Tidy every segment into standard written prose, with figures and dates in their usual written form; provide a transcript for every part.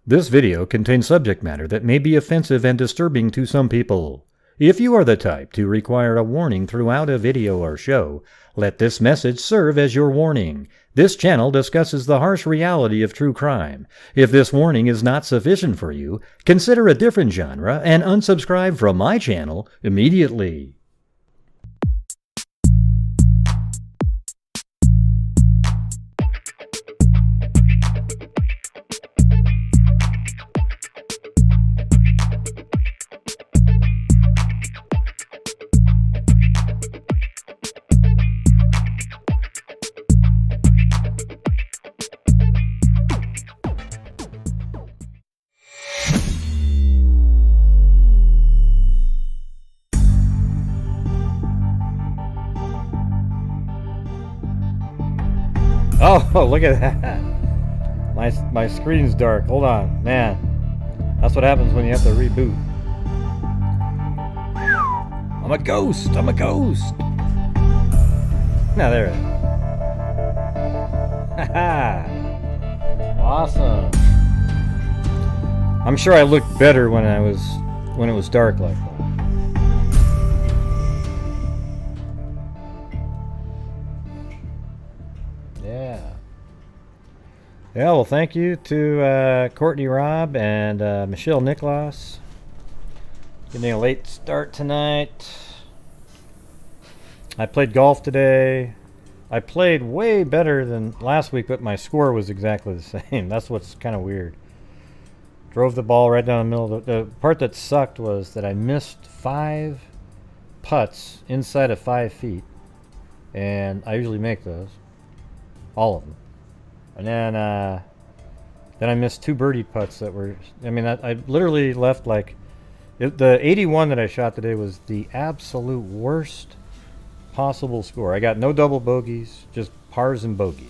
This video contains subject matter that may be offensive and disturbing to some people. If you are the type to require a warning throughout a video or show, let this message serve as your warning. This channel discusses the harsh reality of true crime. If this warning is not sufficient for you, consider a different genre and unsubscribe from my channel immediately. Oh, look at that. My screen's dark. Hold on. Man, that's what happens when you have to reboot. I'm a ghost. I'm a ghost. Now, there it is. Haha. Awesome. I'm sure I looked better when it was dark like that. Yeah, well, thank you to Courtney Robb and Michelle Nicholas. Getting a late start tonight. I played golf today. I played way better than last week, but my score was exactly the same. That's what's kind of weird. Drove the ball right down the middle. The part that sucked was that I missed 5 putts inside of 5 feet. And I usually make those. All of them. And then I missed 2 birdie putts that were, I mean, I literally left like, the 81 that I shot today was the absolute worst possible score. I got no double bogeys, just pars and bogeys.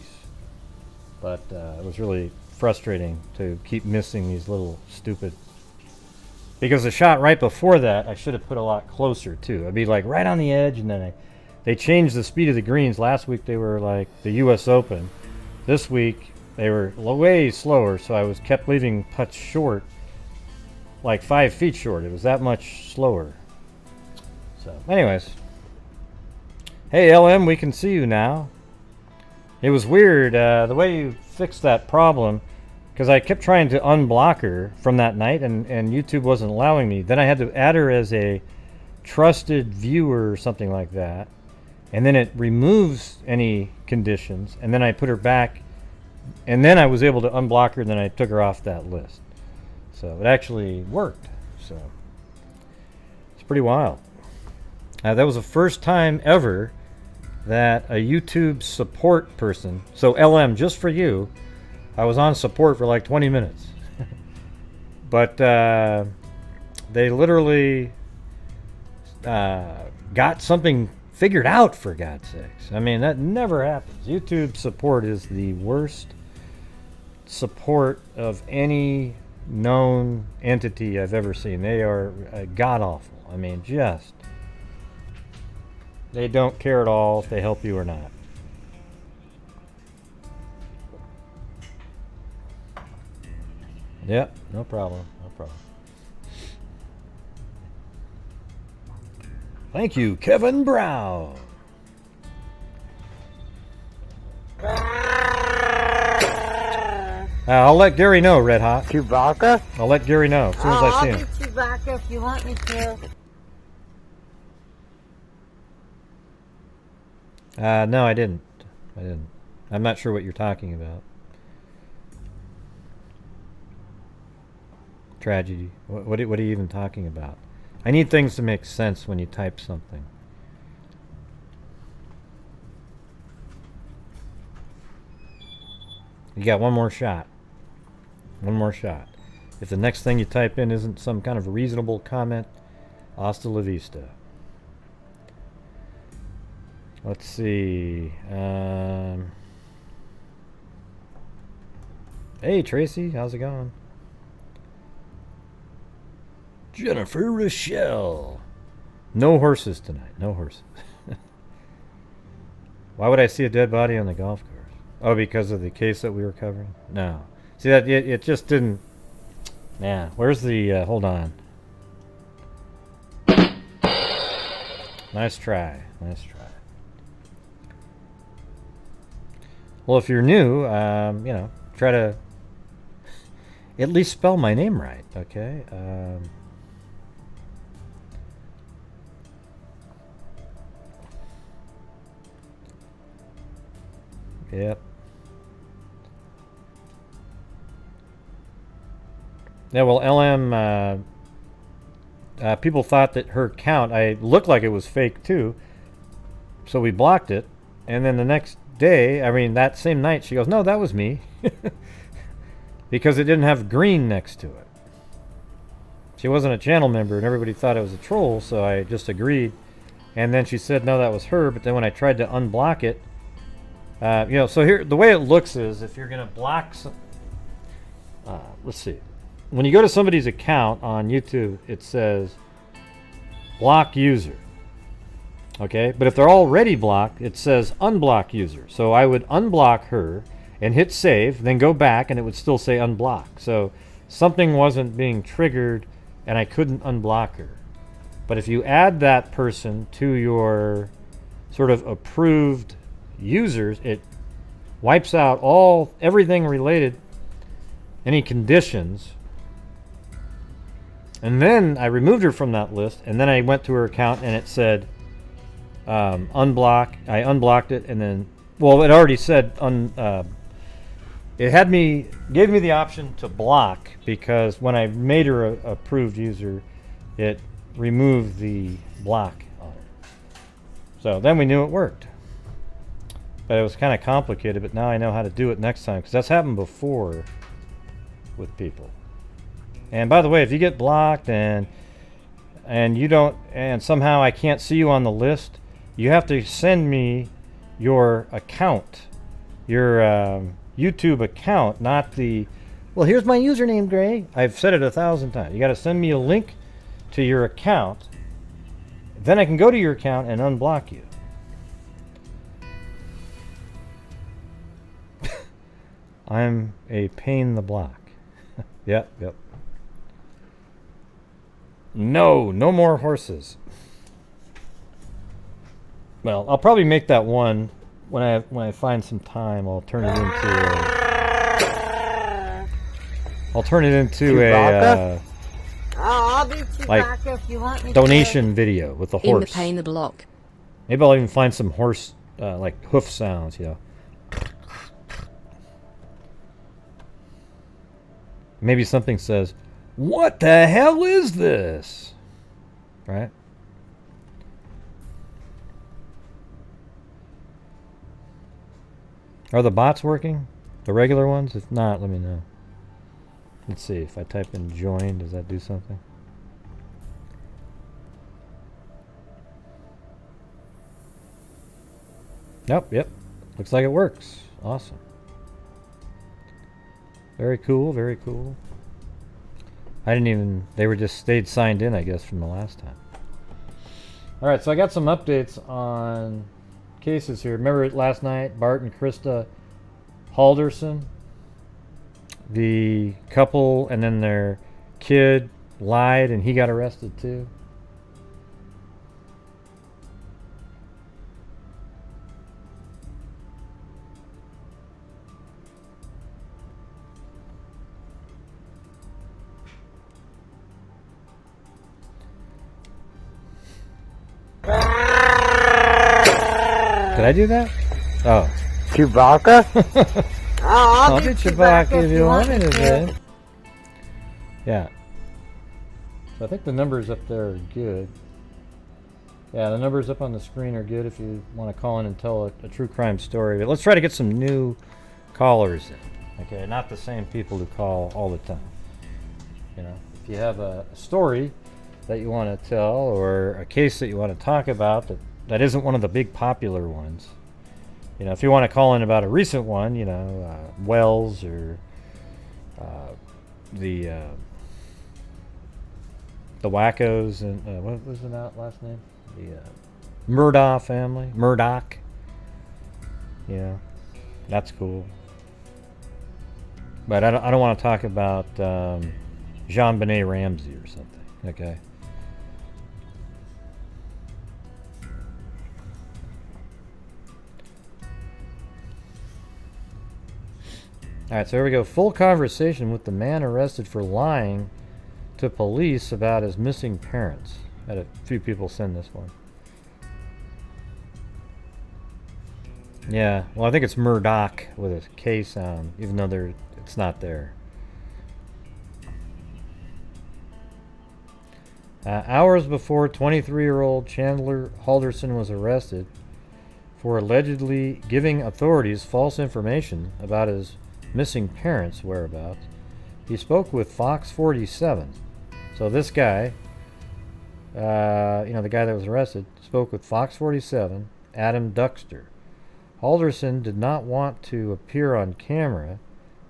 But it was really frustrating to keep missing these little stupid, because the shot right before that, I should have put a lot closer too. I'd be like right on the edge, and then they changed the speed of the greens. Last week they were like the US Open. This week, they were way slower, so I kept leaving putts short, like 5 feet short. It was that much slower. So, anyways. Hey, LM, we can see you now. It was weird, the way you fixed that problem, because I kept trying to unblock her from that night, and YouTube wasn't allowing me. Then I had to add her as a trusted viewer or something like that. And then it removes any conditions, and then I put her back, and then I was able to unblock her, and then I took her off that list. So it actually worked. So it's pretty wild. That was the first time ever that a YouTube support person, so LM, just for you, I was on support for like 20 minutes. But they literally got something figured out, for God's sakes. I mean, that never happens. YouTube support is the worst support of any known entity I've ever seen. They are god-awful. I mean, just, they don't care at all if they help you or not. Yep, no problem, no problem. Thank you, Kevin Brown. I'll let Gary know, Red Hot. Chewbacca? I'll let Gary know as soon as I see him. I'll be Chewbacca if you want me to. No, I didn't. I'm not sure what you're talking about. Tragedy. What are you even talking about? I need things to make sense when you type something. You got one more shot. One more shot. If the next thing you type in isn't some kind of reasonable comment, hasta la vista. Let's see. Hey, Tracy. How's it going? Jennifer Rochelle. No horses tonight. No horses. Why would I see a dead body on the golf course? Oh, because of the case that we were covering? No. See, that it just didn't Yeah, where's the, hold on. Nice try, nice try. Well, if you're new, you know, try to at least spell my name right, okay? Yep. Yeah, well, LM, people thought that her account, I looked like it was fake too, so we blocked it. And then the next day, I mean, that same night, she goes, no, that was me. Because it didn't have green next to it. She wasn't a channel member, and everybody thought it was a troll, so I just agreed. And then she said, no, that was her. But then when I tried to unblock it, you know, so here, the way it looks is if you're going to block some, let's see. When you go to somebody's account on YouTube, it says block user. Okay, but if they're already blocked, it says unblock user. So I would unblock her and hit save, then go back, and it would still say unblock. So something wasn't being triggered, and I couldn't unblock her. But if you add that person to your sort of approved users, it wipes out everything related, any conditions. And then I removed her from that list, and then I went to her account, and it said unblock. I unblocked it, and then, well, it already said it gave me the option to block, because when I made her a approved user, it removed the block on her. So then we knew it worked. But it was kind of complicated, but now I know how to do it next time, because that's happened before with people. And by the way, if you get blocked and you don't, and somehow I can't see you on the list, you have to send me your account, your YouTube account, not the, well, here's my username, Gray. I've said it 1,000 times. You got to send me a link to your account. Then I can go to your account and unblock you. I'm a pain in the block. Yep. No more horses. Well, I'll probably make that one when I find some time. I'll turn it into a I'll be Chewbacca like if you want me donation video with the horse. In the pain the block. Maybe I'll even find some horse like hoof sounds, you know. Maybe something says, "What the hell is this?" Right? Are the bots working? The regular ones? If not, let me know. Let's see. If I type in join, does that do something? Nope, yep. Looks like it works. Awesome. Very cool, very cool. I didn't even, they were just stayed signed in, I guess, from the last time. Alright, so I got some updates on cases here. Remember last night, Bart and Krista Halderson? The couple and then their kid lied and he got arrested too. Did I do that? Oh. Chewbacca? I'll I'll be be Chewbacca if you want me to to. be. Yeah. So I think the numbers up there are good. Yeah, the numbers up on the screen are good if you want to call in and tell a true crime story. But let's try to get some new callers in. Okay, not the same people who call all the time. You know, if you have a story that you want to tell or a case that you want to talk about that isn't one of the big popular ones. You know, if you want to call in about a recent one, you know, Wells or the Wackos and what was the last name? The Murdaugh family, Murdaugh. Yeah, that's cool. But I don't want to talk about Jean-Benet Ramsey or something. Okay. Alright, so here we go. Full conversation with the man arrested for lying to police about his missing parents. Had a few people send this one. Yeah, well, I think it's Murdaugh with a K sound, even though it's not there. Hours before 23-year-old Chandler Halderson was arrested for allegedly giving authorities false information about his missing parents' whereabouts, he spoke with Fox 47. So this guy, the guy that was arrested, spoke with Fox 47, Adam Duxter. Halderson did not want to appear on camera,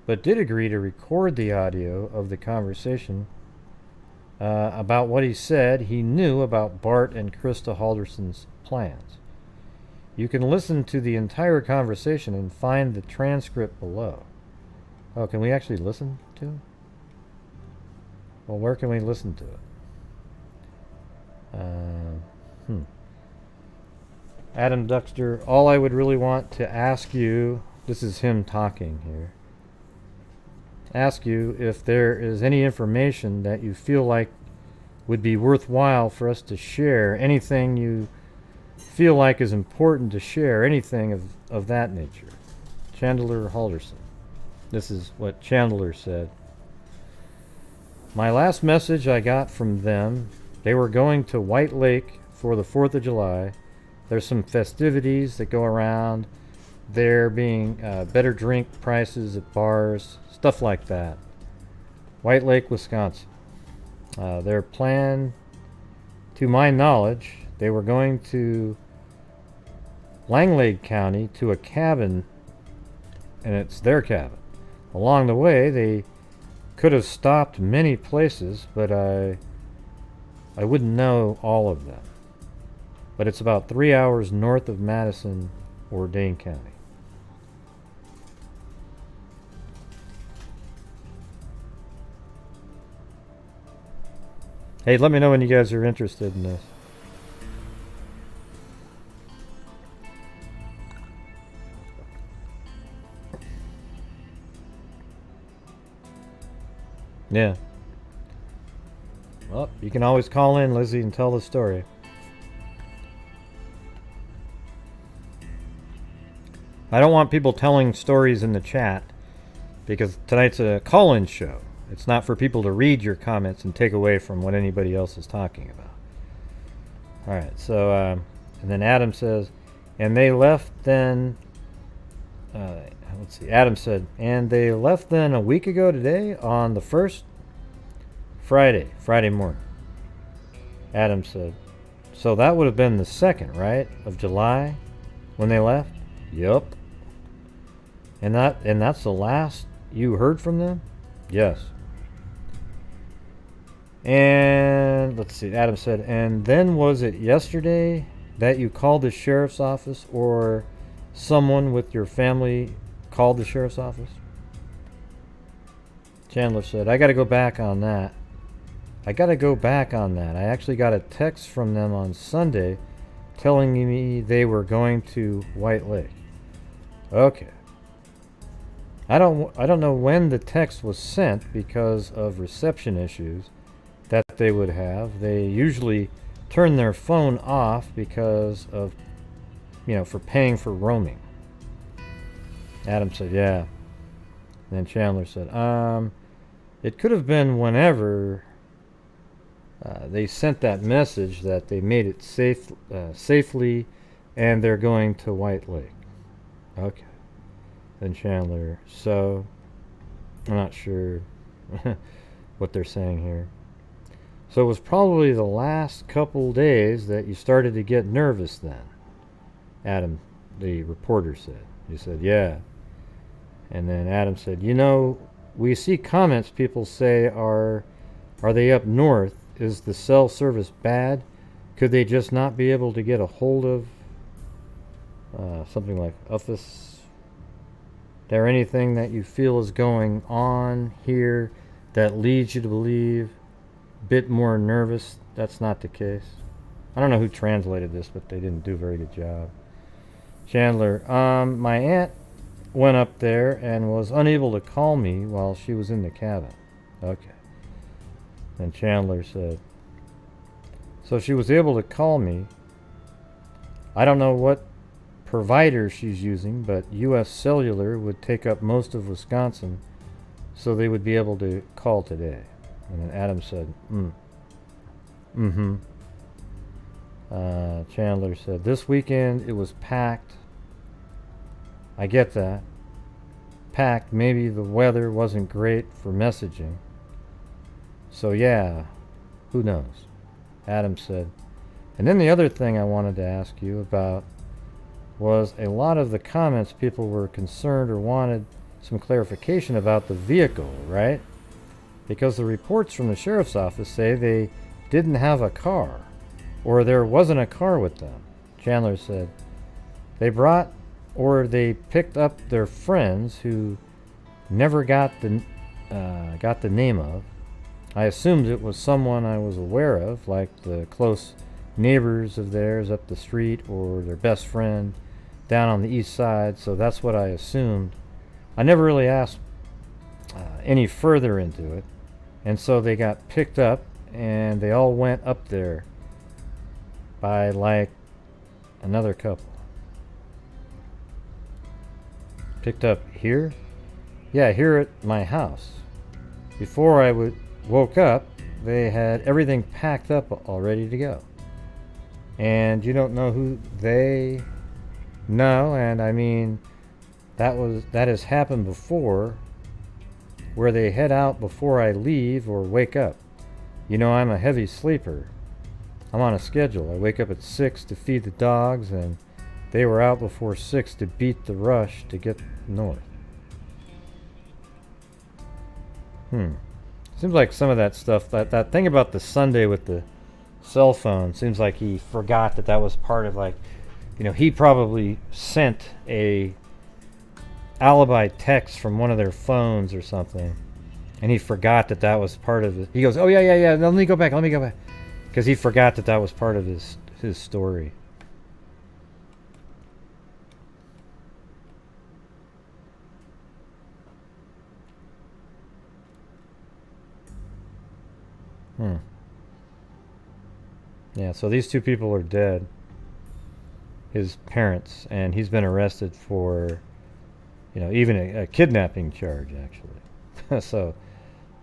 but did agree to record the audio of the conversation about what he said he knew about Bart and Krista Halderson's plans. You can listen to the entire conversation and find the transcript below. Oh, can we actually listen to it? Well, where can we listen to it? Adam Duxter, all I would really want to ask you, this is him talking here, ask you if there is any information that you feel like would be worthwhile for us to share, anything you feel like is important to share, anything of that nature. Chandler Halderson. This is what Chandler said. My last message I got from them, they were going to White Lake for the 4th of July. There's some festivities that go around. There being better drink prices at bars, stuff like that. White Lake, Wisconsin. Their plan, to my knowledge, they were going to Langlade County to a cabin, and it's their cabin. Along the way, they could have stopped many places, but I wouldn't know all of them. But it's about 3 hours north of Madison or Dane County. Hey, let me know when you guys are interested in this. Yeah. Well, you can always call in, Lizzie, and tell the story. I don't want people telling stories in the chat because tonight's a call-in show. It's not for people to read your comments and take away from what anybody else is talking about. Alright, so, and then Adam says, and they left then, let's see, Adam said, and they left then a week ago today on the 1st? Friday morning. Adam said, so that would have been the 2nd, right, of July when they left? Yup. And that's the last you heard from them? Yes. And let's see, Adam said, and then was it yesterday that you called the sheriff's office or someone with your family called the sheriff's office? Chandler said, I got to go back on that. I actually got a text from them on Sunday telling me they were going to White Lake. Okay. I don't know when the text was sent because of reception issues that they would have. They usually turn their phone off because of, for paying for roaming. Adam said, yeah. And then Chandler said, it could have been whenever they sent that message that they made it safely and they're going to White Lake. Okay. Then Chandler, so I'm not sure what they're saying here. So it was probably the last couple days that you started to get nervous then, Adam, the reporter said. He said, yeah. And then Adam said, we see comments people say, are they up north? Is the cell service bad? Could they just not be able to get a hold of something like office? There anything that you feel is going on here that leads you to believe bit more nervous. That's not the case. I don't know who translated this, but they didn't do a very good job. Chandler, my aunt went up there and was unable to call me while she was in the cabin. Okay. And Chandler said, so she was able to call me. I don't know what provider she's using, but U.S. Cellular would take up most of Wisconsin, so they would be able to call today. And then Adam said, Chandler said, this weekend it was packed. I get that. Packed. Maybe the weather wasn't great for messaging. So yeah, who knows? Adam said. And then the other thing I wanted to ask you about was a lot of the comments people were concerned or wanted some clarification about the vehicle, right? Because the reports from the sheriff's office say they didn't have a car, or there wasn't a car with them. Chandler said, they brought or they picked up their friends who never got the name of. I assumed it was someone I was aware of, like the close neighbors of theirs up the street or their best friend down on the east side, so that's what I assumed. I never really asked any further into it, and so they got picked up and they all went up there by like another couple. Picked up here? Yeah, here at my house. Before I woke up, they had everything packed up all ready to go. And you don't know who they know, and I mean that has happened before, where they head out before I leave or wake up. You know, I'm a heavy sleeper. I'm on a schedule. I wake up at 6 to feed the dogs, and they were out before 6 to beat the rush to get north. Seems like some of that stuff, that thing about the Sunday with the cell phone, seems like he forgot that was part of, like, you know, he probably sent a alibi text from one of their phones or something, and he forgot that was part of it. He goes, oh yeah, let me go back, because he forgot that was part of his story. Yeah, so these two people are dead, his parents, and he's been arrested for, you know, even a kidnapping charge, actually. So,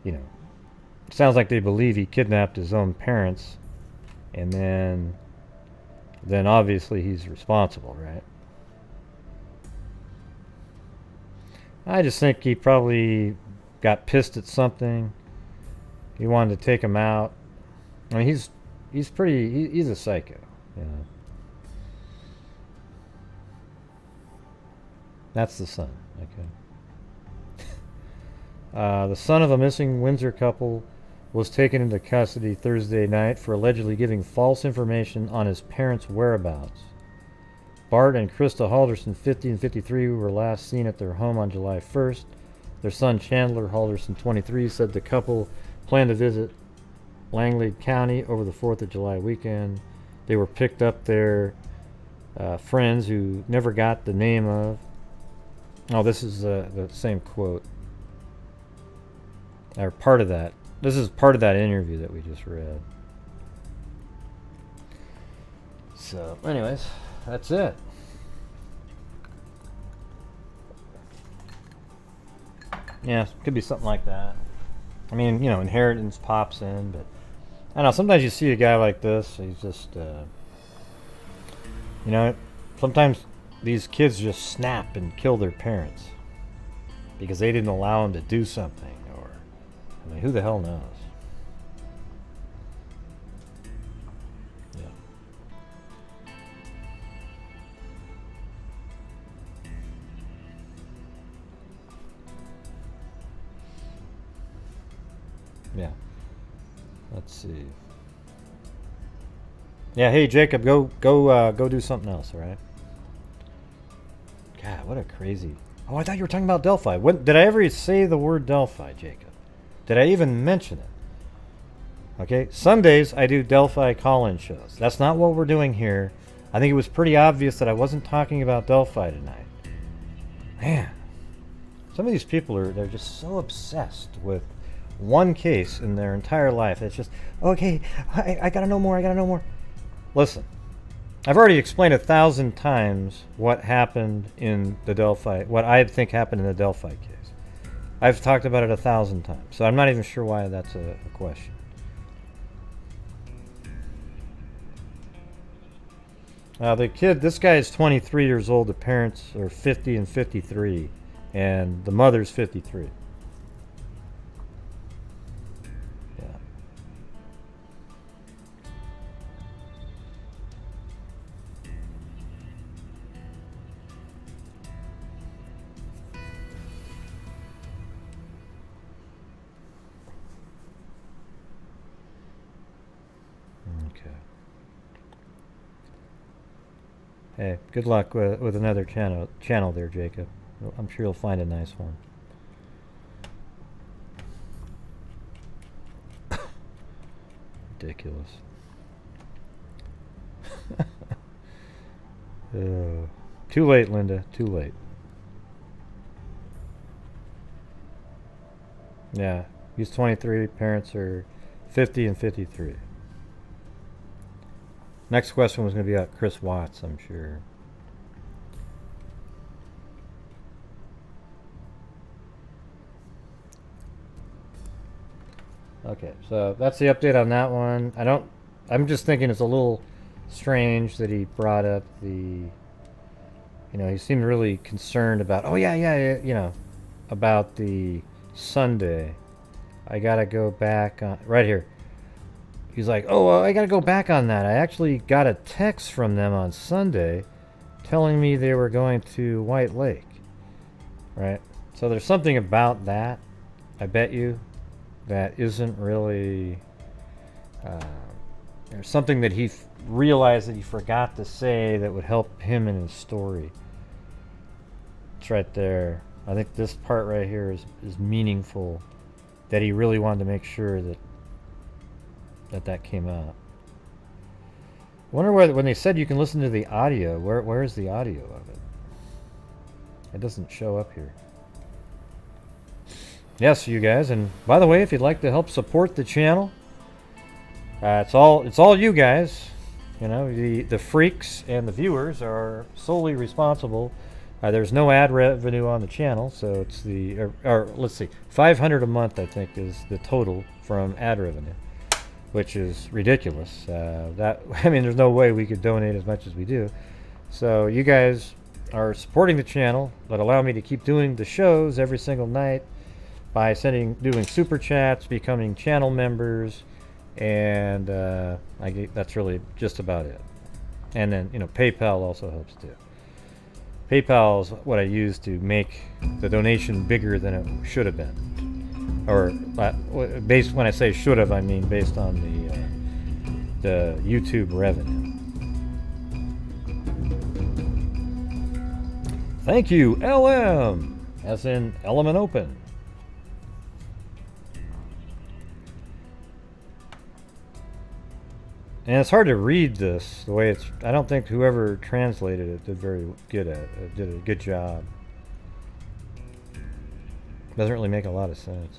you know, sounds like they believe he kidnapped his own parents, and then obviously he's responsible, right? I just think he probably got pissed at something. He wanted to take him out. I mean, he's a psycho, you know. That's the son, okay. The son of a missing Windsor couple was taken into custody Thursday night for allegedly giving false information on his parents' whereabouts. Bart and Krista Halderson, 50 and 53, were last seen at their home on July 1st. Their son Chandler Halderson, 23, said the couple planned to visit Langley County over the 4th of July weekend. They were picked up their friends who never got the name of. Oh, this is the same quote. Or part of that. This is part of that interview that we just read. So, anyways, that's it. Yeah, could be something like that. I mean, you know, inheritance pops in, but I don't know, sometimes you see a guy like this, he's just, you know, sometimes these kids just snap and kill their parents because they didn't allow them to do something, or, I mean, who the hell knows? Yeah. Yeah. Let's see. Yeah, hey Jacob, go do something else, all right? God, what a crazy. Oh, I thought you were talking about Delphi. When did I ever say the word Delphi, Jacob? Did I even mention it? Okay, Sundays I do Delphi call-in shows. That's not what we're doing here. I think it was pretty obvious that I wasn't talking about Delphi tonight. Man, some of these people they're just so obsessed with one case in their entire life. It's just, okay, I gotta know more, I gotta know more. Listen, I've already explained 1,000 times what happened in the Delphi, what I think happened in the Delphi case. I've talked about it 1,000 times, so I'm not even sure why that's a question. The kid, this guy is 23 years old, the parents are 50 and 53, and the mother's 53. Yeah. Okay. Hey, good luck with another channel there, Jacob. I'm sure you'll find a nice one. Ridiculous. Too late, Linda. Too late. Yeah, he's 23. Parents are 50 and 53. Next question was going to be about Chris Watts, I'm sure. Okay, so that's the update on that one. I'm just thinking it's a little strange that he brought up the, he seemed really concerned about, about the Sunday. I gotta go back on, right here. He's like, I gotta go back on that. I actually got a text from them on Sunday telling me they were going to White Lake. Right? So there's something about that, I bet you, that isn't really... there's something that he realized that he forgot to say that would help him in his story. It's right there. I think this part right here is meaningful, that he really wanted to make sure that came out. I wonder when they said you can listen to the audio, where is the audio of it? It doesn't show up here. Yes, you guys, and by the way, if you'd like to help support the channel, it's all you guys. The freaks and the viewers are solely responsible. There's no ad revenue on the channel, so it's let's see, $500 a month I think is the total from ad revenue, which is ridiculous. There's no way we could donate as much as we do. So you guys are supporting the channel, but allow me to keep doing the shows every single night by doing super chats, becoming channel members, and that's really just about it. And then PayPal also helps too. PayPal is what I use to make the donation bigger than it should have been. Or based, when I say should have, I mean based on the YouTube revenue. Thank you, LM, as in Element Open. And it's hard to read this the way it's. I don't think whoever translated it did did a good job. Doesn't really make a lot of sense.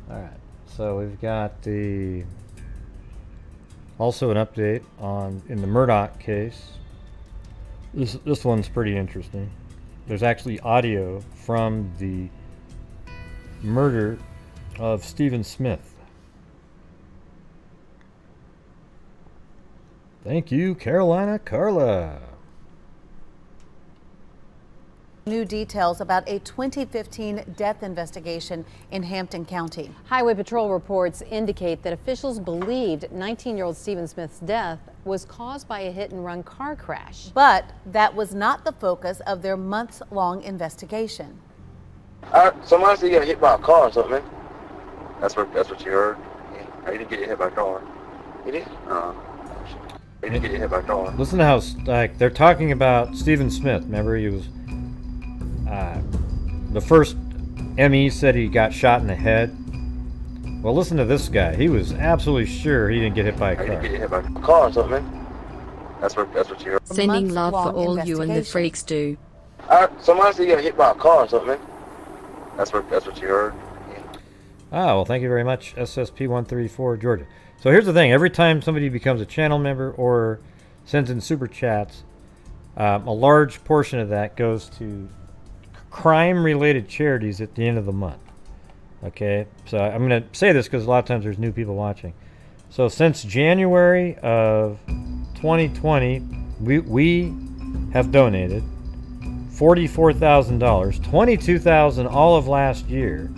All right, so we've got also an update in the Murdaugh case. This one's pretty interesting. There's actually audio from the murder of Stephen Smith. Thank you, Carolina Carla. New details about a 2015 death investigation in Hampton County. Highway Patrol reports indicate that officials believed 19-year-old Stephen Smith's death was caused by a hit-and-run car crash. But that was not the focus of their months-long investigation. Somebody said you got hit by a car or something, man. That's what you heard? Yeah. I didn't get hit by a car. You did? He didn't get hit by a car. Listen to how like they're talking about Stephen Smith. Remember, he was the first ME said he got shot in the head. Well, listen to this guy. He was absolutely sure he didn't get hit by a He didn't car. get hit by a car or something, man. That's what you heard. Sending love for months-long all you and the investigation. freaks do. Somebody said he got hit by a car or something, man. That's what you heard. Ah, well, thank you very much, SSP134 Georgia. So here's the thing. Every time somebody becomes a channel member or sends in super chats, a large portion of that goes to crime-related charities at the end of the month. Okay? So I'm going to say this because a lot of times there's new people watching. So since January of 2020, we have donated $44,000, $22,000 all of last year.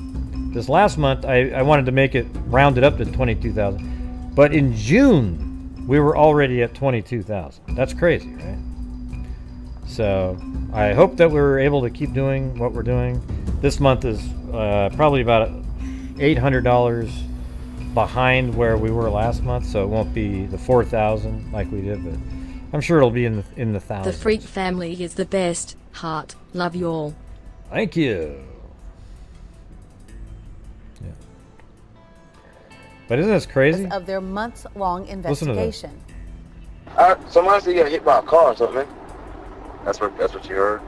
This last month, I wanted to make it rounded up to $22,000, but in June we were already at $22,000. That's crazy, right? So I hope that we're able to keep doing what we're doing. This month is probably about $800 behind where we were last month, so it won't be the $4,000 like we did, but I'm sure it'll be in the thousands. The freak family is the best. Heart. Love you all. Thank you. Yeah. But isn't this crazy? Of their months-long Listen to investigation. Somebody said he got hit by a car or something, man. That's what you heard.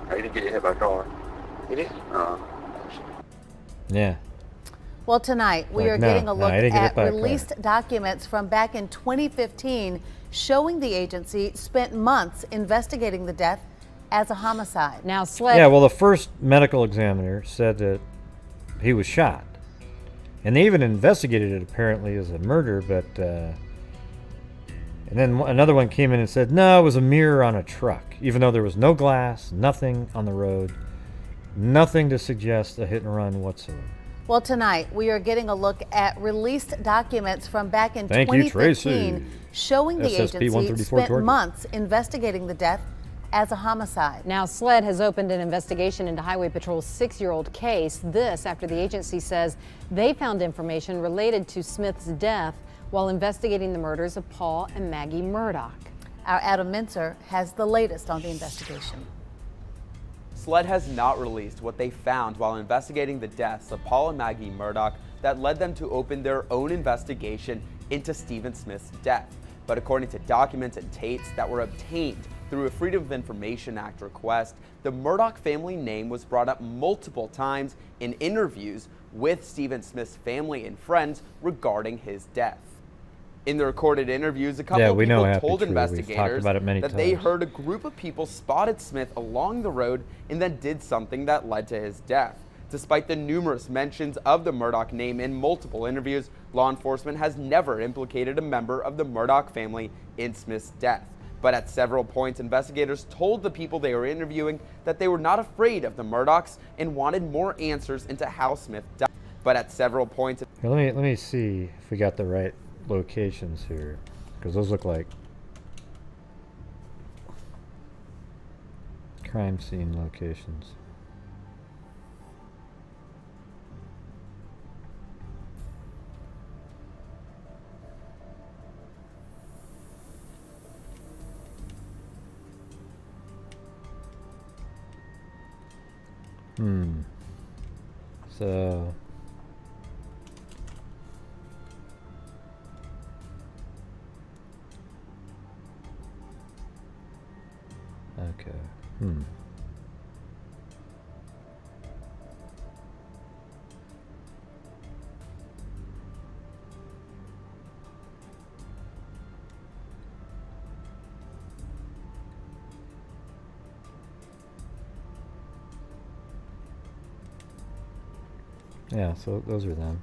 He didn't get hit by a car. He did? Yeah. Well, tonight we Like, are no, getting a no, look I didn't get at hit by a car. released documents from back in 2015 showing the agency spent months investigating the death as a homicide. Now, Sled. Yeah, well, the first medical examiner said that he was shot. And they even investigated it apparently as a murder, but and then another one came in and said, no, it was a mirror on a truck, even though there was no glass, nothing on the road, nothing to suggest a hit and run whatsoever. Well, tonight we are getting a look at released documents from back in Thank you, 2015 Tracy. showing the SSP agency 134 spent Georgia. months investigating the death as a homicide. Now, SLED has opened an investigation into Highway Patrol's 6-year-old case. This after the agency says they found information related to Smith's death while investigating the murders of Paul and Maggie Murdaugh. Our Adam Mincer has the latest on the investigation. SLED has not released what they found while investigating the deaths of Paul and Maggie Murdaugh that led them to open their own investigation into Stephen Smith's death. But according to documents and tapes that were obtained through a Freedom of Information Act request, the Murdaugh family name was brought up multiple times in interviews with Stephen Smith's family and friends regarding his death. In the recorded interviews, a couple of we know people Happy told True. We've talked investigators about it many that they times. heard a group of people spotted Smith along the road and then did something that led to his death. Despite the numerous mentions of the Murdaugh name in multiple interviews, law enforcement has never implicated a member of the Murdaugh family in Smith's death. But at several points, investigators told the people they were interviewing that they were not afraid of the Murdaughs and wanted more answers into how Smith died. But at several points... Here, let me see if we got the right locations here, because those look like crime scene locations. So okay. Yeah, so those are them.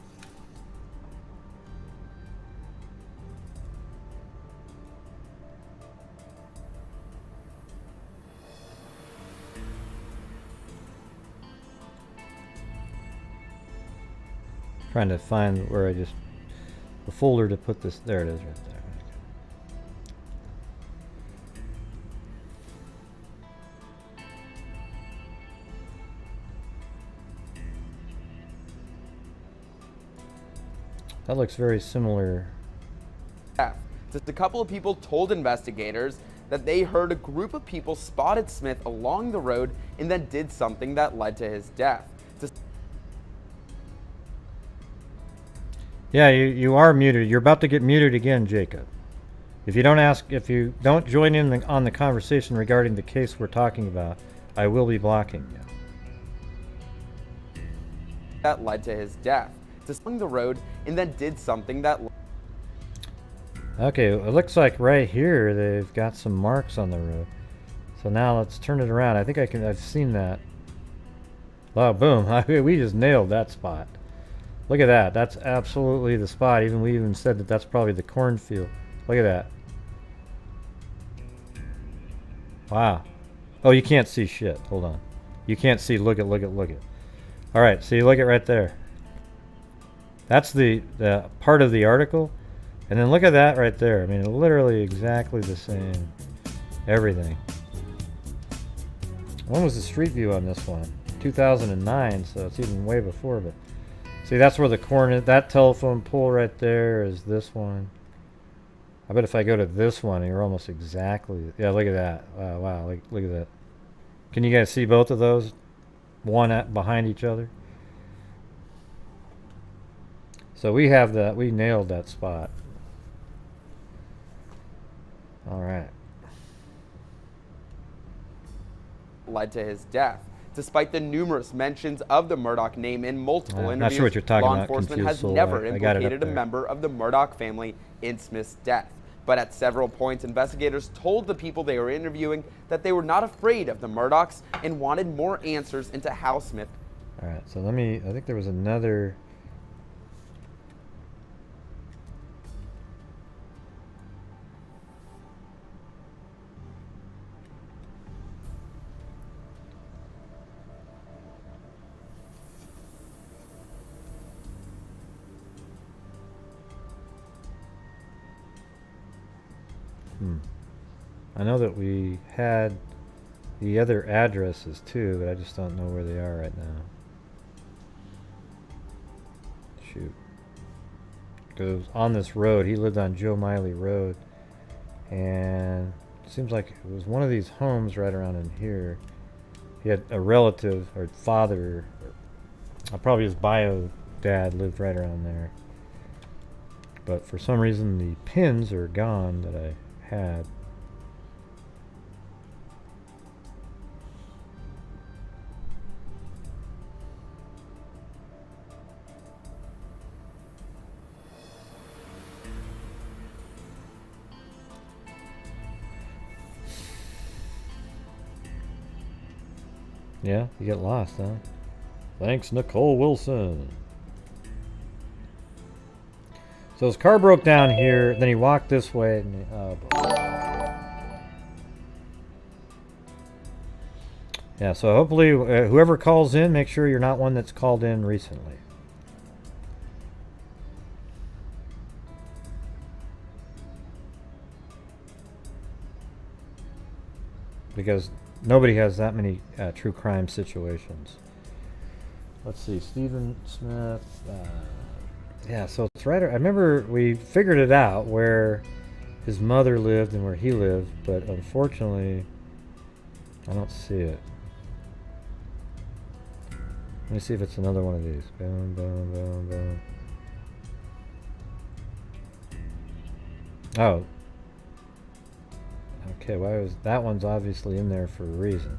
Trying to find where the folder to put this. There it is, right there. That looks very similar. Just a couple of people told investigators that they heard a group of people spotted Smith along the road and then did something that led to his death. Yeah, you are muted. You're about to get muted again, Jacob. If you don't join in on the conversation regarding the case we're talking about, I will be blocking you. That led to his death. Just along the road and then did something that. Okay, it looks like right here they've got some marks on the road. So now let's turn it around. I think I've seen that. Oh, boom. We just nailed that spot. Look at that. That's absolutely the spot. We even said that that's probably the cornfield. Look at that. Wow. Oh, you can't see shit. Hold on. You can't see. Look at. All right, see, look at right there. That's the part of the article. And then look at that right there. I mean, literally exactly the same. Everything. When was the street view on this one? 2009, so it's even way before. But see, that's where the corn is. That telephone pole right there is this one. I bet if I go to this one, you're almost exactly. Yeah, look at that. Wow, look at that. Can you guys see both of those? One behind each other. So we have that. We nailed that spot. All right. Led to his death. Despite the numerous mentions of the Murdaugh name in multiple interviews, not sure what you're talking law about, enforcement has confused soul. never I got it implicated up a there. member of the Murdaugh family in Smith's death. But at several points, investigators told the people they were interviewing that they were not afraid of the Murdaughs and wanted more answers into how Smith. All right, so I think there was another. I know that we had the other addresses too, but I just don't know where they are right now. Shoot. Because on this road, he lived on Joe Miley Road, and it seems like it was one of these homes right around in here. He had a relative or father, or probably his bio dad lived right around there. But for some reason, the pins are gone that I had. Yeah, you get lost, huh? Thanks, Nicole Wilson. So his car broke down here, then he walked this way, and yeah, so hopefully whoever calls in, make sure you're not one that's called in recently. Because nobody has that many true crime situations. Let's see, Stephen Smith. Yeah, so it's right. I remember we figured it out where his mother lived and where he lived, but unfortunately, I don't see it. Let me see if it's another one of these. Boom, boom, boom, boom. Oh. Okay, why was that one's obviously in there for a reason.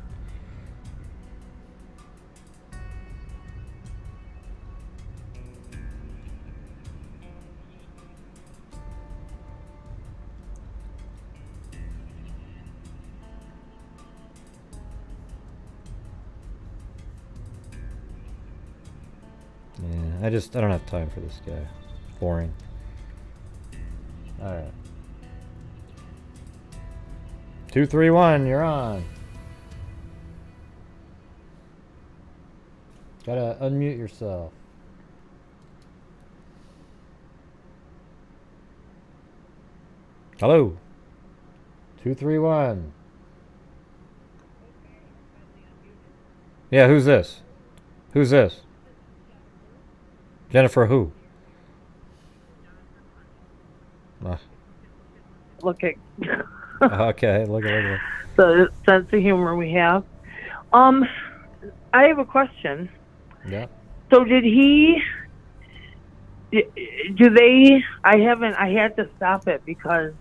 Yeah, I don't have time for this guy. Boring. All right. 231, you're on. Gotta unmute yourself. Hello. 231. Yeah, who's this? Who's this? Jennifer who? look at Okay, look at the sense of humor we have. I have a question. Yeah. So did he? Do they? I had to stop it because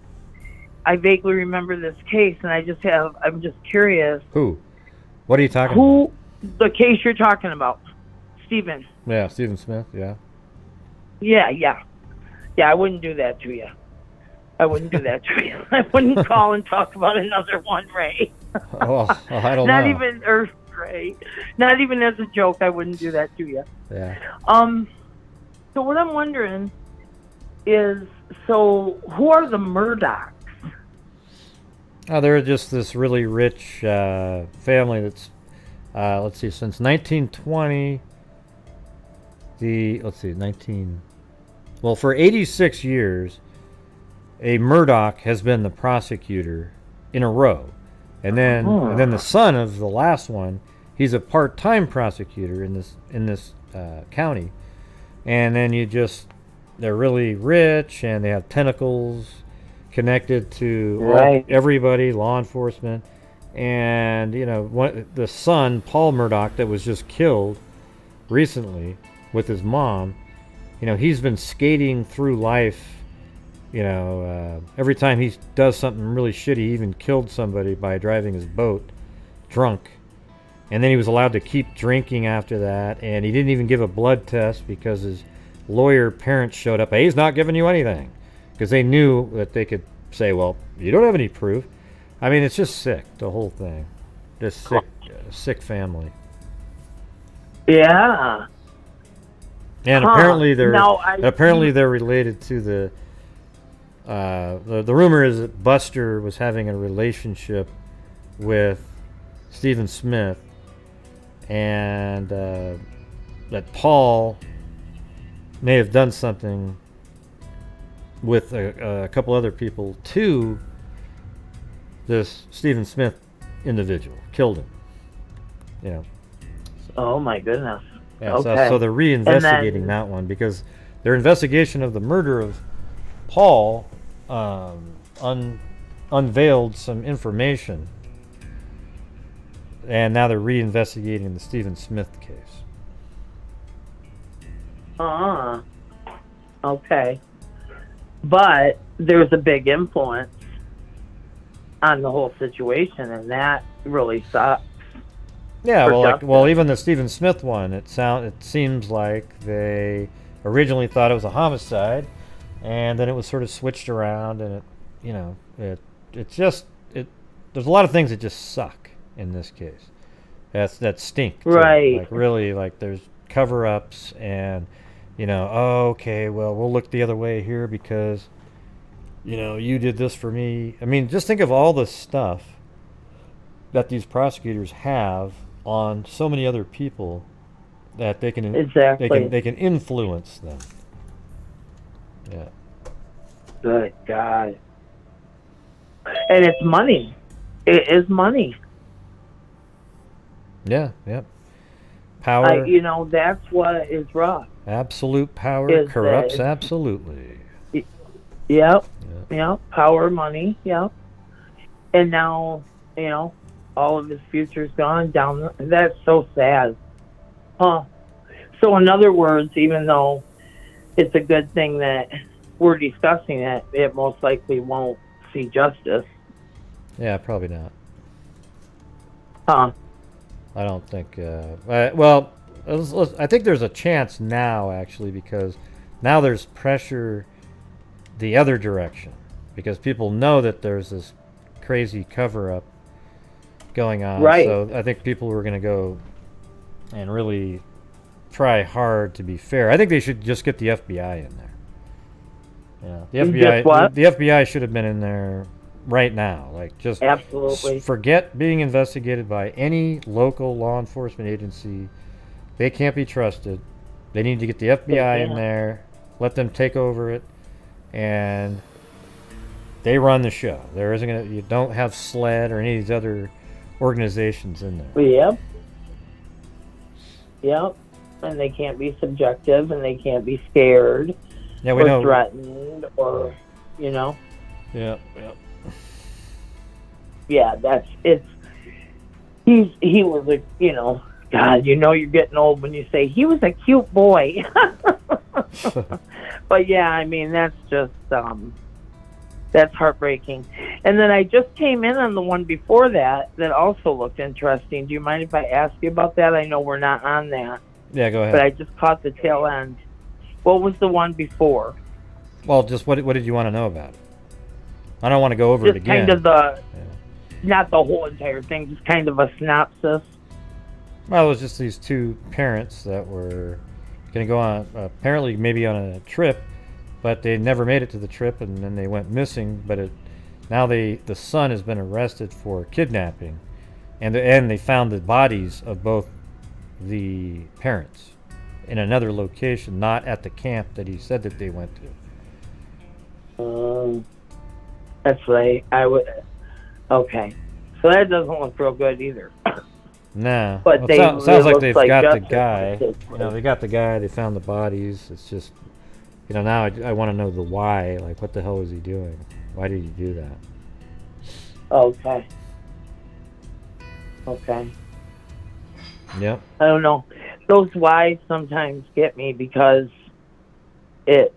I vaguely remember this case, and I'm just curious. Who? What are you talking about? The case you're talking about, Stephen. Yeah, Stephen Smith. Yeah. Yeah. I wouldn't do that to you. I wouldn't do that to you. I wouldn't call and talk about another one, Ray. Oh, I don't Not know. even Ray. Not even as a joke. I wouldn't do that to you. Yeah. So what I'm wondering is, who are the Murdaughs? Oh, they're just this really rich family that's, let's see, since 1920, for 86 years, a Murdaugh has been the prosecutor in a row. And then the son of the last one, he's a part-time prosecutor in this county. And then they're really rich, and they have tentacles connected to everybody, law enforcement. And, the son, Paul Murdaugh, that was just killed recently with his mom, he's been skating through life. Every time he does something really shitty, he even killed somebody by driving his boat drunk. And then he was allowed to keep drinking after that, and he didn't even give a blood test because his lawyer parents showed up. Hey, he's not giving you anything, because they knew that they could say, well, you don't have any proof. I mean, it's just sick, the whole thing. Just sick family. Yeah. And apparently they're related to the rumor is that Buster was having a relationship with Stephen Smith, and that Paul may have done something with a couple other people to this Stephen Smith individual, killed him. Oh my goodness. Yeah, okay. so they're reinvestigating that one, because their investigation of the murder of Paul unveiled some information, and now they're reinvestigating the Stephen Smith case. Okay. But there's a big influence on the whole situation, and that really sucks. Yeah, well, even the Stephen Smith one, it seems like they originally thought it was a homicide, and then it was sort of switched around, and there's a lot of things that just suck in this case. That stink. Too. Right. Like really, there's cover-ups, and okay, well, we'll look the other way here because you did this for me. I mean, just think of all the stuff that these prosecutors have on so many other people that they can they can influence them. Yeah. Good God. And it's money. It is money. Yeah. Yep. Power. That's what is rough. Absolute power corrupts absolutely. Yep. Power, money. Yep. And now, all of his future's gone down. That's so sad. Huh. So in other words, even though it's a good thing that we're discussing it, it most likely won't see justice. Yeah, probably not. Huh. I don't think. I think there's a chance now, actually, because now there's pressure the other direction, because people know that there's this crazy cover-up going on. Right. So I think people are going to go and really try hard to be fair. I think they should just get the FBI in there. Yeah, the FBI should have been in there right now. Just absolutely forget being investigated by any local law enforcement agency. They can't be trusted. They need to get the FBI in there, let them take over it, and they run the show. You don't have SLED or any of these other organizations in there. Yep. And they can't be subjective, and they can't be scared. Yeah, we know. Threatened, or Yep, yep. Yeah, he was a, God, you're getting old when you say he was a cute boy. But yeah, I mean, that's just, that's heartbreaking. And then I just came in on the one before that also looked interesting. Do you mind if I ask you about that? I know we're not on that. Yeah, go ahead. But I just caught the tail end. What was the one before? Well, just what did you want to know about it? I don't want to go over it Just again. kind of not the whole entire thing, just kind of a synopsis. Well, it was just these two parents that were going to go on, apparently maybe on a trip, but they never made it to the trip, and then they went missing. But now the son has been arrested for kidnapping, and they found the bodies of both the parents in another location, not at the camp that he said that they went to. That's right. I would. Okay, so that doesn't look real good either. Nah. But well, it sounds like looks they've like got the justice guy. will take place. They got the guy. They found the bodies. It's just, now I want to know the why. Like, what the hell was he doing? Why did he do that? Okay. Okay. Yep. I don't know. Those whys sometimes get me because it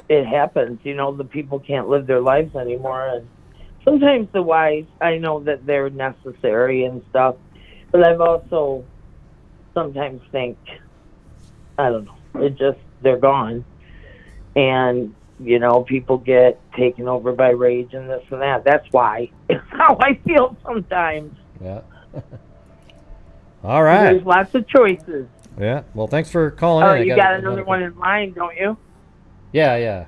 happens. The people can't live their lives anymore, and sometimes the whys, I know that they're necessary and stuff, but I've also sometimes think, I don't know, they're gone, and people get taken over by rage and this and that. That's why. It's how I feel sometimes. Yeah. All right. There's lots of choices. Yeah. Well, thanks for calling in. Oh, you got another one in line, don't you? Yeah.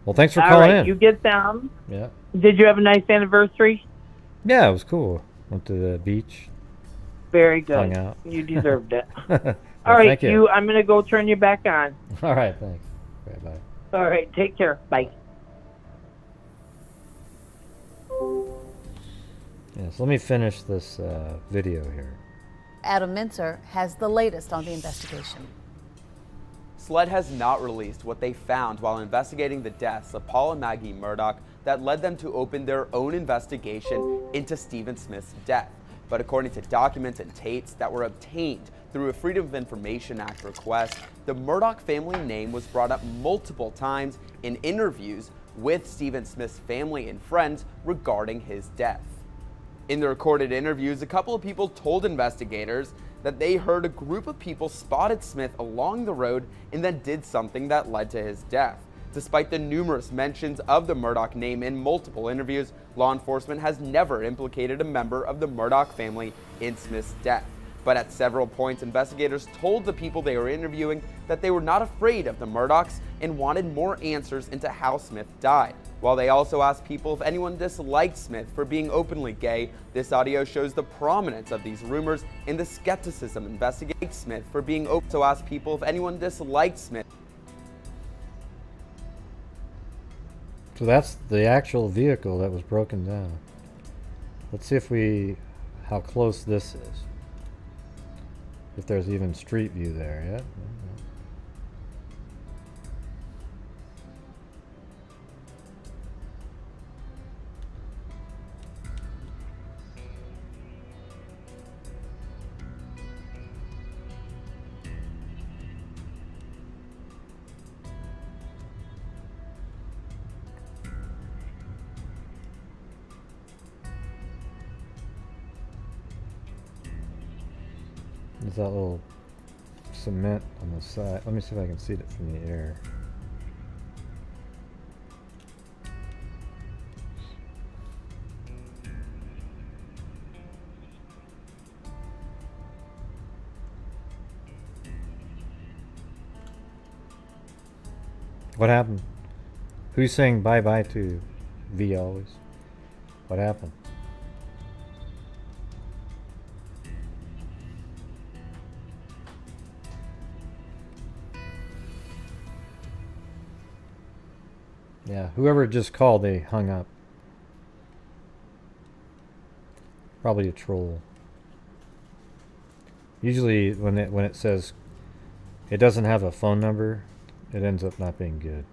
Well, thanks for All calling right, in. you get them. Yeah. Did you have a nice anniversary? Yeah, it was cool. Went to the beach. Very good. Hung out. You deserved it. Well, All right, thank you. I'm going to go turn you back on. All right, thanks. Okay, bye. All right, take care. Bye. Yes, let me finish this video here. Adam Mincer has the latest on the investigation. SLED has not released what they found while investigating the deaths of Paul and Maggie Murdaugh that led them to open their own investigation into Stephen Smith's death. But according to documents and tapes that were obtained through a Freedom of Information Act request, the Murdaugh family name was brought up multiple times in interviews with Stephen Smith's family and friends regarding his death. In the recorded interviews, a couple of people told investigators that they heard a group of people spotted Smith along the road and then did something that led to his death. Despite the numerous mentions of the Murdaugh name in multiple interviews, law enforcement has never implicated a member of the Murdaugh family in Smith's death. But at several points, investigators told the people they were interviewing that they were not afraid of the Murdaughs and wanted more answers into how Smith died. While they also asked people if anyone disliked Smith for being openly gay, this audio shows the prominence of these rumors and the skepticism investigating Smith for being open. So asked people if anyone disliked Smith. So that's the actual vehicle that was broken down. Let's see how close this is. If there's even street view there, yeah? There's that little cement on the side. Let me see if I can see it from the air. What happened? Who's saying bye-bye to V always? What happened? Yeah, whoever just called, they hung up. Probably a troll. Usually when it says it doesn't have a phone number, it ends up not being good.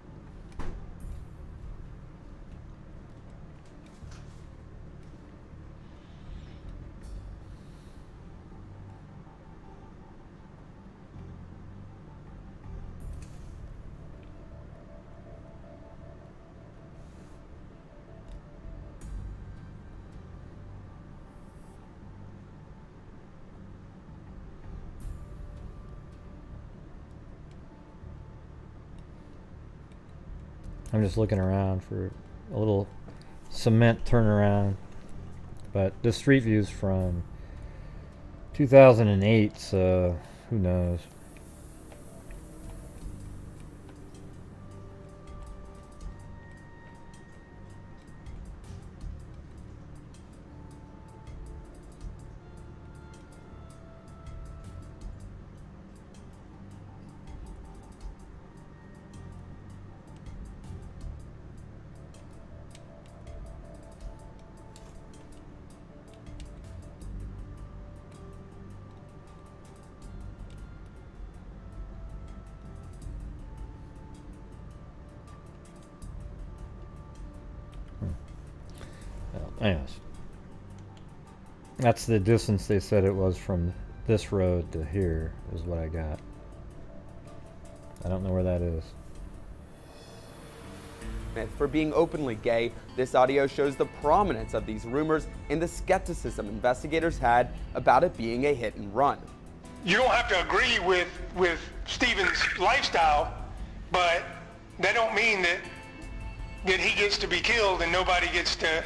I'm just looking around for a little cement turnaround. But this street view's from 2008, so who knows. Yes. That's the distance they said it was from this road to here, is what I got. I don't know where that is. For being openly gay, this audio shows the prominence of these rumors and the skepticism investigators had about it being a hit and run. You don't have to agree with Stephen's lifestyle, but that don't mean that he gets to be killed and nobody gets to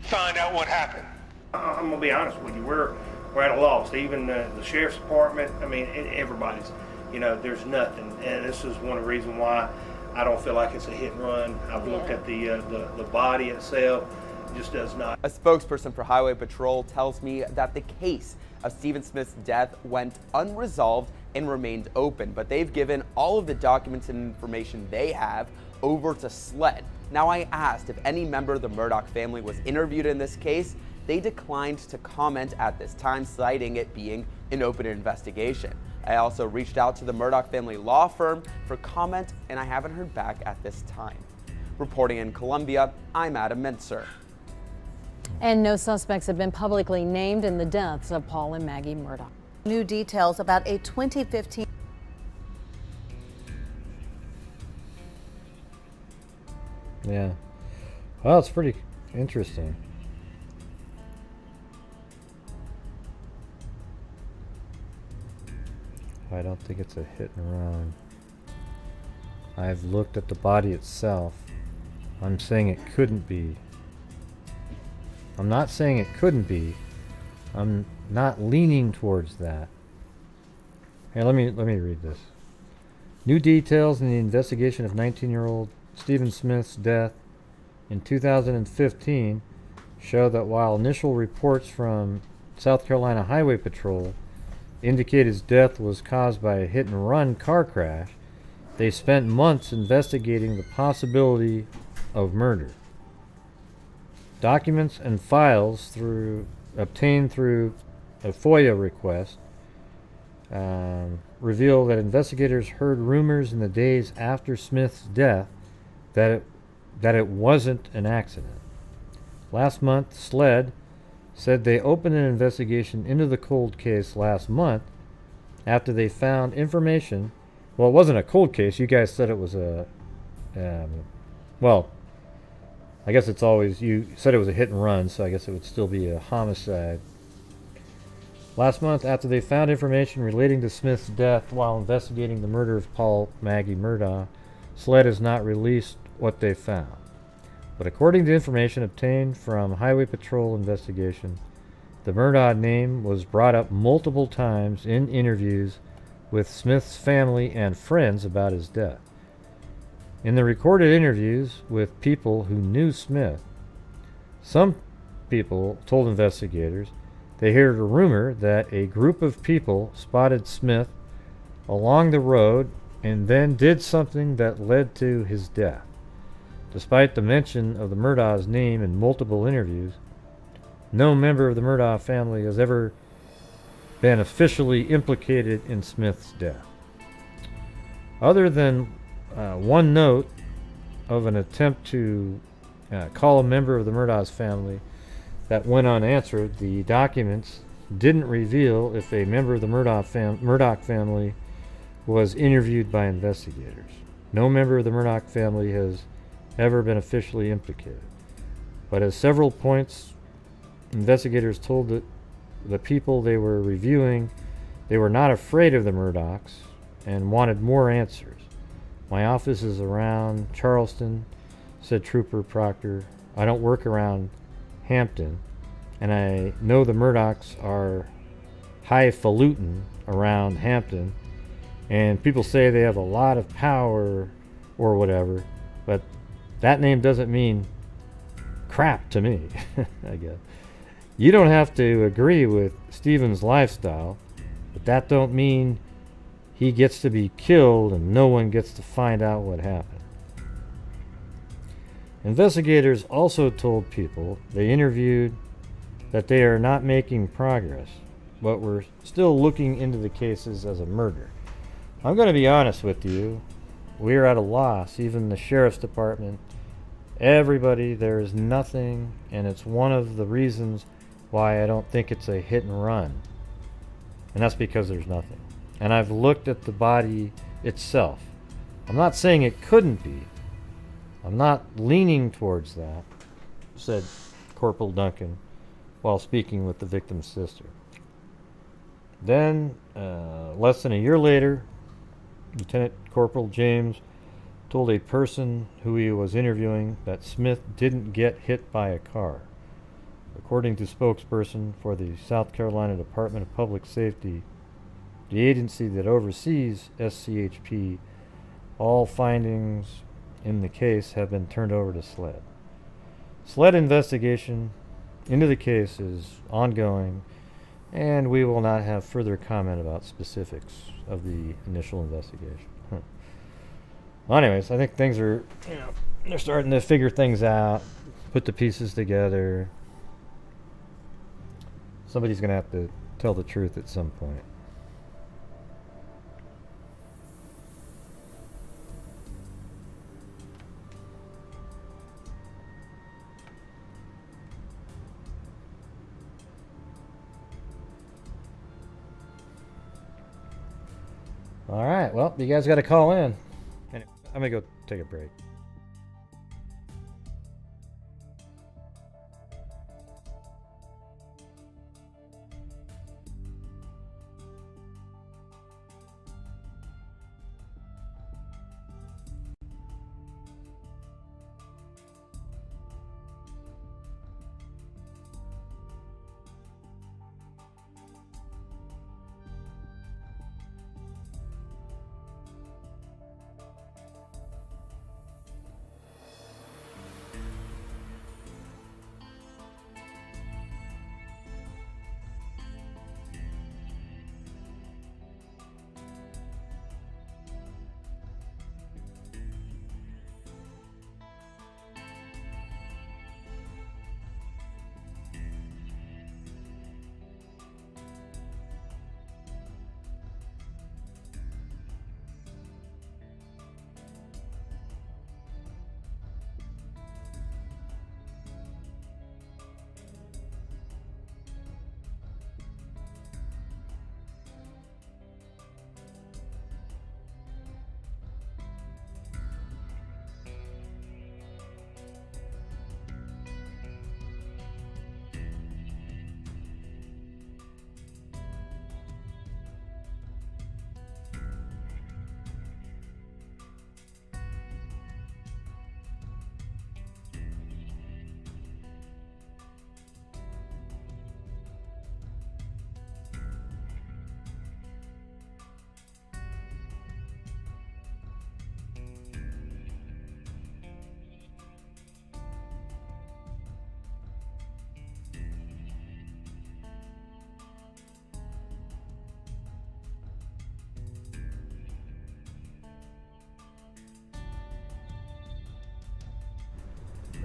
find out what happened. I'm gonna be honest with you. We're at a loss. Even the sheriff's department. I mean, everybody's. You know, there's nothing, and this is one of the reasons why I don't feel like it's a hit and run. I've looked at the body itself. It just does not. A spokesperson for Highway Patrol tells me that the case of Stephen Smith's death went unresolved and remained open, but they've given all of the documents and information they have over to SLED. Now, I asked if any member of the Murdaugh family was interviewed in this case. They declined to comment at this time, citing it being an open investigation. I also reached out to the Murdaugh family law firm for comment, and I haven't heard back at this time. Reporting in Columbia, I'm Adam Mintzer. And no suspects have been publicly named in the deaths of Paul and Maggie Murdaugh. New details about a 2015 Yeah. Well, it's pretty interesting. I don't think it's a hit and run. I've looked at the body itself. I'm saying it couldn't be. I'm not saying it couldn't be. I'm not leaning towards that. Here, let me read this. New details in the investigation of 19-year-old Stephen Smith's death in 2015 show that while initial reports from South Carolina Highway Patrol indicate his death was caused by a hit-and-run car crash, they spent months investigating the possibility of murder. Documents and files obtained through a FOIA request reveal that investigators heard rumors in the days after Smith's death that it wasn't an accident. Last month, SLED said they opened an investigation into the cold case last month after they found information. Well, it wasn't a cold case. You guys said it was a well, I guess it's always, you said it was a hit and run, so I guess it would still be a homicide. Last month, after they found information relating to Smith's death while investigating the murder of Paul Maggie Murdaugh, SLED has not released what they found. But according to information obtained from Highway Patrol investigation, the Murdaugh name was brought up multiple times in interviews with Smith's family and friends about his death. In the recorded interviews with people who knew Smith, some people told investigators they heard a rumor that a group of people spotted Smith along the road and then did something that led to his death. Despite the mention of the Murdaugh's name in multiple interviews, no member of the Murdaugh family has ever been officially implicated in Smith's death. Other than one note of an attempt to call a member of the Murdaugh's family that went unanswered, the documents didn't reveal if a member of the Murdaugh family was interviewed by investigators. No member of the Murdaugh family has ever been officially implicated. But at several points, investigators told the people they were reviewing they were not afraid of the Murdaughs and wanted more answers. My office is around Charleston, said Trooper Proctor. I don't work around Hampton, and I know the Murdaughs are highfalutin around Hampton, and people say they have a lot of power or whatever, but that name doesn't mean crap to me, I guess. You don't have to agree with Steven's lifestyle, but that don't mean he gets to be killed and no one gets to find out what happened. Investigators also told people they interviewed that they are not making progress, but we're still looking into the cases as a murder. I'm going to be honest with you. We're at a loss, even the sheriff's department. Everybody, there is nothing, and it's one of the reasons why I don't think it's a hit and run. And that's because there's nothing. And I've looked at the body itself. I'm not saying it couldn't be. I'm not leaning towards that, said Corporal Duncan while speaking with the victim's sister. Then, less than a year later, Lieutenant Corporal James told a person who he was interviewing that Smith didn't get hit by a car. According to spokesperson for the South Carolina Department of Public Safety, the agency that oversees SCHP, all findings in the case have been turned over to SLED. SLED investigation into the case is ongoing, and we will not have further comment about specifics of the initial investigation. Well, anyways, I think things are, they're starting to figure things out, put the pieces together. Somebody's going to have to tell the truth at some point. All right, well, you guys got to call in. Anyway, I'm going to go take a break.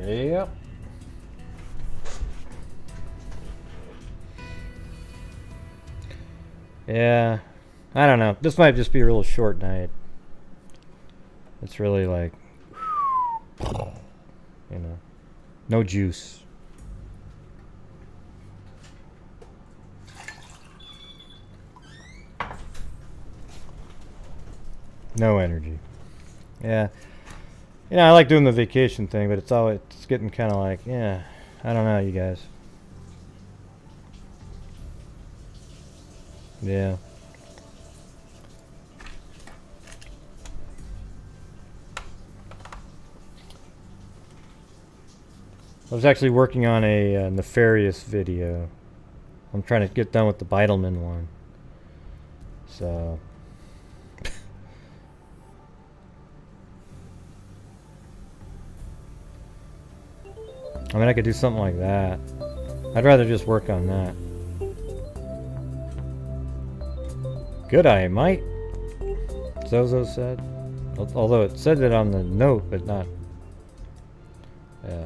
Yep. Yeah, I don't know. This might just be a real short night. It's really like, no juice. No energy. Yeah. I like doing the vacation thing, but it's getting kind of like, I don't know, you guys. Yeah. I was actually working on a Nefarious video. I'm trying to get done with the Beidleman one. So... I mean, I could do something like that. I'd rather just work on that. Good eye, mate. Zozo said. Although it said it on the note, but not... Yeah.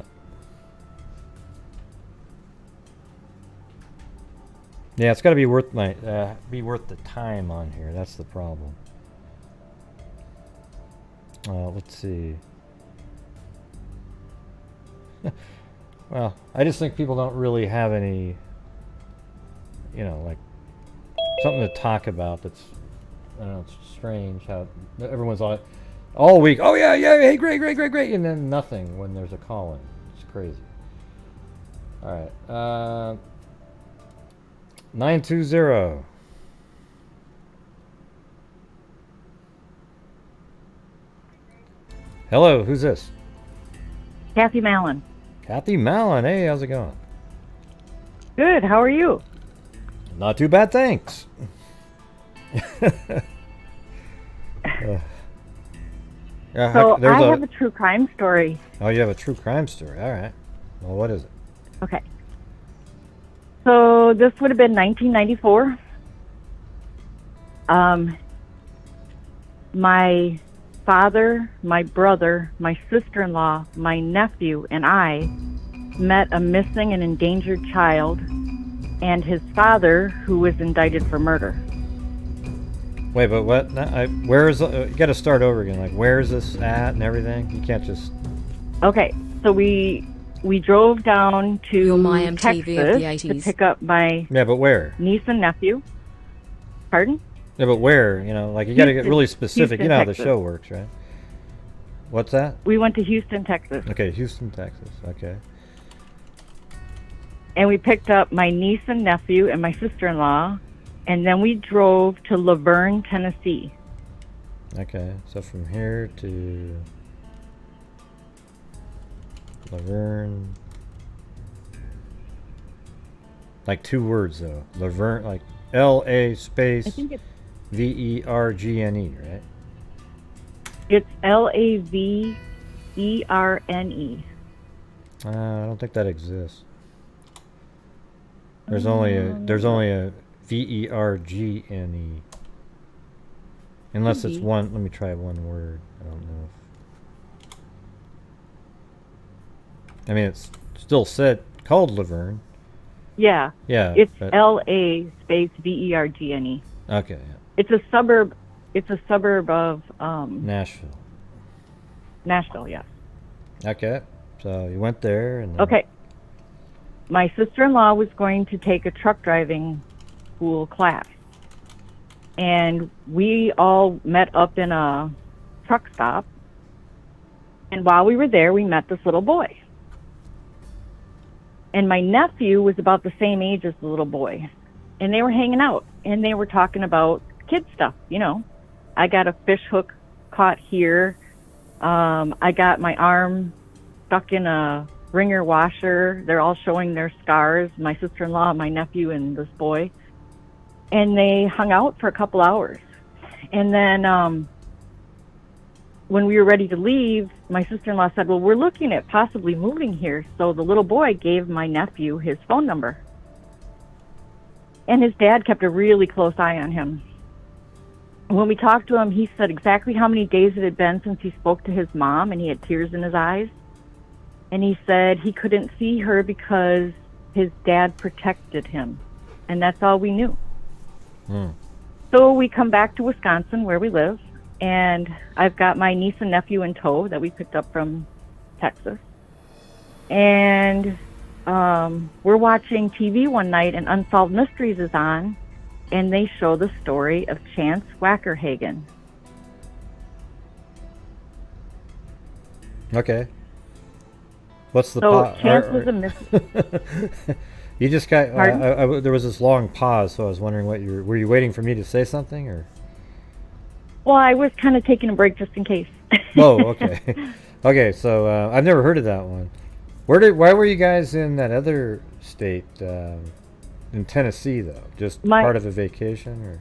Yeah, it's got to be worth the time on here. That's the problem. Let's see. Well, I just think people don't really have any, you know, like something to talk about. That's, I don't know, it's strange how everyone's all week. Oh yeah, hey, great, and then nothing when there's a call-in. It's crazy. All right, 920. Hello, who's this? Kathy Mallon. Kathy Mallon, hey, how's it going? Good, how are you? Not too bad, thanks. So I have a true crime story. Oh, you have a true crime story, all right. Well, what is it? Okay. So this would have been 1994. My father, my brother, my sister-in-law, my nephew, and I met a missing and endangered child and his father, who was indicted for murder. Wait, but what? Where is? You got to start over again. Like, where is this at and everything? You can't just. Okay, so we drove down to You're my MTV Texas of the 80s. to pick up my but where? niece and nephew. Pardon? Yeah, but where? You know, like you got to get really specific. Houston, you know how Texas. the show works, right? What's that? We went to Houston, Texas. Okay, Houston, Texas. Okay. And we picked up my niece and nephew and my sister-in-law, and then we drove to Laverne, Tennessee. Okay, so from here to Laverne, like 2 words though. Laverne, like L-A space I think it's V-E-R-G-N-E, right? It's Laverne. I don't think that exists. There's only a V-E-R-G-N-E. Unless it's one. Let me try one word. I don't know. I mean, it's still said called Laverne. Yeah. Yeah. It's L-A space V-E-R-G-N-E. Okay. Yeah. It's a suburb. It's a suburb of Nashville. Nashville. Yeah. Okay. So you went there and. Okay. My sister-in-law was going to take a truck driving school class. And we all met up in a truck stop. And while we were there, we met this little boy. And my nephew was about the same age as the little boy. And they were hanging out. And they were talking about kid stuff, you know. I got a fish hook caught here. I got my arm stuck in a wringer washer. They're all showing their scars, my sister-in-law, my nephew, and this boy. And they hung out for a couple hours. And then when we were ready to leave, my sister-in-law said, well, we're looking at possibly moving here. So the little boy gave my nephew his phone number. And his dad kept a really close eye on him. When we talked to him, he said exactly how many days it had been since he spoke to his mom, and he had tears in his eyes. And he said he couldn't see her because his dad protected him. And that's all we knew. So we come back to Wisconsin, where we live, and I've got my niece and nephew in tow that we picked up from Texas. And we're watching TV one night, and Unsolved Mysteries is on, and they show the story of Chance Wackerhagen. Okay. What's the Chance was a missing. You just got. There was this long pause, so I was wondering what were you waiting for me to say something, or? Well, I was kind of taking a break just in case. Oh, okay. Okay, so I've never heard of that one. Why were you guys in that other state, in Tennessee, though? Just part of a vacation, or?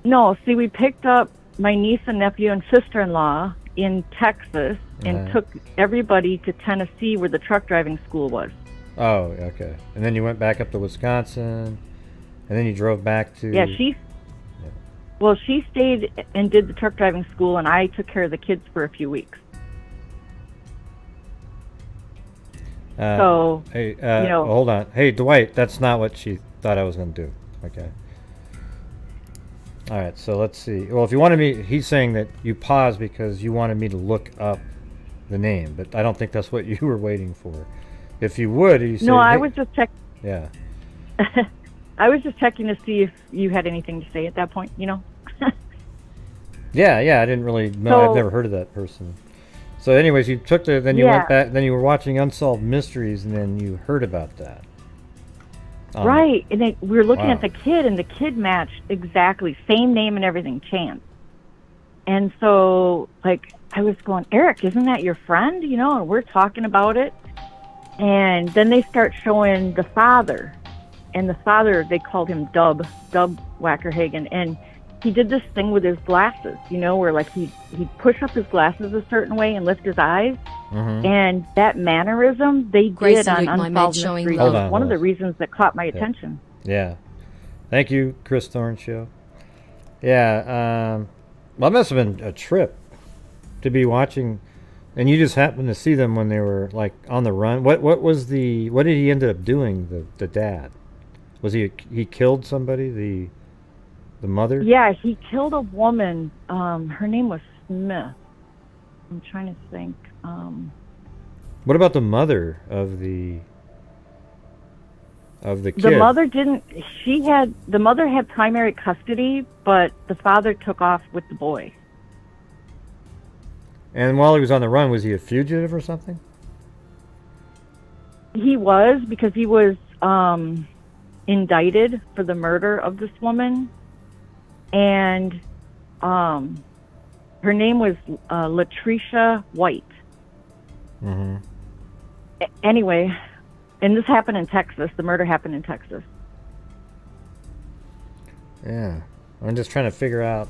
No, see, we picked up my niece and nephew and sister-in-law in Texas and took everybody to Tennessee where the truck driving school was. Oh, okay. And then you went back up to Wisconsin, and then you drove back to... Yeah, well, she stayed and did the truck driving school, and I took care of the kids for a few weeks. So, hey, hold on. Hey, Dwight, that's not what she thought I was going to do. Okay. All right, so let's see. Well, if you wanted me, he's saying that you paused because you wanted me to look up the name, but I don't think that's what you were waiting for. If you would, you say... No, I was just checking. Yeah. I was just checking to see if you had anything to say at that point, Yeah, I didn't really know. I've never heard of that person. So anyways, you took then you went back, then you were watching Unsolved Mysteries, and then you heard about that. Right, and we were looking at the kid, and the kid matched exactly, same name and everything, Chance. And so, I was going, Eric, isn't that your friend? And we're talking about it. And then they start showing the father. And the father, they called him Dub Wackerhagen. And he did this thing with his glasses, where he'd push up his glasses a certain way and lift his eyes. Mm-hmm. And that mannerism they did on Unsolved Mysteries was one of the reasons that caught my attention. Yeah. Thank you, Chris Thorne Show. Yeah. Well, it must have been a trip to be watching, and you just happened to see them when they were on the run. What did he end up doing? The dad, was he killed somebody? The mother? Yeah, he killed a woman. Her name was Smith. I'm trying to think. What about the mother of the kid? The mother didn't. The mother had primary custody, but the father took off with the boy. And while he was on the run, was he a fugitive or something? He was, because he was indicted for the murder of this woman, and her name was Latricia White. Mm-hmm. Anyway, and this happened in Texas. The murder happened in Texas. Yeah, I'm just trying to figure out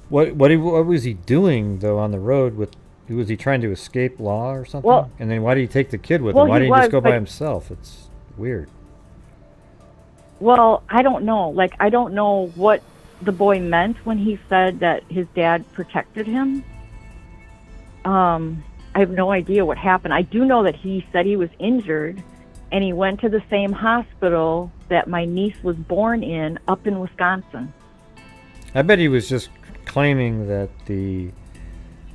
what was he doing though on the road with? Was he trying to escape law or something? Well, and then why did he take the kid with him? Why didn't he just go by himself? It's weird. Well, I don't know. I don't know what the boy meant when he said that his dad protected him. I have no idea what happened. I do know that he said he was injured, and he went to the same hospital that my niece was born in up in Wisconsin. I bet he was just claiming that the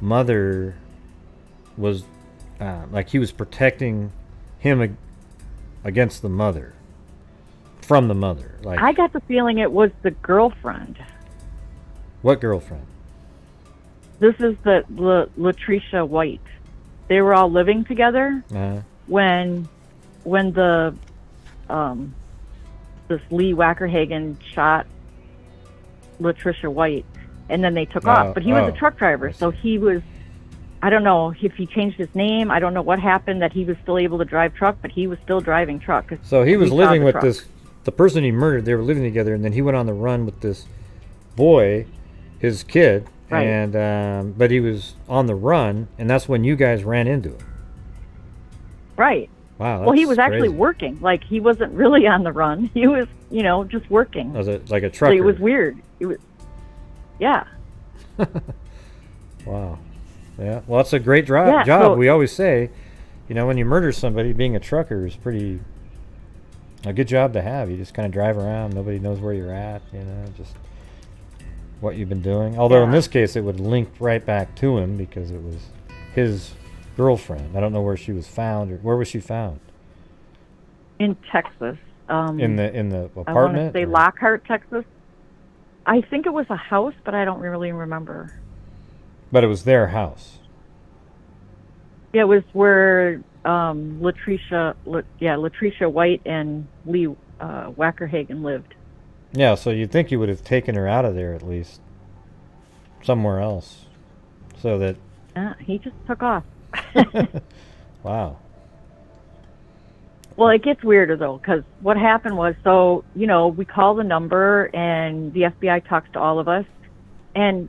mother was he was protecting him against the mother, from the mother. I got the feeling it was the girlfriend. What girlfriend? This is the Latricia White. They were all living together when the this Lee Wackerhagen shot Latricia White, and then they took off. But he was a truck driver, so he was. I don't know if he changed his name. I don't know what happened that he was still able to drive truck, but he was still driving truck. So he was living with the person he murdered. They were living together, and then he went on the run with this boy, his kid. Right. And but he was on the run, and that's when you guys ran into him. Right. Wow. Well, he was actually working. He wasn't really on the run. He was, just working. Was it like a trucker? It was weird. It was. Yeah. Wow. Yeah. Well, that's a great job. So, we always say, when you murder somebody, being a trucker is a good job to have. You just kind of drive around. Nobody knows where you're at. Just what you've been doing. Although in this case, it would link right back to him because it was his girlfriend. I don't know where she was found, or where was she found? In Texas. In the apartment? I want to say Lockhart, Texas. I think it was a house, but I don't really remember. But it was their house. Yeah, it was where Latricia White and Lee Wackerhagen lived. Yeah, so you'd think you would have taken her out of there at least, somewhere else, so that... He just took off. Wow. Well, it gets weirder though, because what happened was, so, you know, we call the number and the FBI talks to all of us, and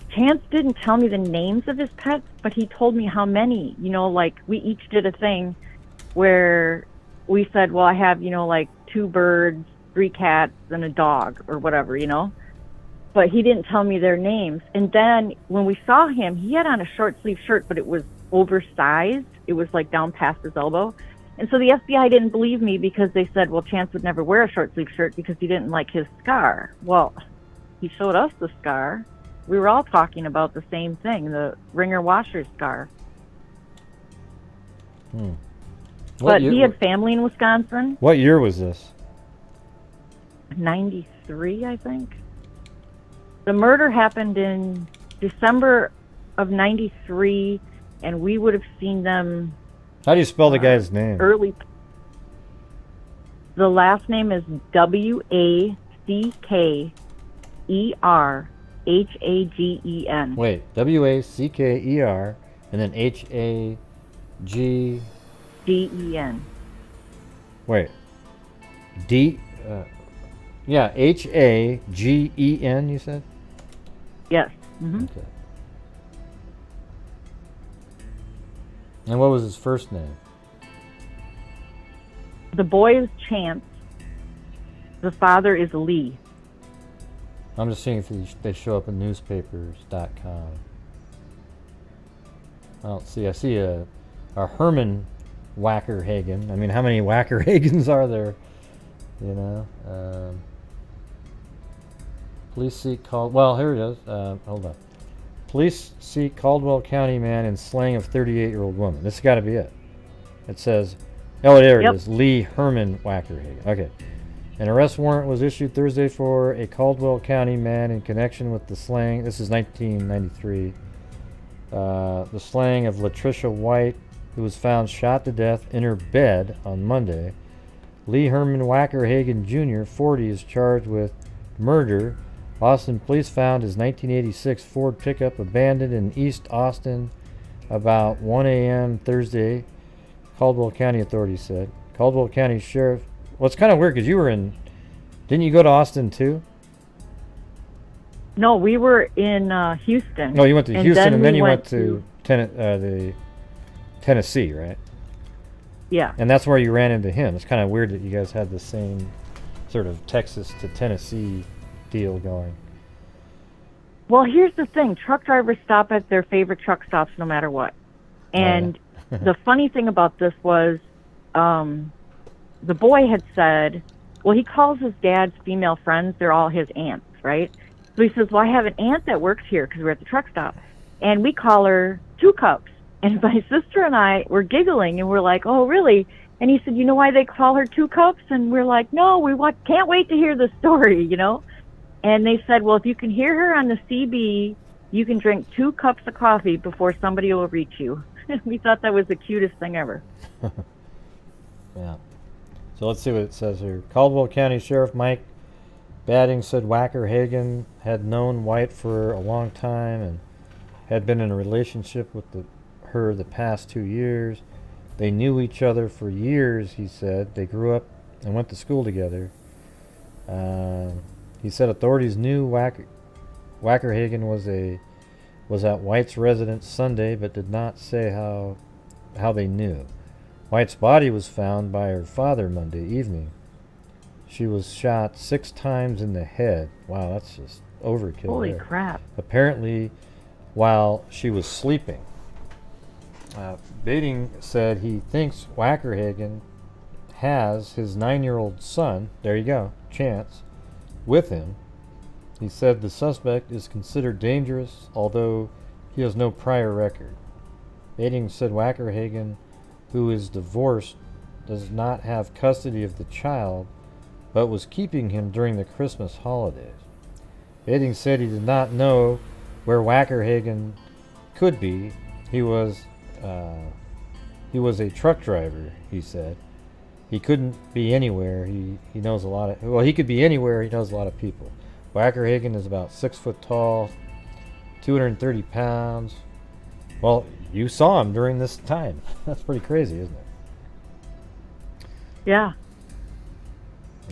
Chance didn't tell me the names of his pets, but he told me how many. You know, like, we each did a thing where we said, well, I have, you know, like 2 birds, 3 cats, and a dog, or whatever, you know. But he didn't tell me their names. And then when we saw him, he had on a short sleeve shirt, but it was oversized. It was like down past his elbow. And so the FBI didn't believe me because they said, well, Chance would never wear a short sleeve shirt because he didn't like his scar. Well, he showed us the scar. We were all talking about the same thing, the ringer washer scar. But he had family in Wisconsin. What year was this? 93, I think. The murder happened in December of 93, and we would have seen them... How do you spell the guy's name? Early. The last name is Wackerhagen. Wait, Wacker and then Hag. Gen. Wait. Yeah, Hagen, you said? Yes. Mm-hmm. Okay. And what was his first name? The boy is Chance. The father is Lee. I'm just seeing if they show up in newspapers.com. I don't see. I see a Herman Wackerhagen. I mean, how many Wackerhagens are there? You know? Police seek called. Well, here it is. Hold on. Police seek Caldwell County man in slaying of 38-year-old woman. This has got to be it. It says, oh, there it is. Lee Herman Wackerhagen. Okay. An arrest warrant was issued Thursday for a Caldwell County man in connection with the slaying. This is 1993. The slaying of Latricia White, who was found shot to death in her bed on Monday. Lee Herman Wackerhagen Jr., 40, is charged with murder. Austin police found his 1986 Ford pickup abandoned in East Austin about 1 a.m. Thursday, Caldwell County authorities said. Caldwell County Sheriff... Well, it's kind of weird because you were in... Didn't you go to Austin too? No, we were in Houston. No, you went to Houston and then you went to the Tennessee, right? Yeah. And that's where you ran into him. It's kind of weird that you guys had the same sort of Texas to Tennessee deal going. Well, here's the thing. Truck drivers stop at their favorite truck stops no matter what. And the funny thing about this was the boy had said, well, he calls his dad's female friends. They're all his aunts, right? So he says, well, I have an aunt that works here because we're at the truck stop. And we call her Two Cups. And my sister and I were giggling, and we're like, oh, really? And he said, you know why they call her Two Cups? And we're like, no, can't wait to hear the story, you know? And they said, well, if you can hear her on the CB, you can drink 2 cups of coffee before somebody will reach you. We thought that was the cutest thing ever. Yeah. So let's see what it says here. Caldwell County Sheriff Mike Badding said Wackerhagen had known White for a long time and had been in a relationship with her the past 2 years. They knew each other for years, he said. They grew up and went to school together. He said authorities knew Wackerhagen was at White's residence Sunday, but did not say how they knew. White's body was found by her father Monday evening. She was shot 6 times in the head. Wow, that's just overkill. Holy there. crap. Apparently, while she was sleeping. Bating said he thinks Wackerhagen has his 9-year-old son, there you go, Chance, with him. He said the suspect is considered dangerous, although he has no prior record. Bating said Wackerhagen, who is divorced, does not have custody of the child, but was keeping him during the Christmas holidays. Bating said he did not know where Wackerhagen could be. He was a truck driver, he said. He couldn't be anywhere. He knows a lot of... Well, he could be anywhere. He knows a lot of people. Wackerhagen is about 6 foot tall, 230 pounds. Well, you saw him during this time. That's pretty crazy, isn't it? Yeah.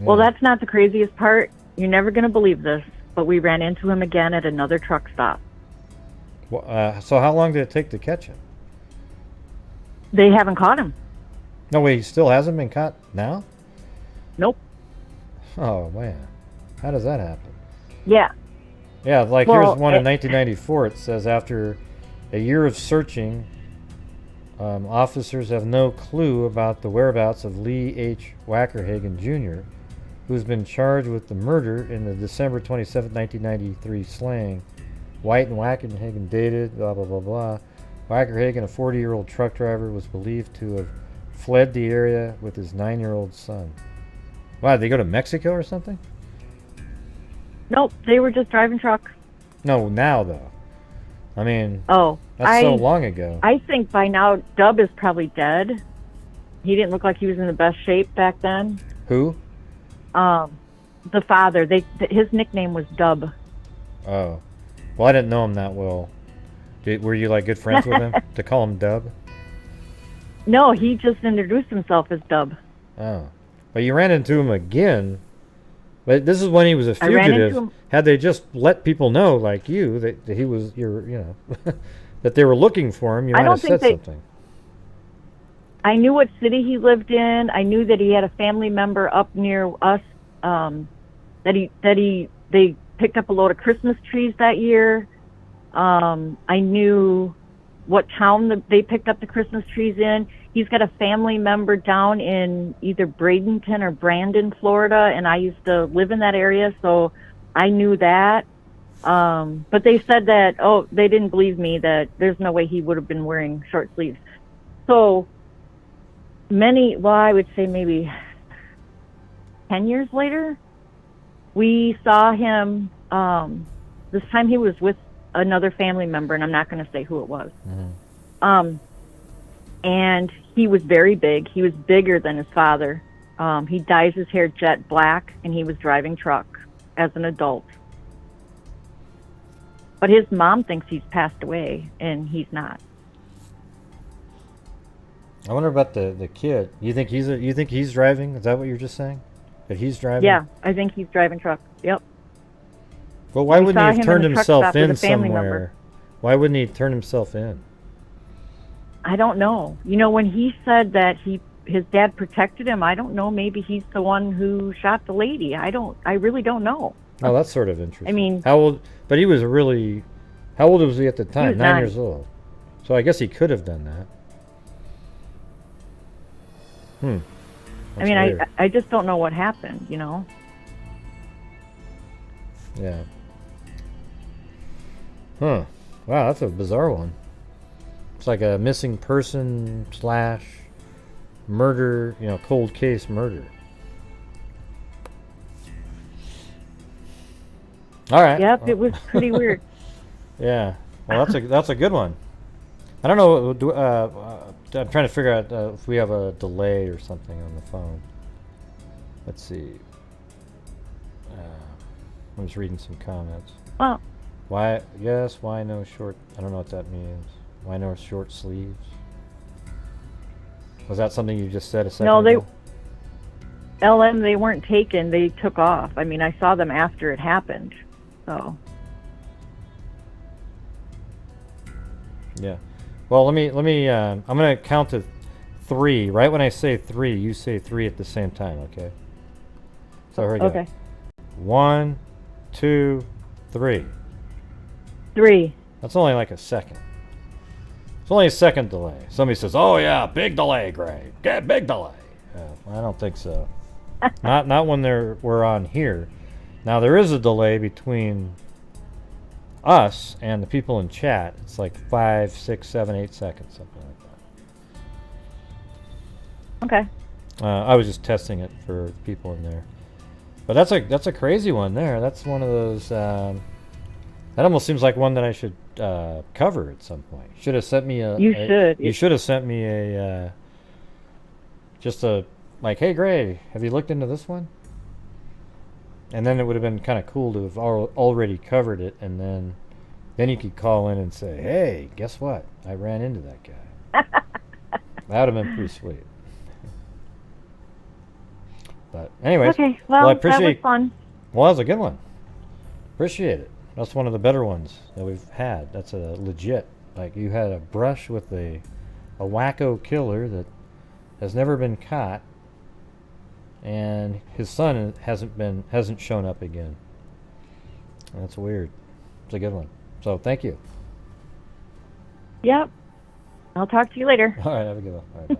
Well, that's not the craziest part. You're never going to believe this, but we ran into him again at another truck stop. Well, so how long did it take to catch him? They haven't caught him. No, wait, he still hasn't been caught now? Nope. Oh, man. How does that happen? Yeah. Yeah, like Well, here's one in 1994. It says, after a year of searching, officers have no clue about the whereabouts of Lee H. Wackerhagen Jr., who's been charged with the murder in the December 27, 1993 slaying. White and Wackerhagen dated, blah, blah, blah, blah. Wackerhagen, a 40-year-old truck driver, was believed to have fled the area with his 9-year-old son. Wow, did they go to Mexico or something? Nope, they were just driving truck. No, now, though. I mean, Oh, that's so long ago. I think by now Dub is probably dead. He didn't look like he was in the best shape back then. Who? The father. His nickname was Dub. Oh. Well, I didn't know him that well. Were you, like, good friends with him to call him Dub? No, he just introduced himself as Dub. Oh. But you ran into him again. But this is when he was a I ran into fugitive. him. Had they just let people know, like you, that he was that they were looking for him, you might have said something. I knew what city he lived in. I knew that he had a family member up near us. They picked up a load of Christmas trees that year. I knew what town they picked up the Christmas trees in. He's got a family member down in either Bradenton or Brandon, Florida, and I used to live in that area, so I knew that. But they said that, they didn't believe me, that there's no way he would have been wearing short sleeves. So I would say maybe 10 years later, we saw him. This time he was with another family member, and I'm not going to say who it was. Mm-hmm. And he was very big. He was bigger than his father. He dyes his hair jet black, and he was driving truck as an adult. But his mom thinks he's passed away, and he's not. I wonder about the kid. You think he's driving? Is that what you're just saying? That he's driving? Yeah, I think he's driving truck. Yep. Well, why wouldn't he have turned in himself in somewhere? Member. Why wouldn't he turn himself in? I don't know. When he said that his dad protected him, I don't know. Maybe he's the one who shot the lady. I really don't know. Oh, that's sort of interesting. I mean, how old? But he was how old was he at the time? He was 9 years old. So I guess he could have done that. I mean, I just don't know what happened. Yeah. Huh. Wow, that's a bizarre one. It's like a missing person / murder, cold case murder. All right. Yep, it was pretty weird. Yeah. Well, that's a good one. I don't know. I'm trying to figure out if we have a delay or something on the phone. Let's see. I'm just reading some comments. Well. Why no short? I don't know what that means. Why no short sleeves? Was that something you just said a second ago? No, LM, they weren't taken. They took off. I mean, I saw them after it happened. So. Yeah. Well, let me. I'm gonna count to 3. Right when I say 3, you say 3 at the same time. Okay. So here we go. Okay. 1, 2, 3. 3. That's only like a second. It's only a second delay. Somebody says, "Oh yeah, big delay, Gray. Yeah, big delay." I don't think so. not when we're on here. Now there is a delay between us and the people in chat. It's like 5, 6, 7, 8 seconds, something like that. Okay. I was just testing it for people in there. But that's a crazy one there. That's one of those. That almost seems like one that I should cover at some point. Should have sent me You should have sent me a like, "Hey Gray, have you looked into this one?" And then it would have been kind of cool to have already covered it, and then Then you could call in and say, hey, guess what? I ran into that guy. That would have been pretty sweet. But anyways, Okay, well, I appreciate. that was fun. Well, that was a good one. Appreciate it. That's one of the better ones that we've had. That's a legit. Like, you had a brush with a wacko killer that has never been caught, and his son hasn't shown up again. That's weird. It's a good one. So thank you. Yep. I'll talk to you later. All right, have a good one. All right, bye.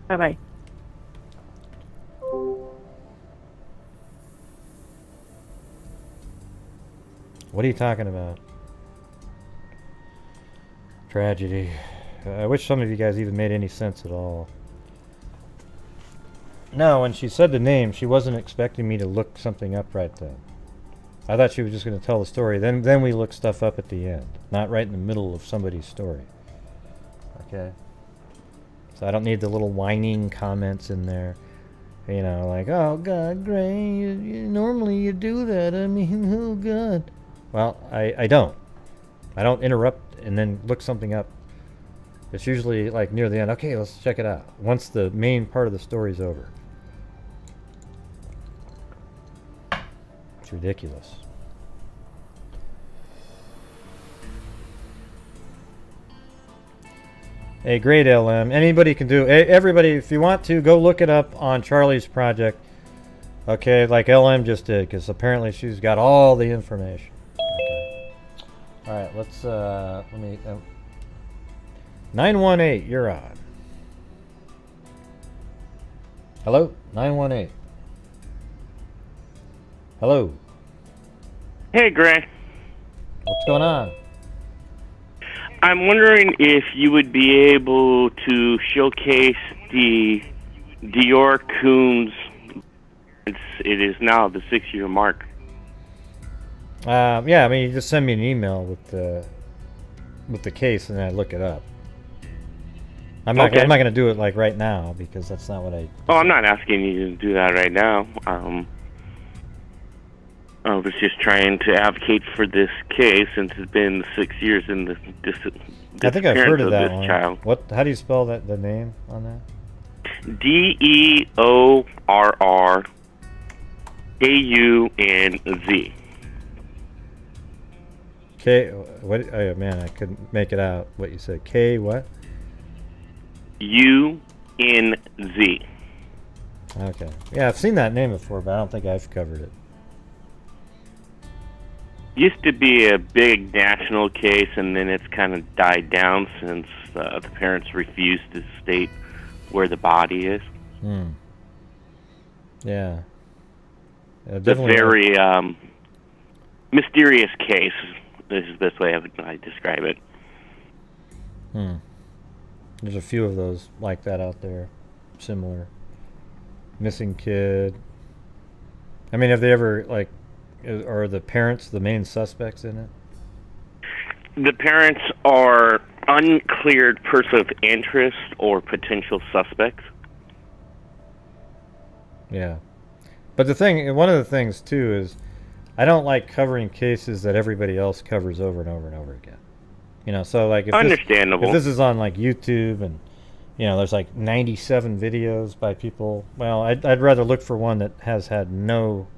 Bye-bye. What are you talking about? Tragedy. I wish some of you guys even made any sense at all. No, when she said the name, she wasn't expecting me to look something up right then. I thought she was just going to tell the story. Then we look stuff up at the end, not right in the middle of somebody's story. Okay? So I don't need the little whining comments in there. You know, like, oh, God, Gray, normally you do that. I mean, oh, God. Well, I don't. I don't interrupt and then look something up. It's usually like near the end. Okay, let's check it out. Once the main part of the story's over. It's ridiculous. Hey, great LM. Anybody can do. Everybody, if you want to, go look it up on Charlie's project. Okay, like LM just did, because apparently she's got all the information. Okay. All right, let's. Let me. 918, you're on. Hello, 918. Hello. Hey, Gray. What's going on? I'm wondering if you would be able to showcase the Dior Coons. It is now the 6-year mark. Yeah, I mean, you just send me an email with the case, and I look it up. I'm not going to do it like right now because that's not what I. Oh, I'm not asking you to do that right now. I was just trying to advocate for this case since it's been 6 years in the I think I've heard of that this one. child. What? How do you spell that? The name on that? DEORRKUNZ. K. What? Oh man, I couldn't make it out. What you said? K. What? UNZ. Okay. Yeah, I've seen that name before, but I don't think I've covered it. Used to be a big national case, and then it's kind of died down since the parents refused to state where the body is. Yeah. It's a very mysterious case. This is the best way I describe it. There's a few of those like that out there, similar. Missing kid. I mean, have they ever like? Are the parents the main suspects in it? The parents are uncleared person of interest or potential suspects. Yeah. But one of the things too is I don't like covering cases that everybody else covers over and over and over again. You know, so like if understandable. If this is on like YouTube and you know, there's like 97 videos by people, well, I'd rather look for one that has had no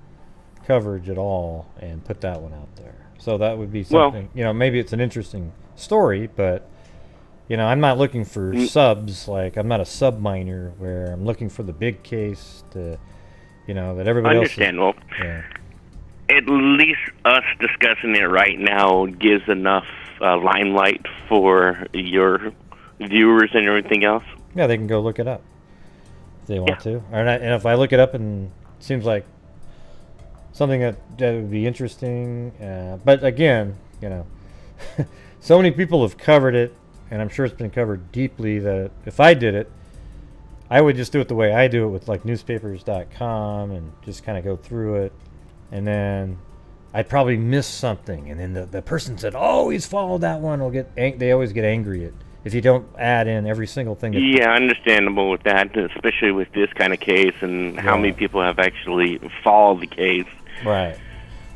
coverage at all and put that one out there. So that would be something, you know, maybe it's an interesting story, but you know, I'm not looking for subs. Like I'm not a sub miner where I'm looking for the big case to, you know, that everybody understandable. else. Understandable. Yeah. At least us discussing it right now gives enough limelight for your viewers and everything else. Yeah, they can go look it up if they want to. And if I look it up and it seems like something that would be interesting, but again, you know, so many people have covered it, and I'm sure it's been covered deeply that if I did it, I would just do it the way I do it with like newspapers.com and just kind of go through it, and then I'd probably miss something, and then the person said, always follow that one. They always get angry if you don't add in every single thing. Yeah, understandable with that, especially with this kind of case and how many people have actually followed the case. Right.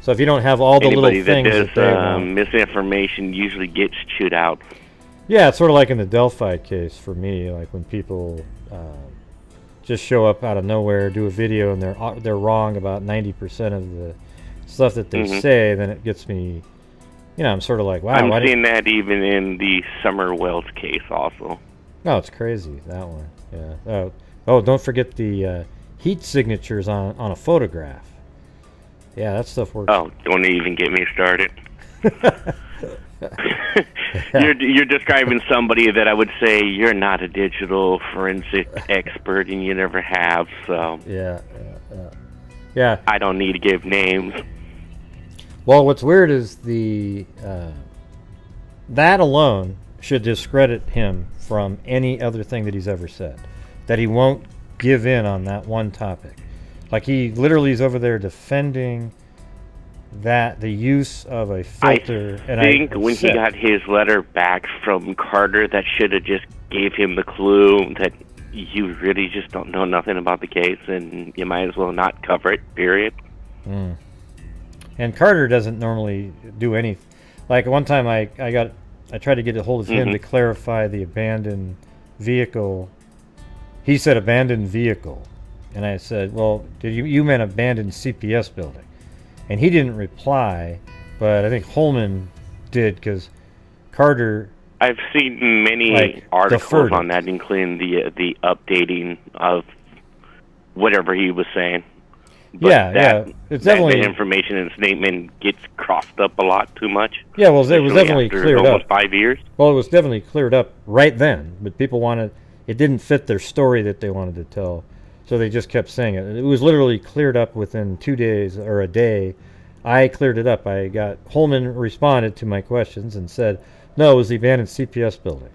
So if you don't have all the Anybody little things that that they does want, misinformation usually gets chewed out. yeah, it's sort of like in the Delphi case for me. Like when people just show up out of nowhere, do a video, and they're wrong about 90% of the stuff that they say, then it gets me. You know, I'm sort of like, wow. I'm seeing that even in the Summer Wells case also. No, it's crazy, that one. Yeah. Oh, don't forget the heat signatures on a photograph. Yeah, that stuff works. Oh, don't even get me started. You're describing somebody that I would say you're not a digital forensic expert, and you never have. So yeah. I don't need to give names. Well, what's weird is that alone should discredit him from any other thing that he's ever said. That he won't give in on that one topic. Like he literally is over there defending that the use of a filter. I think when he got his letter back from Carter, that should have just gave him the clue that you really just don't know nothing about the case, and you might as well not cover it. Period. And Carter doesn't normally do anything. Like one time, I tried to get a hold of him to clarify the abandoned vehicle. He said abandoned vehicle, and I said, "Well, did you meant abandoned CPS building?" And he didn't reply, but I think Holman did because Carter. I've seen many articles on that, including the updating of whatever he was saying. But it's definitely the information in the statement gets crossed up a lot too much. Yeah, well, it was definitely cleared up. Almost 5 years. Well, it was definitely cleared up right then, but people wanted it didn't fit their story that they wanted to tell, so they just kept saying it. It was literally cleared up within 2 days or a day. I cleared it up. Holman responded to my questions and said, no, it was the abandoned CPS building,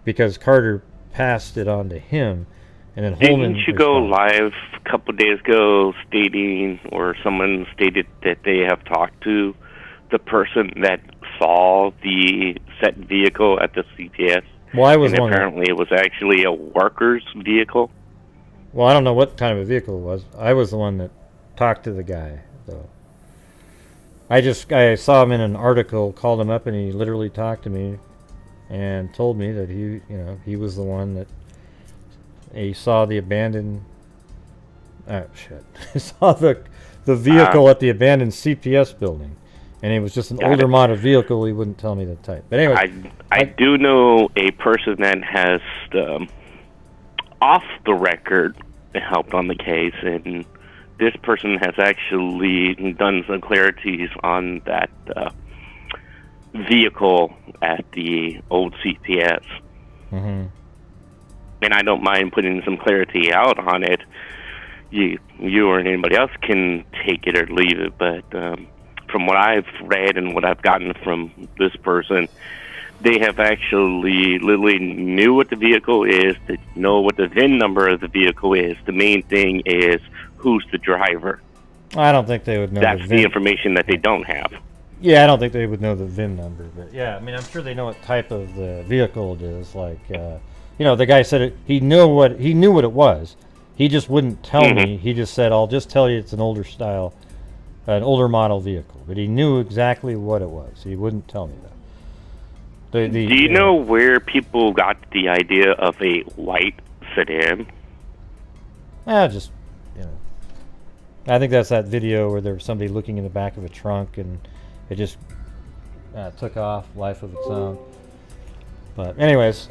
because Carter passed it on to him. And then Holman Didn't you go live a couple of days ago stating, or someone stated that they have talked to the person that saw the set vehicle at the CPS? Well, I was and one. Apparently, it was actually a worker's vehicle. Well, I don't know what kind of a vehicle it was. I was the one that talked to the guy, though. I saw him in an article, called him up, and he literally talked to me and told me that he was the one that he saw the abandoned. He saw the vehicle at the abandoned CPS building, and it was just an older model vehicle. He wouldn't tell me the type. But anyway, I do know a person that has off the record helped on the case, and this person has actually done some clarities on that vehicle at the old CPS. And I don't mind putting some clarity out on it. You or anybody else can take it or leave it, but from what I've read and what I've gotten from this person, they have actually literally knew what the vehicle is, they know what the VIN number of the vehicle is. The main thing is who's the driver. I don't think they would know. That's the information that they don't have. Yeah, I don't think they would know the VIN number, but yeah, I mean, I'm sure they know what type of the vehicle it is. Like, the guy said he knew what it was. He just wouldn't tell me. He just said, "I'll just tell you it's an older style, an older model vehicle." But he knew exactly what it was. He wouldn't tell me that. Do you know where people got the idea of a white sedan? I think that's that video where there was somebody looking in the back of a trunk and it just took off, life of its own. But anyways,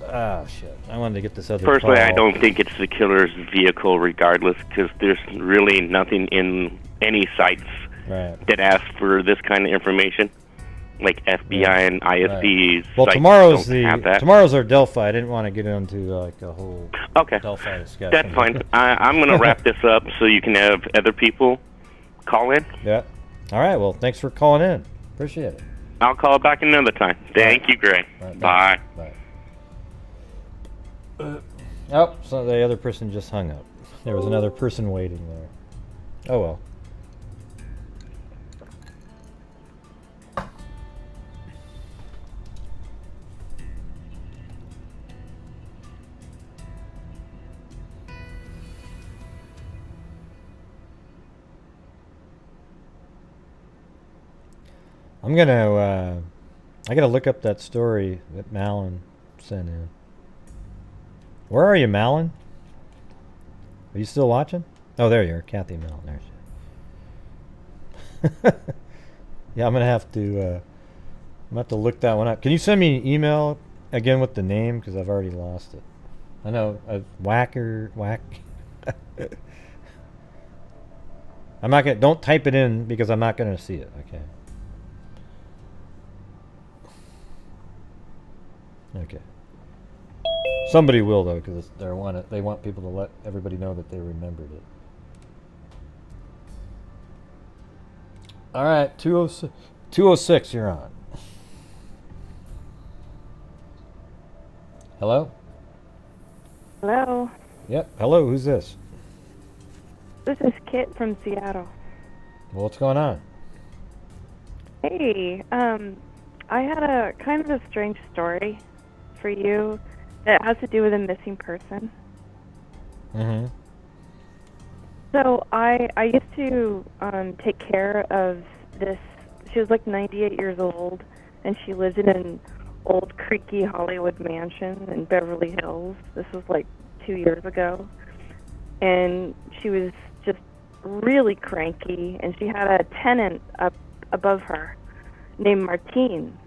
shit. I wanted to get this other Personally, call. I don't think it's the killer's vehicle regardless, because there's really nothing in any sites that ask for this kind of information. Like FBI and ISPs. Well, sites tomorrow's our Delphi. I didn't want to get into like a whole Delphi discussion. That's fine. I'm going to wrap this up so you can have other people call in. Yeah. All right. Well, thanks for calling in. Appreciate it. I'll call back another time. Thank you, Gray. Bye. Oh, so the other person just hung up. There was another person waiting there. Oh well. I'm gonna. I gotta look up that story that Malin sent in. Where are you, Malin? Are you still watching? Oh, there you are, Kathy Malin. There she is. Yeah, I'm gonna have to look that one up. Can you send me an email again with the name, because I've already lost it. I know Whack. I'm not gonna. Don't type it in because I'm not gonna see it. Okay. Okay. Somebody will though, because they want people to let everybody know that they remembered it. All right, 206. You're on. Hello. Hello. Yep. Hello. Who's this? This is Kit from Seattle. Well, what's going on? Hey, I had a kind of a strange story for you that has to do with a missing person. Mm-hmm. So I used to take care of this. She was like 98 years old, and she lived in an old creaky Hollywood mansion in Beverly Hills. This was like 2 years ago. And she was just really cranky, and she had a tenant up above her named Martine.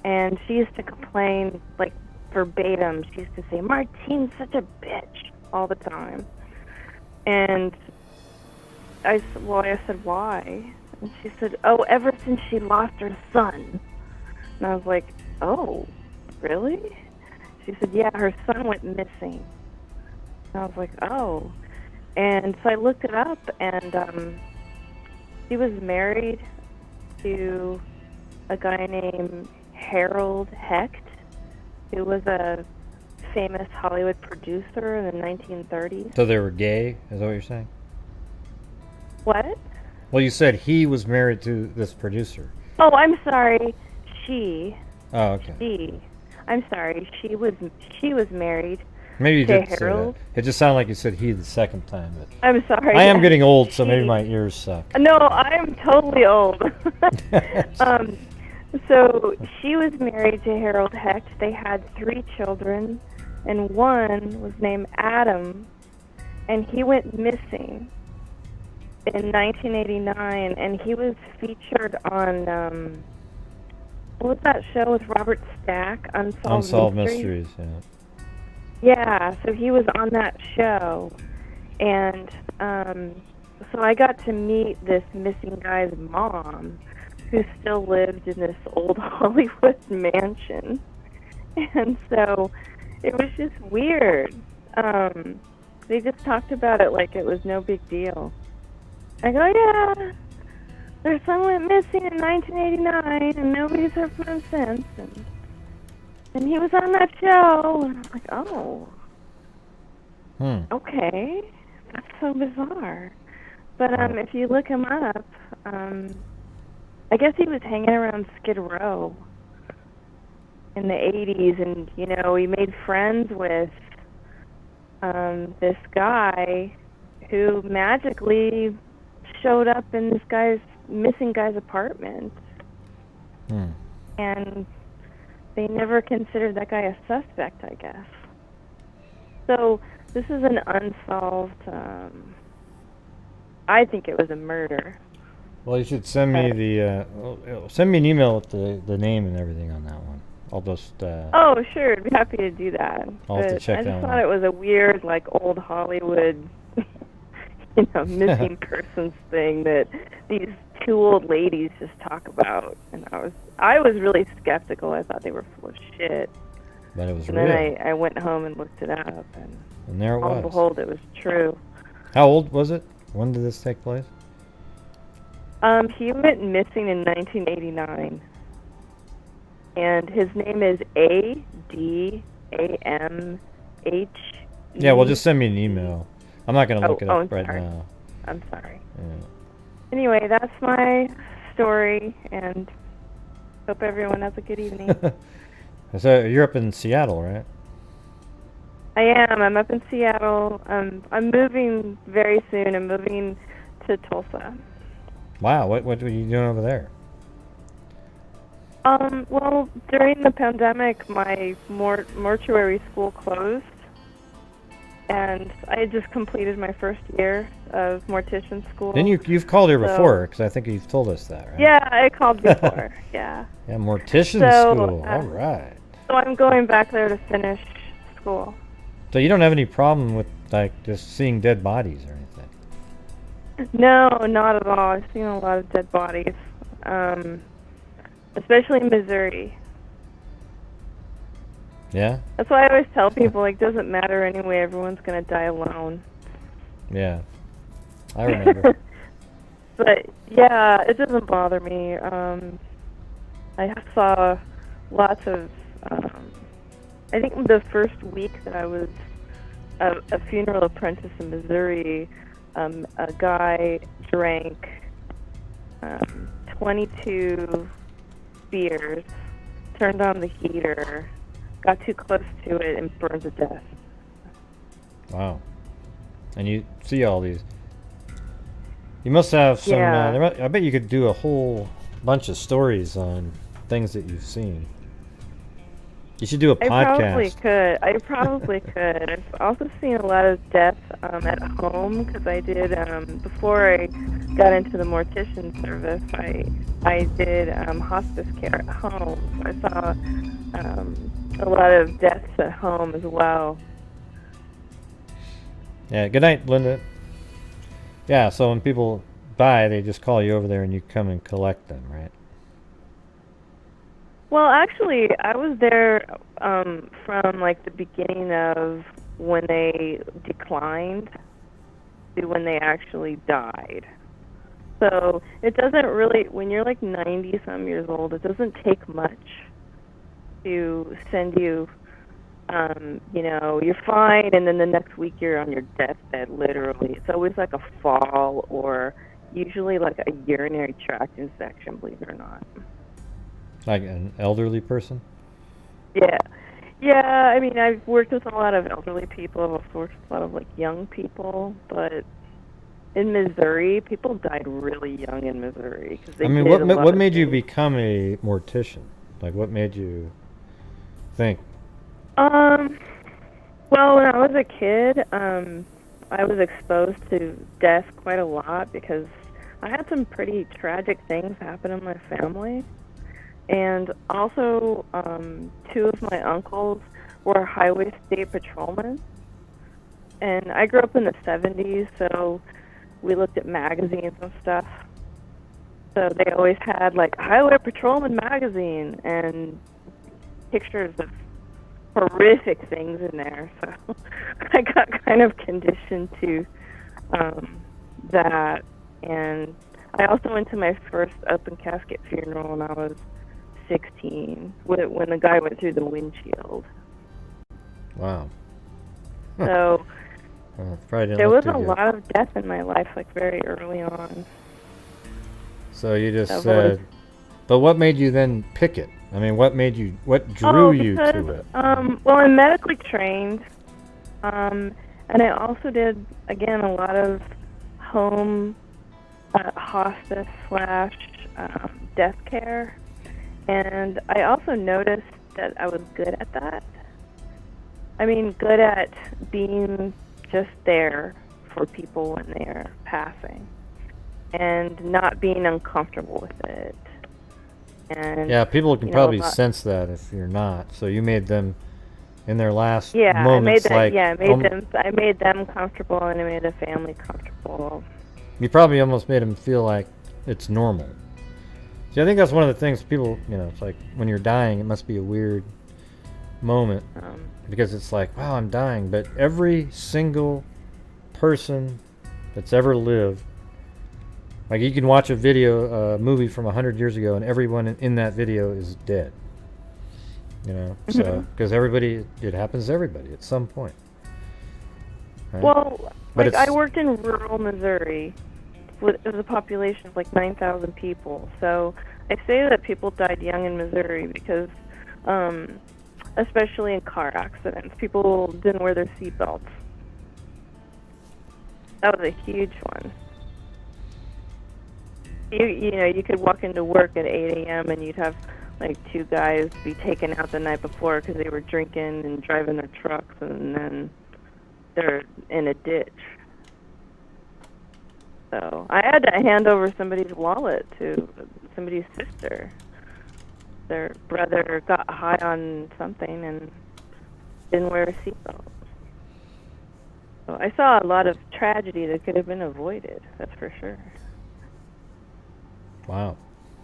And she used to complain, like verbatim, she used to say, "Martine's such a bitch," all the time. And I said, why? And she said, "Oh, ever since she lost her son." And I was like, "Oh, really?" She said, "Yeah, her son went missing." And I was like, "Oh." And so I looked it up, and she was married to a guy named Harold Hecht, who was a famous Hollywood producer in the 1930s. So they were gay? Is that what you're saying? What? Well, you said he was married to this producer. Oh, I'm sorry. She. Oh, okay. She. I'm sorry. She was married. Maybe you to did say that. Harold. It just sounded like you said he the second time. But I'm sorry. I am getting old, so She. maybe my ears suck. No, I'm totally old. So she was married to Harold Hecht. They had 3 children, and one was named Adam, and he went missing in 1989, and he was featured on what was that show with Robert Stack, Unsolved Mysteries, yeah. Yeah, so he was on that show, and so I got to meet this missing guy's mom, who still lived in this old Hollywood mansion. And so it was just weird. They just talked about it like it was no big deal. I go, "Yeah, their son went missing in 1989, and nobody's heard from him since. And he was on that show." And I'm like, "Oh, okay, that's so bizarre." But if you look him up, I guess he was hanging around Skid Row in the 80s, and, you know, he made friends with this guy who magically showed up in this missing guy's apartment. And they never considered that guy a suspect, I guess. So this is an unsolved, I think it was a murder. Well, you should send me send me an email with the name and everything on that one. I'll just. Oh, sure, I'd be happy to do that. I'll have to check I that just one thought out. it was a weird, like, old Hollywood, missing persons thing that these 2 old ladies just talk about. And I was really skeptical. I thought they were full of shit. But it was and real. then I went home and looked it up, And there it lo and was. behold, it was true. How old was it? When did this take place? He went missing in 1989, and his name is Adamhe. Yeah, well, just send me an email. I'm not going to look it up right sorry. now. I'm sorry. Yeah. Anyway, that's my story, and hope everyone has a good evening. So you're up in Seattle, right? I am. I'm up in Seattle. I'm moving very soon. I'm moving to Tulsa. Wow, what are you doing over there? Well, during the pandemic, my mortuary school closed, and I had just completed my first year of mortician school. Then you've called here before, because I think you've told us that, right? Yeah, I called before. Yeah. Yeah, mortician school. All right. So I'm going back there to finish school. So you don't have any problem with like just seeing dead bodies or anything? No, not at all. I've seen a lot of dead bodies, especially in Missouri. Yeah? That's why I always tell people, like, doesn't matter anyway, everyone's going to die alone. Yeah. I remember. But, yeah, it doesn't bother me. I saw lots of, I think the first week that I was a funeral apprentice in Missouri, a guy drank 22 beers, turned on the heater, got too close to it, and burned to death. Wow. And you see all these. You must have some, Yeah. I bet you could do a whole bunch of stories on things that you've seen. You should do a podcast. I probably could. I've also seen a lot of death at home, because I did, before I got into the mortician service, I did hospice care at home. So I saw a lot of deaths at home as well. Yeah, good night, Linda. Yeah, so when people die, they just call you over there and you come and collect them, right? Well, actually, I was there from like the beginning of when they declined to when they actually died. So it doesn't really, when you're like 90-some years old, it doesn't take much to send you, you know, you're fine, and then the next week you're on your deathbed, literally. It's always like a fall or usually like a urinary tract infection, believe it or not. Like an elderly person? Yeah. Yeah, I mean, I've worked with a lot of elderly people, I've worked with a lot of like young people, but in Missouri, people died really young in Missouri. Cause they I mean, did what made you become a mortician? Like, what made you think? Well, when I was a kid, I was exposed to death quite a lot because I had some pretty tragic things happen in my family. And also, two of my uncles were highway state patrolmen. And I grew up in the 70s, so we looked at magazines and stuff. So they always had, like, Highway Patrolman magazine and pictures of horrific things in there. So I got kind of conditioned to that. And I also went to my first open casket funeral when I was 16, when the guy went through the windshield. Wow. So there was a lot of death in my life, like very early on. So you just said, but what made you then pick it? I mean, what drew you to it? Well, I'm medically trained, and I also did, again, a lot of home hospice / death care. And I also noticed that I was good at that. I mean, good at being just there for people when they're passing and not being uncomfortable with it. And yeah, people can probably sense that if you're not. So you made them in their last moments, I made them comfortable, and I made the family comfortable. You probably almost made them feel like it's normal. See, I think that's one of the things people, you know, it's like when you're dying, it must be a weird moment because it's like, wow, I'm dying. But every single person that's ever lived, like you can watch a movie from 100 years ago, and everyone in that video is dead. You know, so because it happens to everybody at some point. Right? Well, but I worked in rural Missouri. It was a population of like 9,000 people. So I say that people died young in Missouri because, especially in car accidents, people didn't wear their seatbelts. That was a huge one. You know, you could walk into work at 8 a.m. and you'd have like 2 guys be taken out the night before because they were drinking and driving their trucks, and then they're in a ditch. So I had to hand over somebody's wallet to somebody's sister. Their brother got high on something and didn't wear a seatbelt. So I saw a lot of tragedy that could have been avoided, that's for sure. Wow.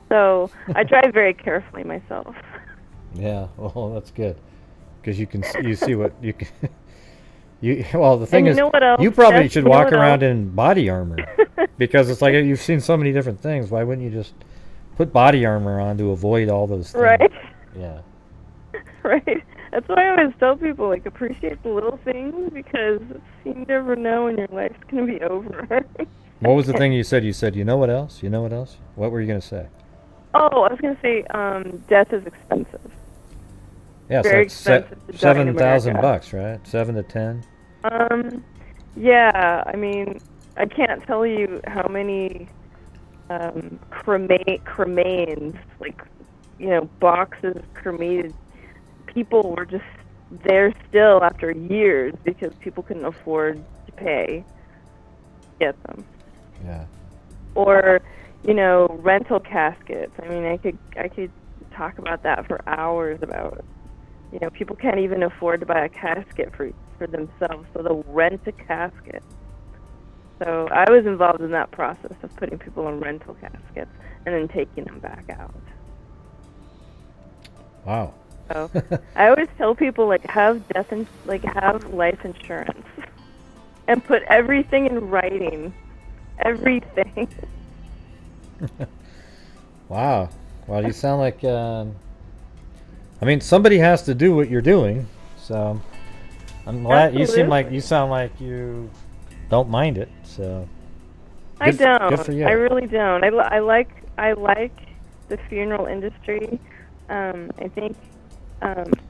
So I drive very carefully myself. Yeah, well, that's good, because you see what you can. Well, the thing is, you probably should walk around in body armor, because it's like you've seen so many different things. Why wouldn't you just put body armor on to avoid all those things? Right. Yeah. Right. That's why I always tell people, like, appreciate the little things, because you never know when your life's gonna be over. What was the thing you said? You said, you know what else? You know what else? What were you gonna say? Oh, I was gonna say, death is expensive. Yeah, Very it's like expensive to die in $7,000, right? 7 to 10. Yeah. I mean, I can't tell you how many cremains, like, you know, boxes of cremated people were just there still after years because people couldn't afford to pay to get them. Yeah. Or, you know, rental caskets. I mean, I could talk about that for hours about, you know, people can't even afford to buy a casket for themselves, so they'll rent a casket. So I was involved in that process of putting people in rental caskets and then taking them back out. Wow. So I always tell people, like, have life insurance and put everything in writing. Everything. Wow. Well, you sound like, I mean, somebody has to do what you're doing, so I'm glad. You sound like you don't mind it, so. I don't. Good for you. I really don't. I like the funeral industry. I think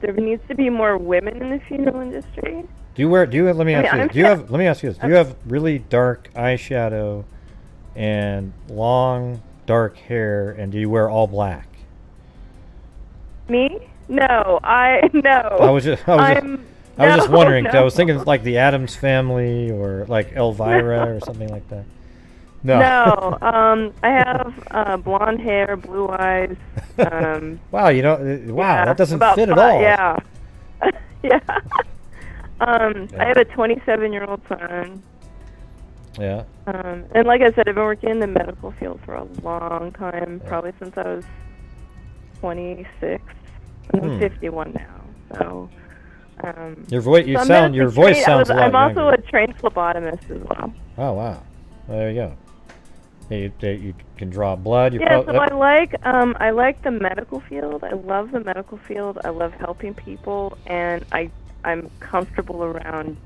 there needs to be more women in the funeral industry. Let me ask you this. Do you have really dark eyeshadow and long dark hair, and do you wear all black? Me? No, no. I was just wondering. 'Cause I was thinking like the Addams Family or like Elvira or something like that. No. No. I have blonde hair, blue eyes. Wow, that doesn't fit at all. Yeah. Yeah. I have a 27-year-old son. Yeah. And like I said, I've been working in the medical field for a long time, probably since I was 26. I'm 51 now. So. Your voice sounds a lot I'm also younger. a trained phlebotomist as well. Oh wow, there you go. You can draw blood. So I like the medical field. I love the medical field. I love helping people, and I'm comfortable around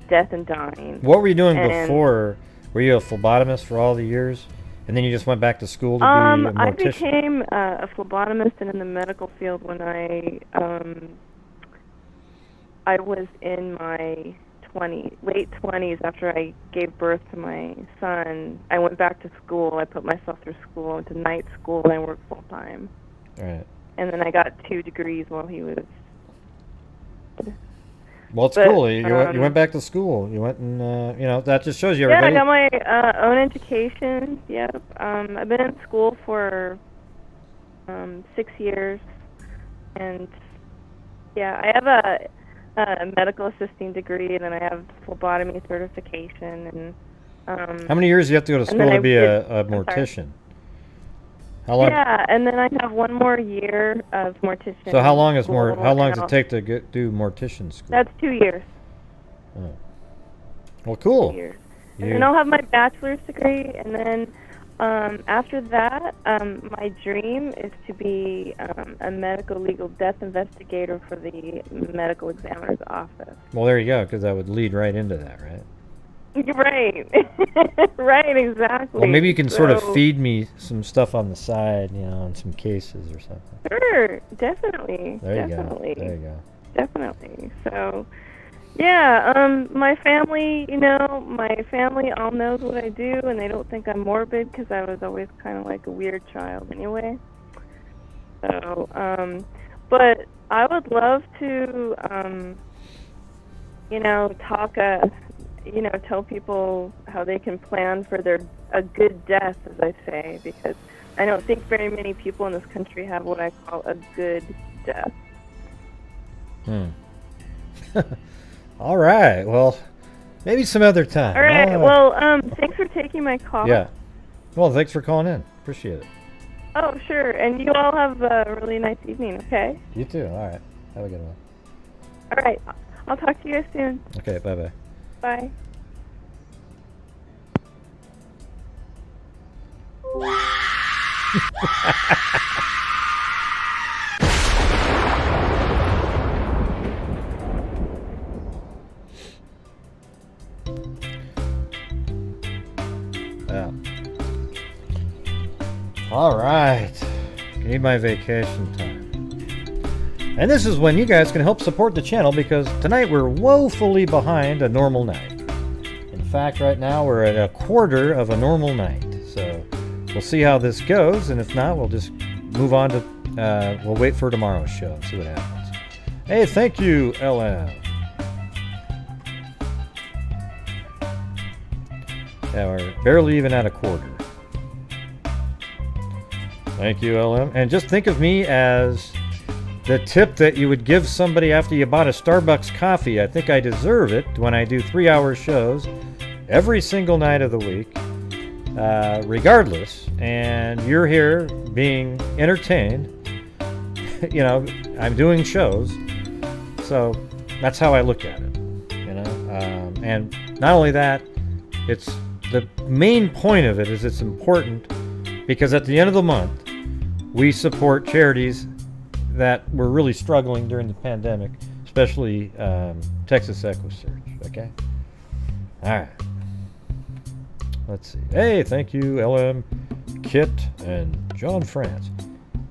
death and dying. What were you doing before? Were you a phlebotomist for all the years, and then you just went back to school to be a mortician? I became a phlebotomist and in the medical field when I was in my late 20s. After I gave birth to my son, I went back to school. I put myself through school. I went to night school, and I worked full time. Right. And then I got 2 degrees while he was. Well, it's cool. You went back to school. You went and that just shows you everybody. Yeah, I got my own education. Yep. I've been in school for 6 years, and yeah, I have a medical assisting degree, and then I have phlebotomy certification. And how many years do you have to go to school to be a mortician? How long? Yeah, and then I have 1 more year of mortician. So how long does it take to do mortician school? That's 2 years. Oh. Well, cool. 2 years. And then I'll have my bachelor's degree, and then after that, my dream is to be a medical legal death investigator for the medical examiner's office. Well, there you go, because that would lead right into that, right? Right. Right, exactly. Well, maybe you can sort of feed me some stuff on the side, on some cases or something. Sure, definitely. There you definitely. go. There you go. Definitely. So, yeah, my family, my family all knows what I do, and they don't think I'm morbid because I was always kind of like a weird child anyway. So, but I would love to, tell people how they can plan for a good death, as I say, because I don't think very many people in this country have what I call a good death. All right. Well, maybe some other time. All right. Well, thanks for taking my call. Yeah. Well, thanks for calling in. Appreciate it. Oh, sure. And you all have a really nice evening, okay? You too. All right. Have a good one. All right. I'll talk to you guys soon. Okay. Bye-bye. Bye. Yeah. All right. Need my vacation time. And this is when you guys can help support the channel, because tonight we're woefully behind a normal night. In fact, right now we're at a quarter of a normal night. So we'll see how this goes, and if not, we'll just move on to, we'll wait for tomorrow's show and see what happens. Hey, thank you, LM. Yeah, we're barely even at a quarter. Thank you, LM. And just think of me as the tip that you would give somebody after you bought a Starbucks coffee. I think I deserve it when I do 3-hour shows every single night of the week, regardless. And you're here being entertained. You know, I'm doing shows. So that's how I look at it, you know. And not only that, it's the main point of it is it's important because at the end of the month, we support charities that were really struggling during the pandemic, especially Texas Equus Search, okay? All right. Let's see. Hey, thank you, LM, Kit, and John France.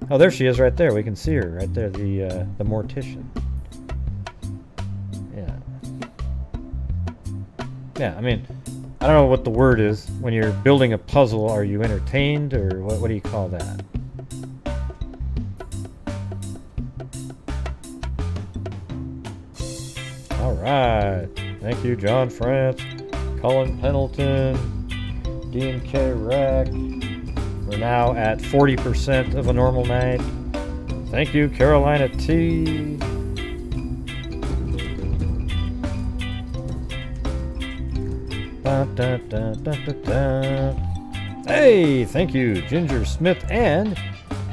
Oh, there she is right there. We can see her right there, the Mortician. Yeah. Yeah, I mean, I don't know what the word is. When you're building a puzzle, are you entertained, or what do you call that? All right. Thank you, John France, Colin Pendleton, D&K Reck. We're now at 40% of a normal night. Thank you, Carolina T. Da, da, da, da, da. Hey, thank you, Ginger Smith and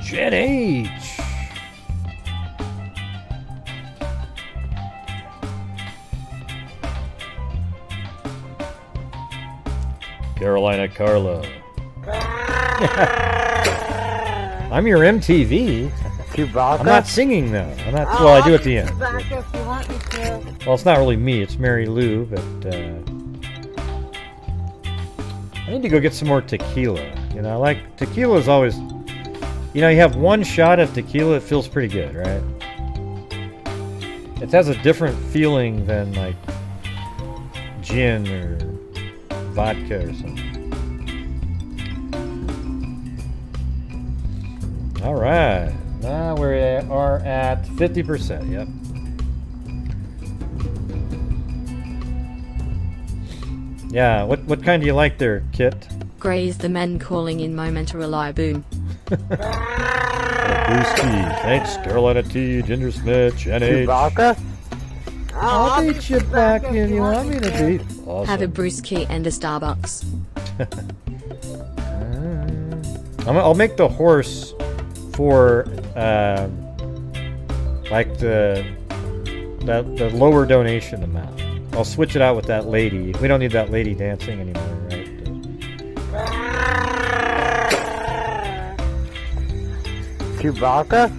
Jen H. Carolina Carla. I'm your MTV. Chewbacca? I'm not singing though. I'm not. Well, I do at the end. Chewbacca if you want me to. Well, it's not really me. It's Mary Lou, but I need to go get some more tequila. You know, like tequila is always. You know, you have one shot of tequila, it feels pretty good, right? It has a different feeling than like gin or vodka or something. All right, now we are at 50%. Yep. Yeah. What kind do you like there, Kit? Grey is the men calling in momentarily boom. Thanks, Carolina T, Ginger Smith, Jen H. Chewbacca? I'll beat you back if you want me to beat. Awesome. Have a brewski and a Starbucks. I'll make the horse for like the lower donation amount. I'll switch it out with that lady. We don't need that lady dancing anymore, right? Chewbacca?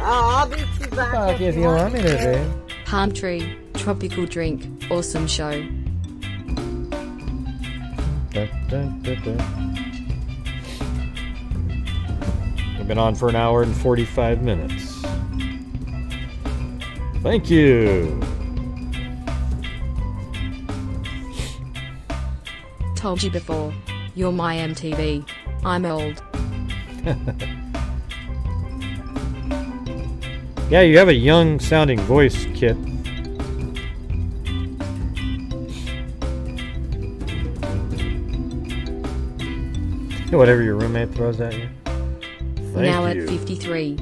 I'll be Chewbacca if you want me to be. Palm tree, tropical drink, awesome show. Dun, dun, dun, dun. We've been on for an hour and 45 minutes. Thank you. Told you before, you're my MTV. I'm old. Yeah, you have a young sounding voice, Kit. Whatever your roommate throws at you. Now at 53.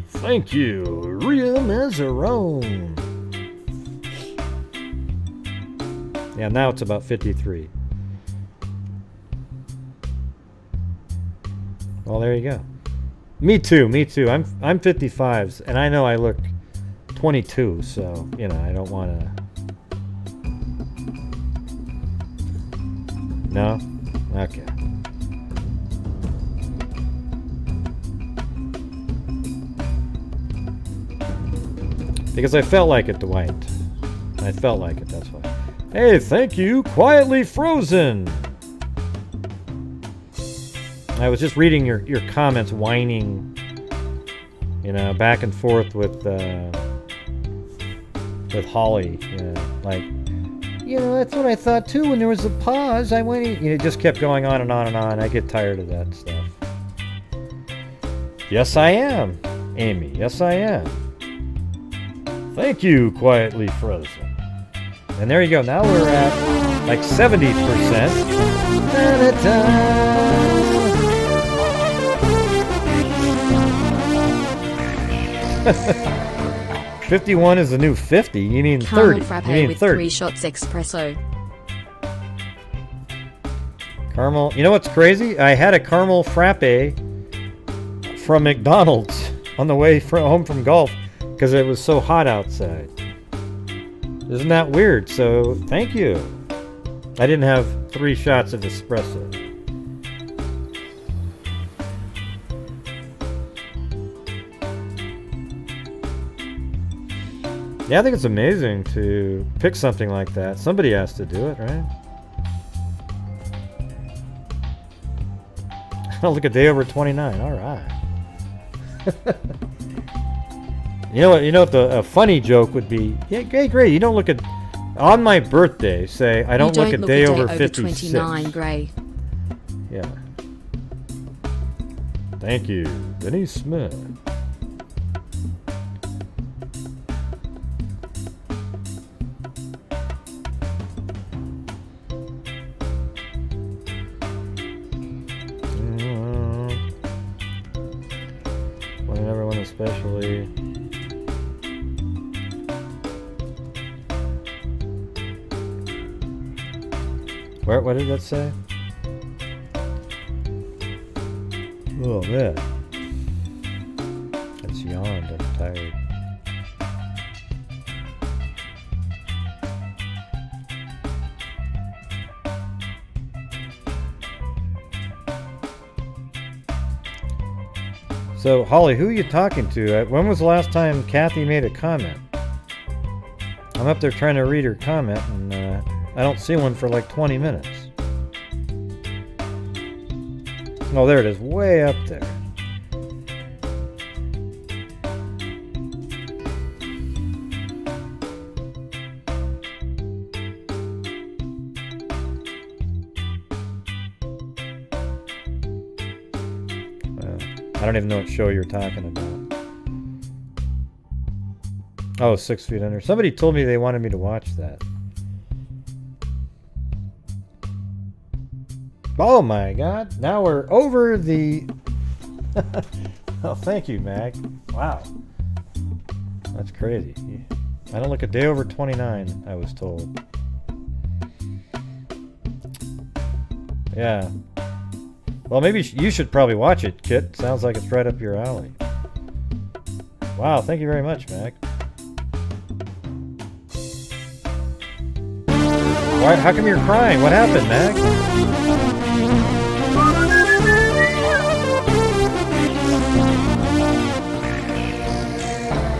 Thank you, Ria Mazzarone. Yeah, now it's about 53. Well, there you go. Me too, me too. I'm 55s, and I know I look 22, so, you know, I don't want to... No? Okay. Because I felt like it, Dwight. I felt like it, that's why. Hey, thank you, Quietly Frozen! I was just reading your comments, whining, you know, back and forth with Holly, you know, like, you know, that's what I thought too when there was a pause. I went, you know, it just kept going on and on and on. I get tired of that stuff. Yes, I am, Amy. Yes, I am. Thank you, Quietly Frozen. And there you go. Now we're at like 70%. 51 is the new 50. You need 30. Frappe You need with 30. 3 shots espresso. Caramel. You know what's crazy? I had a caramel frappe from McDonald's on the way home from golf because it was so hot outside. Isn't that weird? So, thank you. I didn't have 3 shots of espresso. Yeah, I think it's amazing to pick something like that. Somebody has to do it, right? Oh, look, a day over 29. All right. You know what? You know what? A funny joke would be. Yeah, great. You don't look at on my birthday. Say I don't look a day over 56. 29, Gray. Yeah. Thank you, Denise Smith. Everyone especially. What did that say? Oh man. It's yawned, I'm tired. So, Holly, who are you talking to? When was the last time Kathy made a comment? I'm up there trying to read her comment, and I don't see one for like 20 minutes. Oh, there it is, way up there. I don't even know what show you're talking about. Oh, 6 Feet Under. Somebody told me they wanted me to watch that. Oh my god. Now we're over the... Oh, thank you, Mag. Wow. That's crazy. I don't look a day over 29, I was told. Yeah. Well, maybe you should probably watch it, Kit. Sounds like it's right up your alley. Wow, thank you very much, Mac. Why? How come you're crying? What happened, Mac?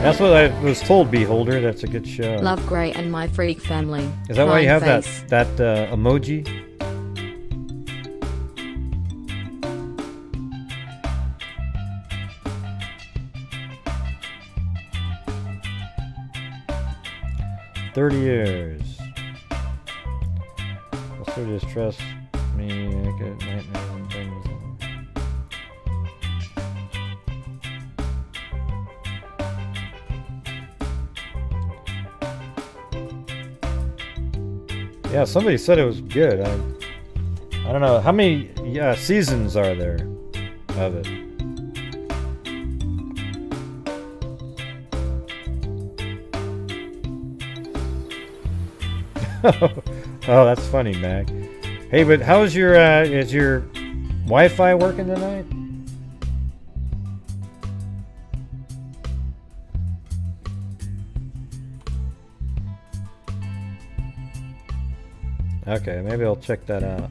That's what I was told, Beholder. That's a good show. Love Gray and My Freak Family. Is that why you have face. that emoji? $30. Also just trust me. I get nightmares and things. Yeah, somebody said it was good. I don't know. How many seasons are there of it? Oh, that's funny, Mag. Hey, but how's your is your Wi-Fi working tonight? Okay, maybe I'll check that out.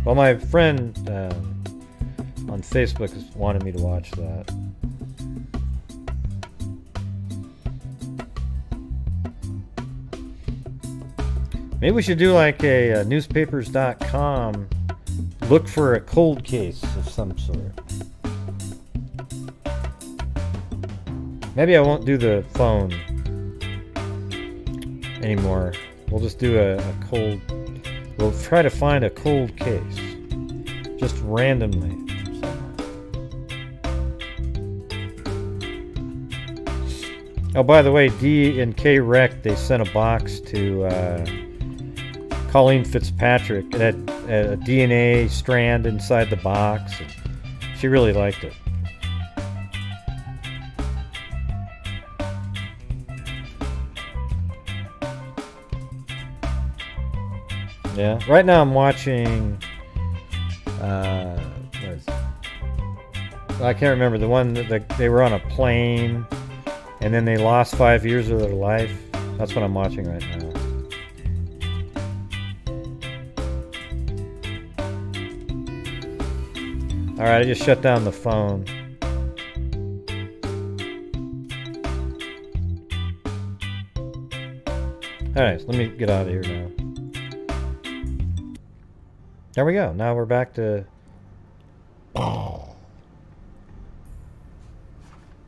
Well, my friend on Facebook wanted me to watch that. Maybe we should do like a newspapers.com, look for a cold case of some sort. Maybe I won't do the phone anymore. We'll just do a cold, we'll try to find a cold case, just randomly. Oh, by the way, D and K Reck, they sent a box to Colleen Fitzpatrick. It had a DNA strand inside the box. And she really liked it. Yeah. Right now I'm watching what is it? I can't remember the one that they were on a plane and then they lost 5 years of their life. That's what I'm watching right now. Alright, I just shut down the phone. Alright, so let me get out of here now. There we go. Now we're back to...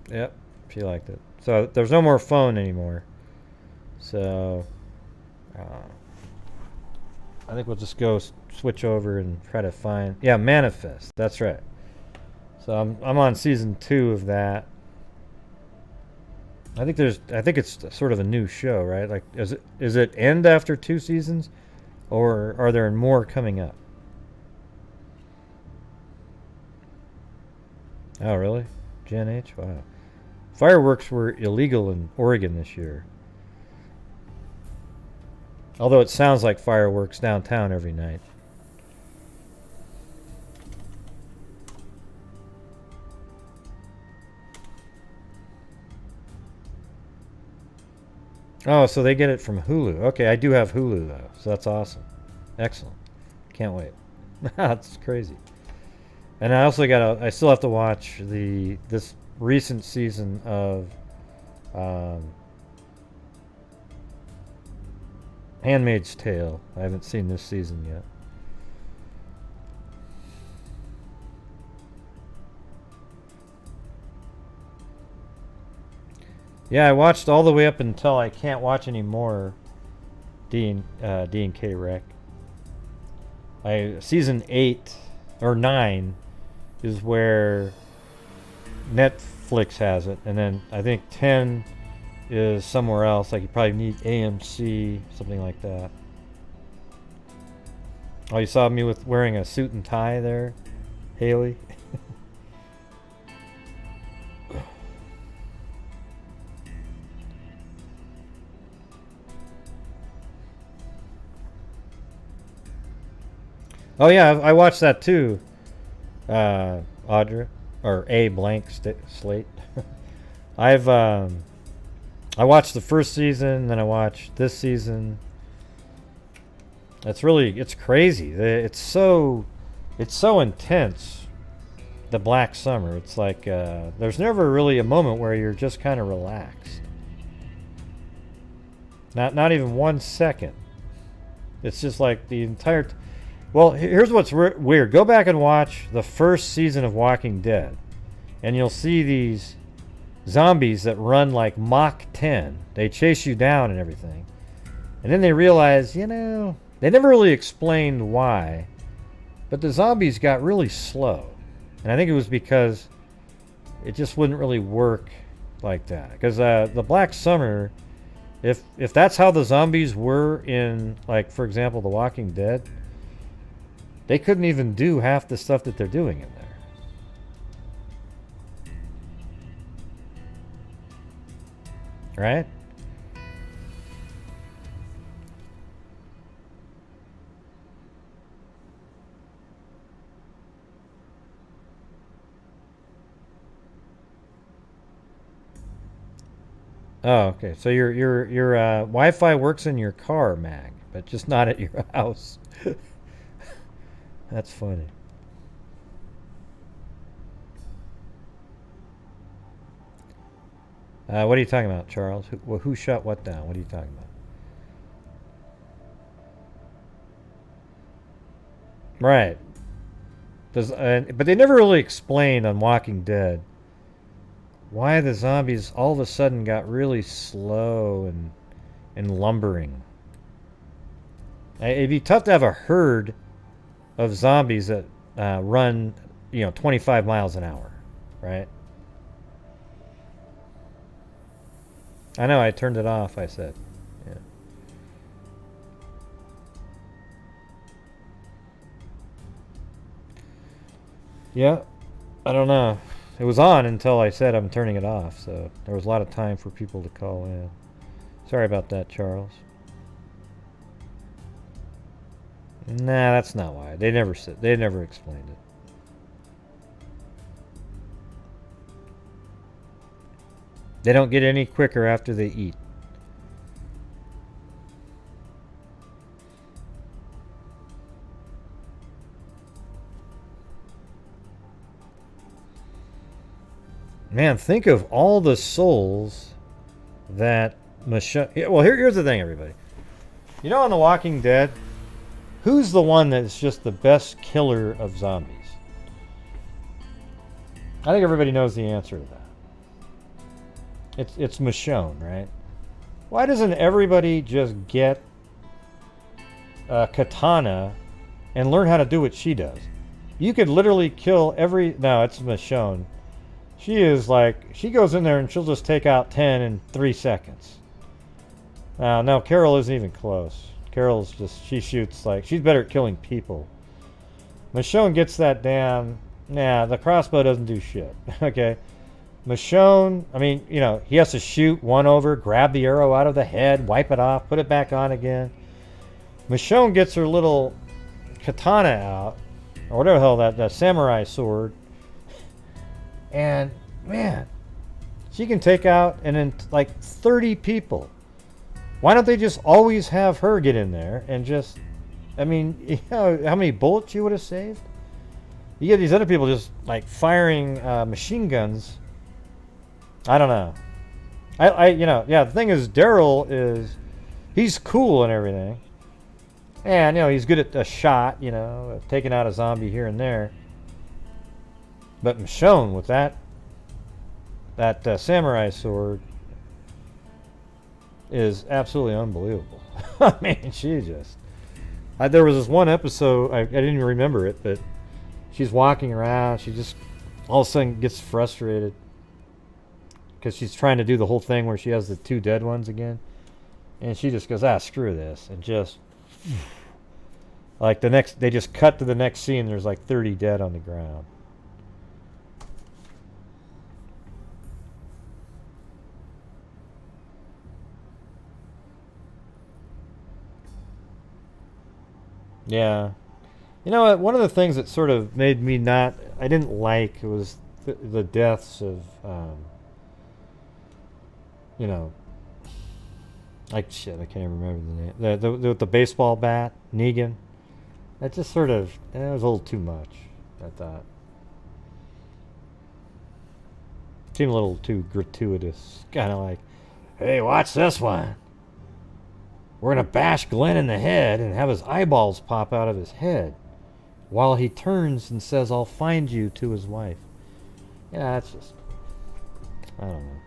Yep, she liked it. So there's no more phone anymore. So... I think we'll just go switch over and try to find... Yeah, Manifest. That's right. So I'm on season 2 of that. I think it's sort of a new show, right? Like, is it end after 2 seasons, or are there more coming up? Oh, really? Gen H? Wow. Fireworks were illegal in Oregon this year. Although it sounds like fireworks downtown every night. Oh, so they get it from Hulu. Okay, I do have Hulu though, so that's awesome. Excellent. Can't wait. That's crazy. And I also I still have to watch this recent season of Handmaid's Tale. I haven't seen this season yet. Yeah, I watched all the way up until I can't watch anymore. D and K Rec. Season 8 or 9 is where Netflix has it, and then I think 10 is somewhere else. Like you probably need AMC, something like that. Oh, you saw me with wearing a suit and tie there, Haley? Oh yeah, I watched that too, Audra, or A blank slate. I watched the first season, then I watched this season. It's crazy. It's so intense. The Black Summer. It's like there's never really a moment where you're just kind of relaxed. Not even 1 second. It's just like the entire. Well, here's what's weird. Go back and watch the first season of Walking Dead, and you'll see these zombies that run like Mach 10. They chase you down and everything. And then they realize, they never really explained why, but the zombies got really slow. And I think it was because it just wouldn't really work like that. Because the Black Summer If that's how the zombies were in, like, for example, The Walking Dead, they couldn't even do half the stuff that they're doing in there. Right? Oh, okay. So your Wi-Fi works in your car, Mag, but just not at your house. That's funny. What are you talking about, Charles? Who shut what down? What are you talking about? Right. But they never really explained on Walking Dead why the zombies all of a sudden got really slow and lumbering. It'd be tough to have a herd of zombies that run, 25 miles an hour, right? I know, I turned it off, I said. Yeah. Yeah, I don't know. It was on until I said I'm turning it off, so there was a lot of time for people to call in. Sorry about that, Charles. Nah, that's not why. They never explained it. They don't get any quicker after they eat. Man, think of all the souls that Michonne... Well, here's the thing, everybody. You know, on The Walking Dead, who's the one that's just the best killer of zombies? I think everybody knows the answer to that. It's Michonne, right? Why doesn't everybody just get a katana and learn how to do what she does? You could literally kill every... No, it's Michonne. She is like... She goes in there and she'll just take out 10 in 3 seconds. No, Carol isn't even close. Carol's just... She shoots like... She's better at killing people. Michonne gets that damn... Nah, the crossbow doesn't do shit. Okay? Michonne, I mean, he has to shoot one over, grab the arrow out of the head, wipe it off, put it back on again. Michonne gets her little katana out, or whatever the hell, that samurai sword. And, man, she can take out like 30 people. Why don't they just always have her get in there and just... I mean, how many bullets you would have saved? You get these other people just, like, firing machine guns. I don't know. Yeah, the thing is, Daryl he's cool and everything. And, he's good at a shot, taking out a zombie here and there. But Michonne, with that samurai sword, is absolutely unbelievable. I mean, she just... there was this one episode, I didn't even remember it, but she's walking around, she just all of a sudden gets frustrated. Because she's trying to do the whole thing where she has the 2 dead ones again. And she just goes, screw this. And just... Like they just cut to the next scene, there's like 30 dead on the ground. Yeah. You know what? One of the things that sort of made me I didn't like was the deaths of, like shit, I can't even remember the name. The baseball bat, Negan. That just sort of, it was a little too much, I thought. Seemed a little too gratuitous. Kind of like, hey, watch this one. We're going to bash Glenn in the head and have his eyeballs pop out of his head while he turns and says, I'll find you, to his wife. Yeah, that's just... I don't know.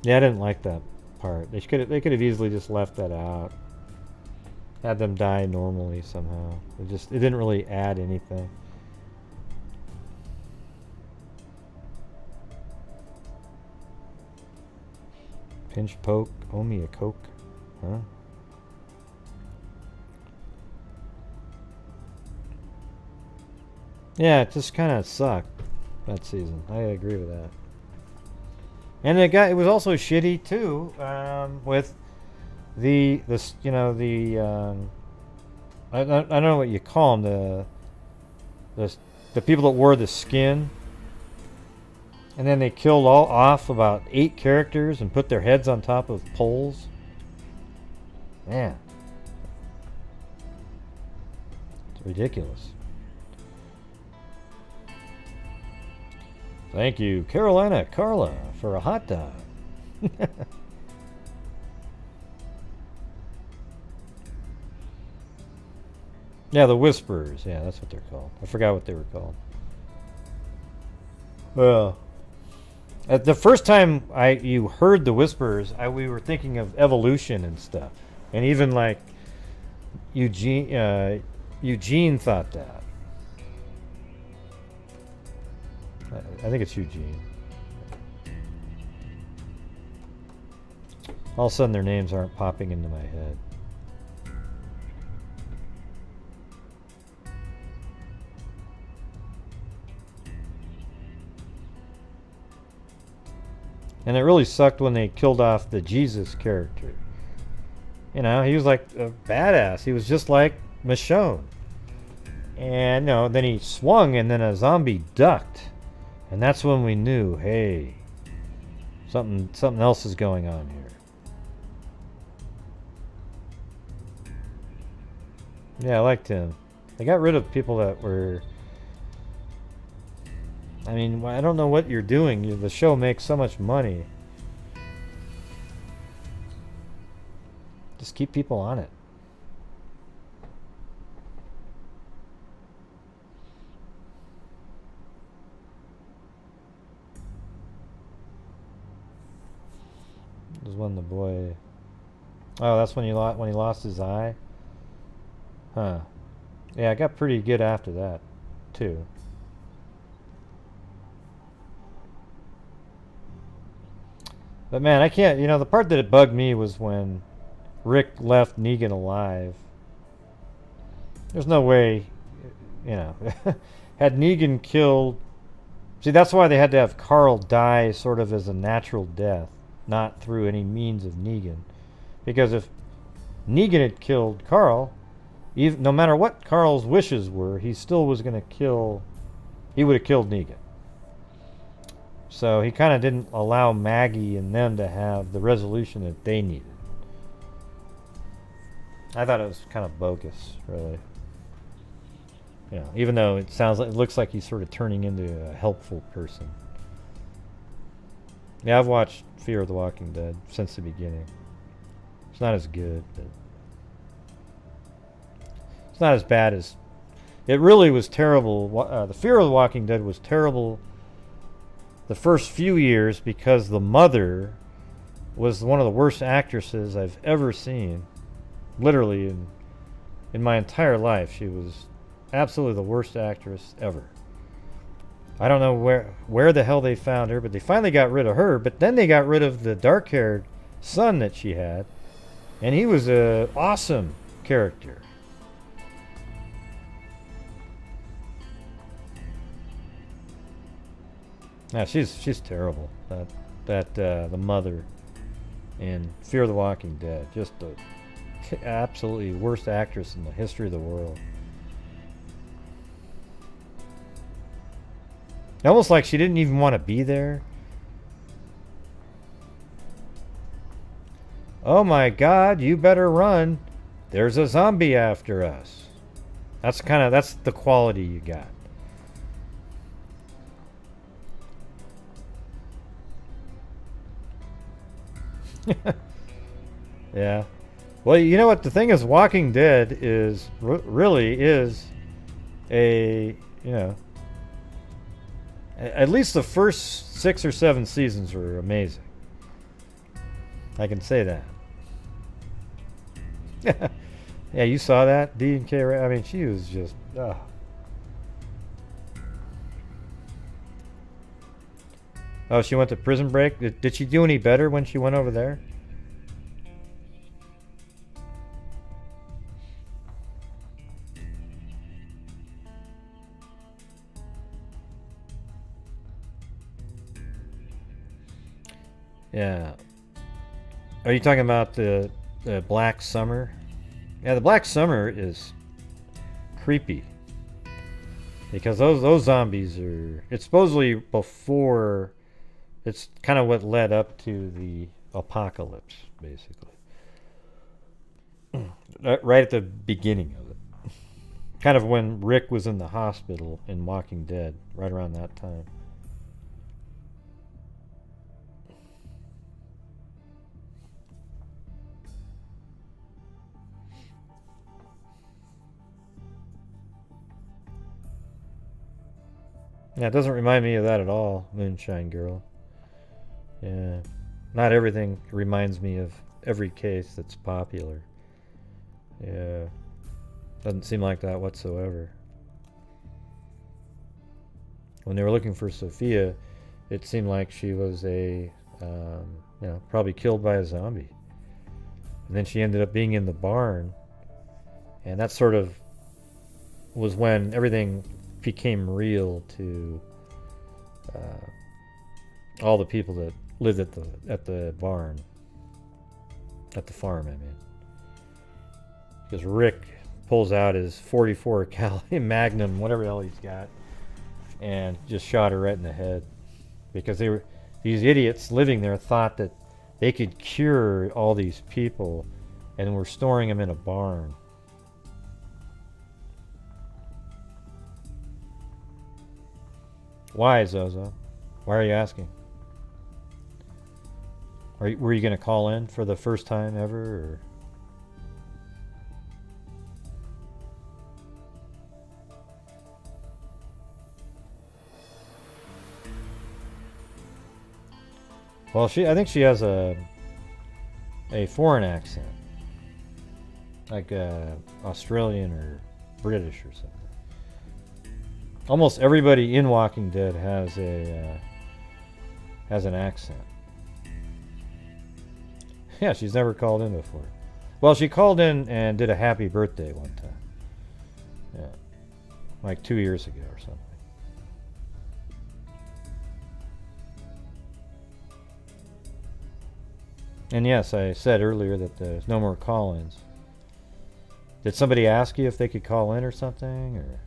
Yeah, I didn't like that part. They could have easily just left that out. Had them die normally somehow. It didn't really add anything. Pinch poke, owe me a Coke. Huh? Yeah, it just kind of sucked that season. I agree with that. And it was also shitty too, with the I don't know what you call them, the people that wore the skin, and then they killed off about 8 characters and put their heads on top of poles. Man, it's ridiculous. Thank you, Carolina Carla, for a hot dog. Yeah, the Whisperers. Yeah, that's what they're called. I forgot what they were called. Well, the first time you heard the Whisperers, we were thinking of evolution and stuff, and even like Eugene thought that. I think it's Eugene. All of a sudden, their names aren't popping into my head. And it really sucked when they killed off the Jesus character. You know, he was like a badass. He was just like Michonne. And no, then he swung and then a zombie ducked. And that's when we knew, hey, something else is going on here. Yeah, I liked him. They got rid of people that were... I mean, I don't know what you're doing. The show makes so much money. Just keep people on it. This was when the boy... Oh, that's when he lost his eye? Huh. Yeah, I got pretty good after that, too. But man, I can't, the part that it bugged me was when Rick left Negan alive. There's no way, had Negan killed... See, that's why they had to have Carl die sort of as a natural death, not through any means of Negan. Because if Negan had killed Carl, no matter what Carl's wishes were, he still was going to kill... He would have killed Negan. So he kind of didn't allow Maggie and them to have the resolution that they needed. I thought it was kind of bogus, really. Even though it looks like he's sort of turning into a helpful person. Yeah, I've watched Fear of the Walking Dead since the beginning. It's not as good, but it's not as bad as... It really was terrible. The Fear of the Walking Dead was terrible the first few years because the mother was one of the worst actresses I've ever seen. Literally in my entire life, she was absolutely the worst actress ever. I don't know where the hell they found her, but they finally got rid of her, but then they got rid of the dark-haired son that she had, and he was an awesome character. Yeah, she's terrible. The mother in Fear of the Walking Dead, just the absolutely worst actress in the history of the world. Almost like she didn't even want to be there. Oh my God, you better run. There's a zombie after us. That's the quality you got. Yeah. Well, you know what the thing is, Walking Dead is really is a, at least the first 6 or 7 seasons were amazing. I can say that. Yeah, you saw that, D and K. I mean, she was just. Oh, she went to Prison Break? Did she do any better when she went over there? Yeah. Are you talking about the Black Summer? Yeah, the Black Summer is creepy. Because those zombies are... It's supposedly before... It's kind of what led up to the apocalypse, basically. Right at the beginning of it. Kind of when Rick was in the hospital in Walking Dead. Right around that time. Yeah, it doesn't remind me of that at all, Moonshine Girl. Yeah, not everything reminds me of every case that's popular. Yeah, doesn't seem like that whatsoever. When they were looking for Sophia, it seemed like she was probably killed by a zombie. And then she ended up being in the barn, and that sort of was when everything became real to all the people that lived at the barn, at the farm, I mean. Because Rick pulls out his 44 caliber Magnum, whatever the hell he's got, and just shot her right in the head. Because these idiots living there thought that they could cure all these people, and were storing them in a barn. Why, Zozo? Why are you asking? Were you going to call in for the first time ever? Or? Well, I think she has a foreign accent, like Australian or British or something. Almost everybody in Walking Dead has an accent. Yeah, she's never called in before. Well, she called in and did a happy birthday one time. Yeah, like 2 years ago or something. And yes, I said earlier that there's no more call-ins. Did somebody ask you if they could call in or something, or?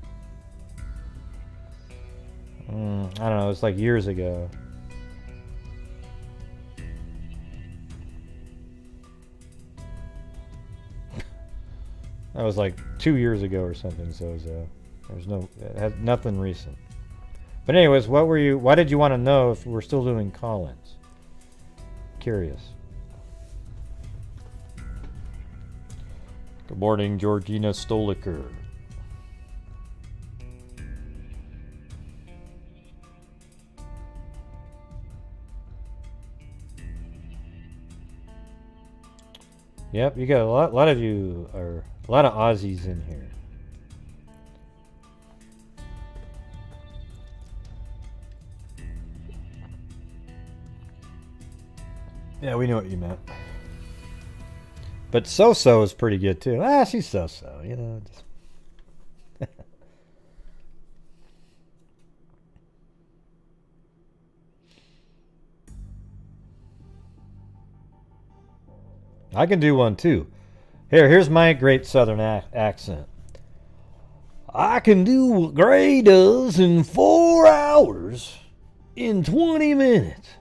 I don't know, it was like years ago. That was like 2 years ago or something, so it had nothing recent. But anyways, why did you want to know if we're still doing call-ins? Curious. Good morning, Georgina Stoliker. Yep, you got a lot of you are a lot of Aussies in here. Yeah, we know what you meant. But So-So is pretty good too. She's So-So, you know. Just I can do one too. Here's my great southern accent. I can do what Gray does in 4 hours in 20 minutes.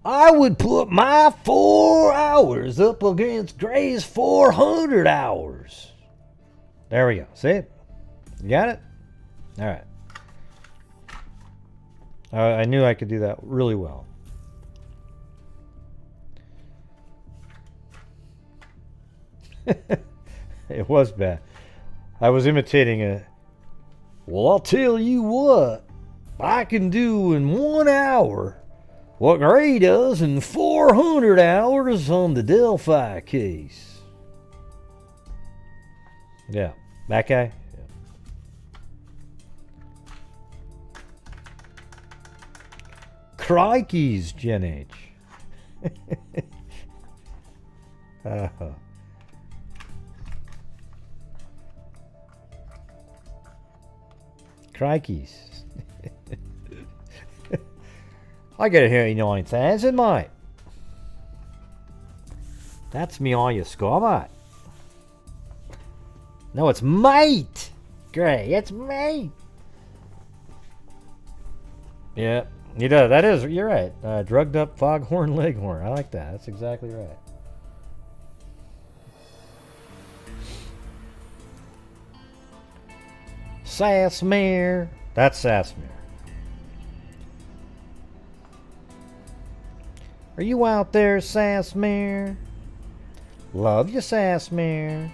I would put my 4 hours up against Gray's 400 hours. There we go. See it? You got it? All right. I knew I could do that really well. It was bad. I was imitating well, I'll tell you what. I can do in 1 hour what Gray does in 400 hours on the Delphi case. Yeah. That guy? Yeah. Crikeys, Gen H. Crikeys. I got it here in 9,000, mate. That's me all you score, mate. No, it's mate. Gray, it's mate. Yeah, you know, that is, you're right. Drugged up foghorn leghorn. I like that. That's exactly right. Sassmere. That's Sassmere. Are you out there, Sassmere? Love you, Sassmere.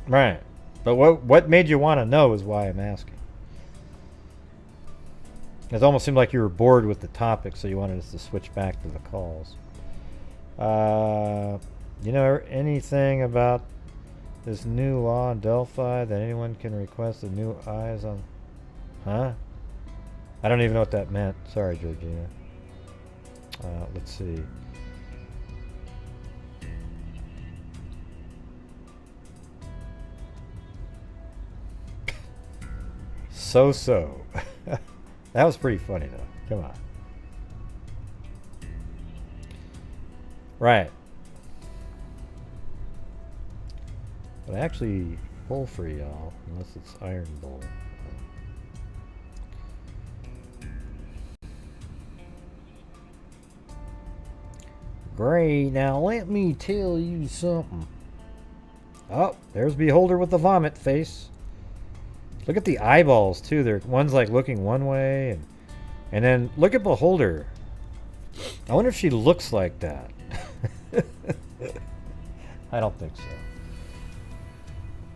Right. But what made you want to know is why I'm asking. It almost seemed like you were bored with the topic, so you wanted us to switch back to the calls. You know anything about this new law in Delphi that anyone can request a new eyes on? Huh? I don't even know what that meant. Sorry, Georgina. Let's see. So. That was pretty funny, though. Come on. Right. But I actually pull for y'all, unless it's Iron Bull. Great, now let me tell you something. Oh, there's Beholder with the vomit face. Look at the eyeballs too. They're one's like looking one way, and then look at Beholder. I wonder if she looks like that. I don't think so.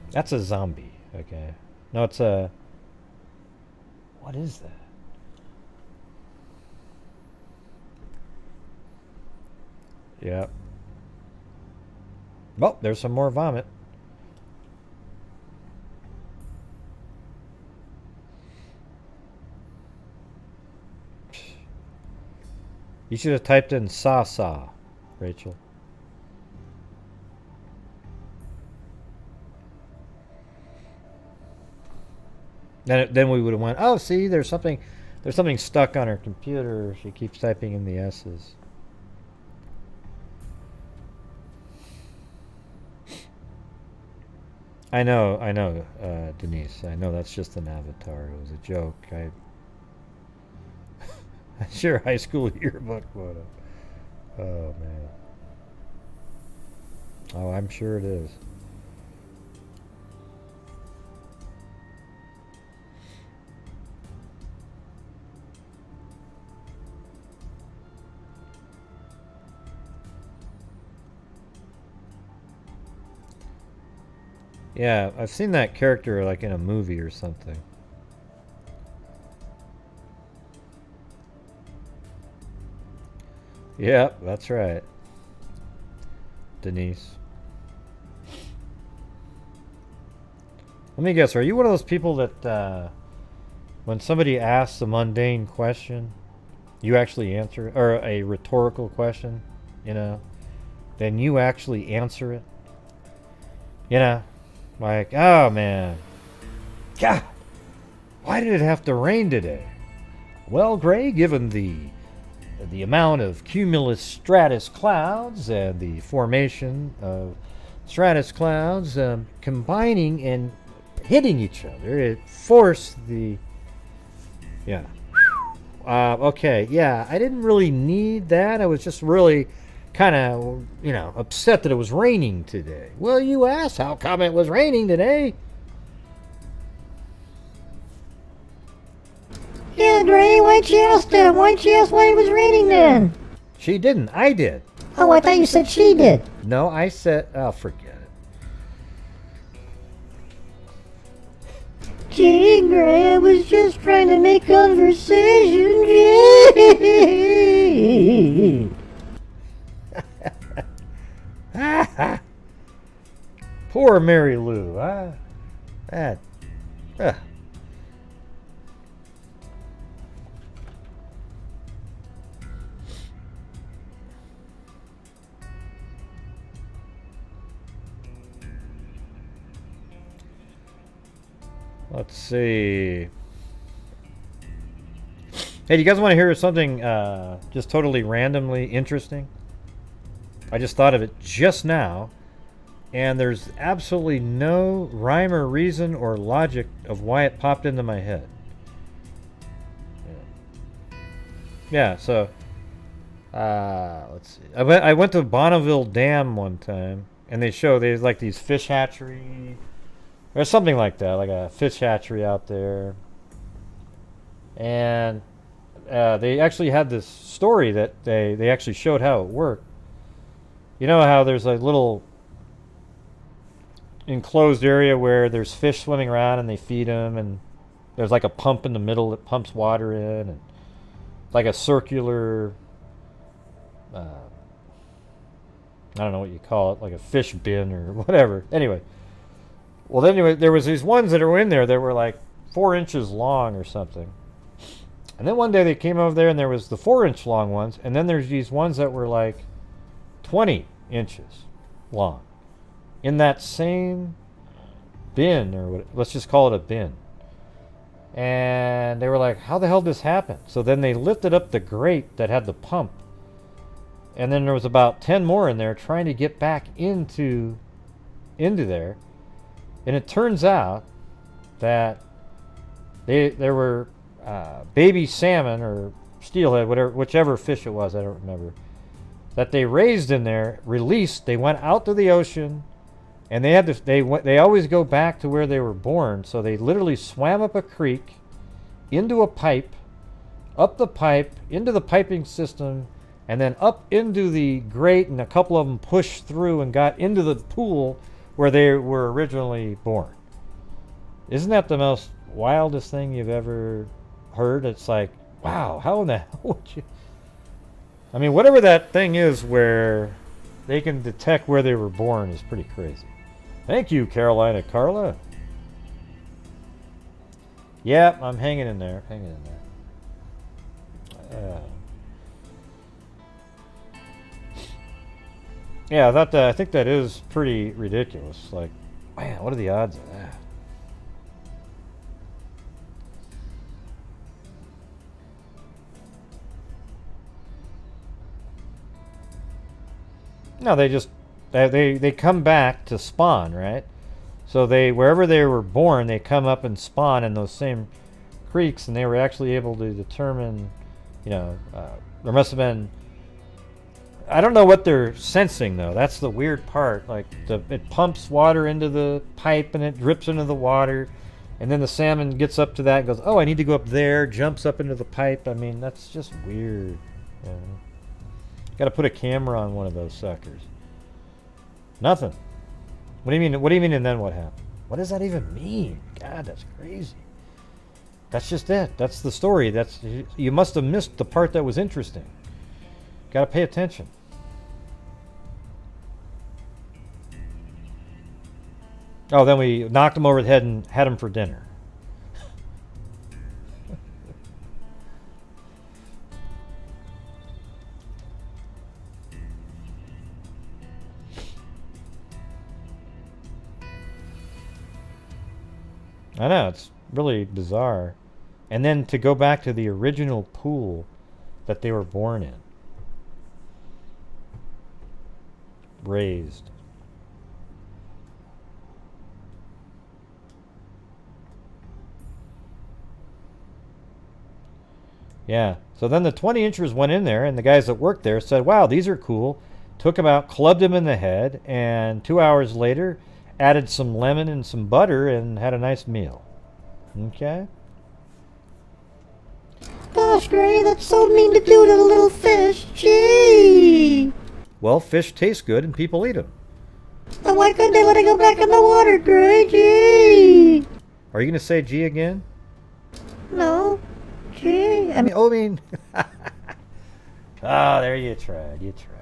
That's a zombie. Okay. No, it's a. What is that? Yep. Oh, there's some more vomit. You should have typed in sa-sa, Rachel. Then we would have went, oh, see, there's something stuck on her computer. She keeps typing in the S's. I know, Denise. I know that's just an avatar. It was a joke. That's your high school yearbook photo. Oh, man. Oh, I'm sure it is. Yeah, I've seen that character like in a movie or something. Yep, that's right. Denise. Let me guess, are you one of those people that when somebody asks a mundane question, you actually answer, or a rhetorical question, you know, then you actually answer it? You know? Like, oh man, God, why did it have to rain today? Well, Gray, given the amount of cumulus stratus clouds and the formation of stratus clouds combining and hitting each other, it forced the, yeah. Okay, yeah, I didn't really need that. I was just really kind of, you know, upset that it was raining today. Well, you asked how come it was raining today. Yeah, Gray, why'd you ask that? Why'd you ask why it was raining then? She didn't. I did. Oh, I thought you said she did. No, I said, oh, forget it. Gee, Gray, I was just trying to make conversation. Gee. Poor Mary Lou, huh? That Yeah. Let's see. Hey, do you guys want to hear something just totally randomly interesting? I just thought of it just now, and there's absolutely no rhyme or reason or logic of why it popped into my head. Yeah, so let's see. I went to Bonneville Dam one time, and there's like these fish hatchery or something like that, like a fish hatchery out there, and they actually had this story that they actually showed how it worked. You know how there's a little enclosed area where there's fish swimming around and they feed them, and there's like a pump in the middle that pumps water in, and like a circular, I don't know what you call it, like a fish bin or whatever. Anyway, well, anyway, there was these ones that were in there that were like 4 inches long or something. And then one day they came over there and there was the 4-inch long ones, and then there's these ones that were like 20 inches long in that same bin, or what, let's just call it a bin. And they were like, how the hell did this happen? So then they lifted up the grate that had the pump, and then there was about 10 more in there trying to get back into there. And it turns out that there were baby salmon or steelhead, whichever fish it was, I don't remember, that they raised in there, released. They went out to the ocean, and they always go back to where they were born. So they literally swam up a creek, into a pipe, up the pipe, into the piping system, and then up into the grate, and a couple of them pushed through and got into the pool where they were originally born. Isn't that the most wildest thing you've ever heard? It's like, wow, how in the hell would you... I mean, whatever that thing is where they can detect where they were born is pretty crazy. Thank you, Carolina Carla. Yeah, I'm hanging in there. Yeah, I think that is pretty ridiculous. Like, man, what are the odds of that? No, they come back to spawn, right? So wherever they were born, they come up and spawn in those same creeks, and they were actually able to determine, there must have been, I don't know what they're sensing though. That's the weird part. Like it pumps water into the pipe and it drips into the water, and then the salmon gets up to that and goes, oh, I need to go up there, jumps up into the pipe. I mean, that's just weird. Got to put a camera on one of those suckers. Nothing. What do you mean? What do you mean? And then what happened? What does that even mean? God, that's crazy. That's just it. That's the story. You must have missed the part that was interesting. Got to pay attention. Oh, then we knocked him over the head and had him for dinner. I know, it's really bizarre. And then to go back to the original pool that they were born in. Raised. Yeah. So then the 20 inchers went in there, and the guys that worked there said, wow, these are cool. Took him out, clubbed him in the head, and 2 hours later added some lemon and some butter and had a nice meal. Okay? Gosh, Gray, that's so mean to do to the little fish. Gee! Well, fish taste good and people eat them. Then why couldn't they let it go back in the water, Gray? Gee! Are you going to say G again? No. Gee. I mean... Oh, there you tried. You tried.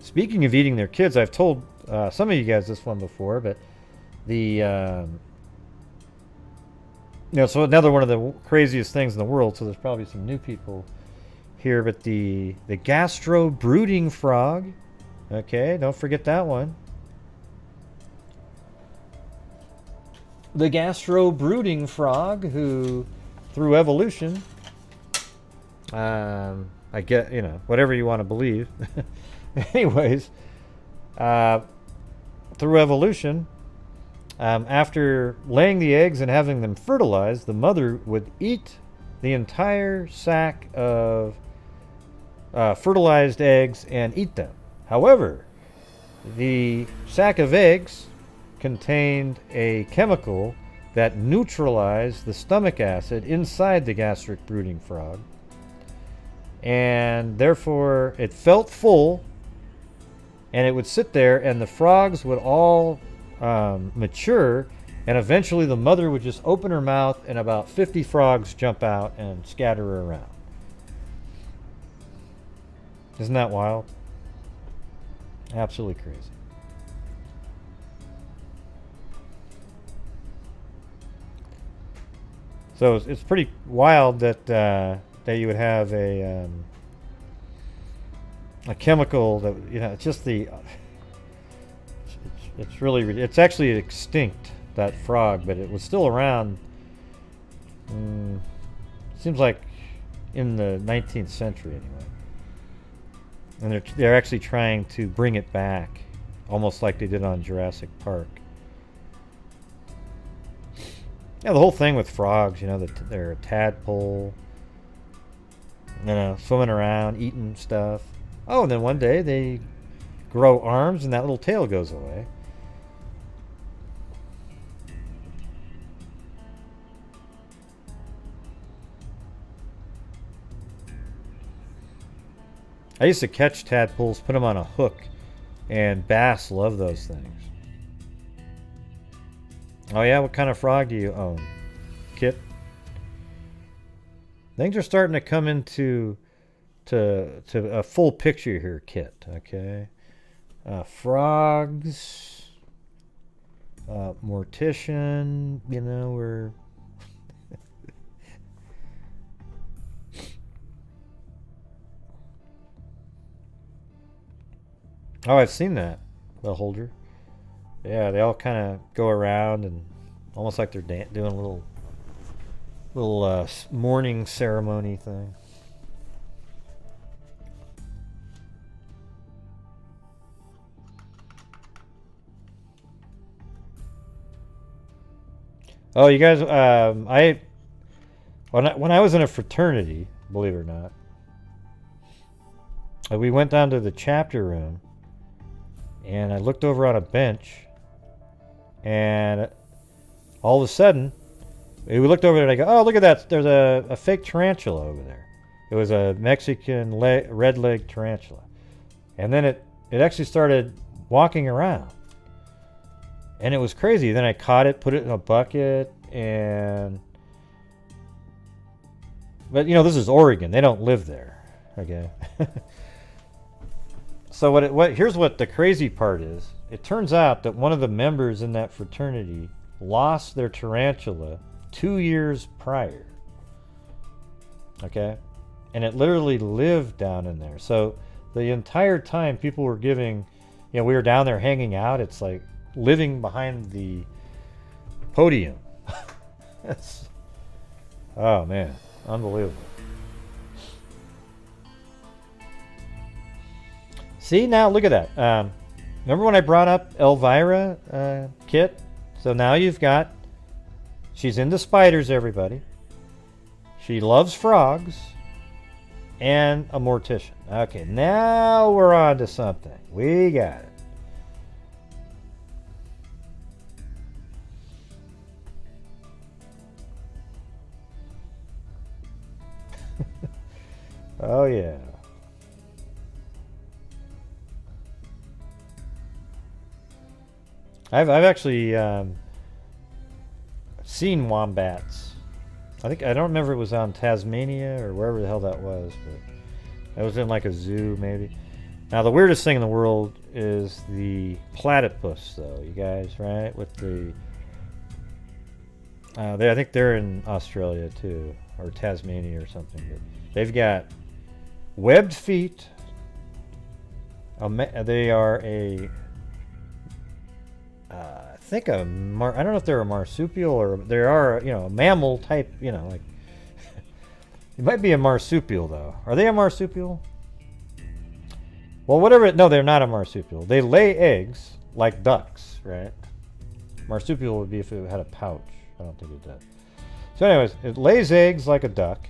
Speaking of eating their kids, I've told some of you guys this one before, but the so another one of the craziest things in the world. So there's probably some new people here, but the gastro brooding frog. Okay, don't forget that one. The gastro brooding frog, who through evolution, I get, whatever you want to believe. Anyways, through evolution, after laying the eggs and having them fertilized, the mother would eat the entire sack of fertilized eggs and eat them. However, the sack of eggs contained a chemical that neutralized the stomach acid inside the gastric brooding frog, and therefore it felt full, and it would sit there, and the frogs would all mature, and eventually the mother would just open her mouth and about 50 frogs jump out and scatter around. Isn't that wild? Absolutely crazy. So it's pretty wild that that you would have a chemical that, it's just it's really, it's actually extinct, that frog, but it was still around. Seems like in the 19th century anyway. And they're actually trying to bring it back, almost like they did on Jurassic Park. Yeah, the whole thing with frogs, they're a tadpole, swimming around, eating stuff. Oh, and then one day they grow arms and that little tail goes away. I used to catch tadpoles, put them on a hook, and bass love those things. Oh yeah, what kind of frog do you own, Kit? Things are starting to come into to a full picture here, Kit. Okay, frogs, Mortician. We're oh, I've seen that, the holder. Yeah, they all kind of go around and almost like they're doing a little morning ceremony thing. Oh, you guys, when I was in a fraternity, believe it or not, we went down to the chapter room, and I looked over on a bench, and all of a sudden, we looked over there and I go, oh, look at that. There's a fake tarantula over there. It was a Mexican red-legged tarantula. And then it actually started walking around. And it was crazy. Then I caught it, put it in a bucket, and... But, this is Oregon. They don't live there. Okay? So here's what the crazy part is. It turns out that one of the members in that fraternity lost their tarantula 2 years prior. Okay? And it literally lived down in there. So the entire time people were giving, we were down there hanging out, it's like living behind the podium. Oh man, unbelievable. See, now look at that. Remember when I brought up Elvira, Kit? So now you've got, she's into spiders, everybody. She loves frogs, and a mortician. Okay, now we're on to something. We got it. Oh yeah. I've actually seen wombats. I don't remember if it was on Tasmania or wherever the hell that was, but I was in like a zoo maybe. Now, the weirdest thing in the world is the platypus, though, you guys, right? With the... I think they're in Australia, too, or Tasmania or something. But they've got webbed feet. They are a... I think I don't know if they're a marsupial or they are, you know, a mammal type, you know, like... It might be a marsupial, though. Are they a marsupial? Well, whatever. No, they're not a marsupial. They lay eggs like ducks, right? Marsupial would be if it had a pouch. I don't think it does. So anyways, it lays eggs like a duck,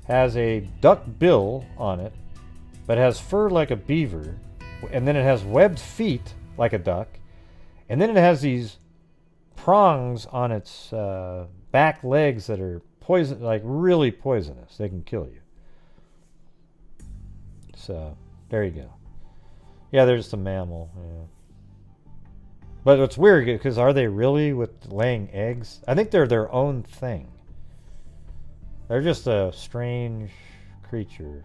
has a duck bill on it, but has fur like a beaver, and then it has webbed feet like a duck, and then it has these prongs on its back legs that are poison, like really poisonous. They can kill you. So there you go. Yeah, they're just a mammal. Yeah. But it's weird because are they really with laying eggs? I think they're their own thing. They're just a strange creature.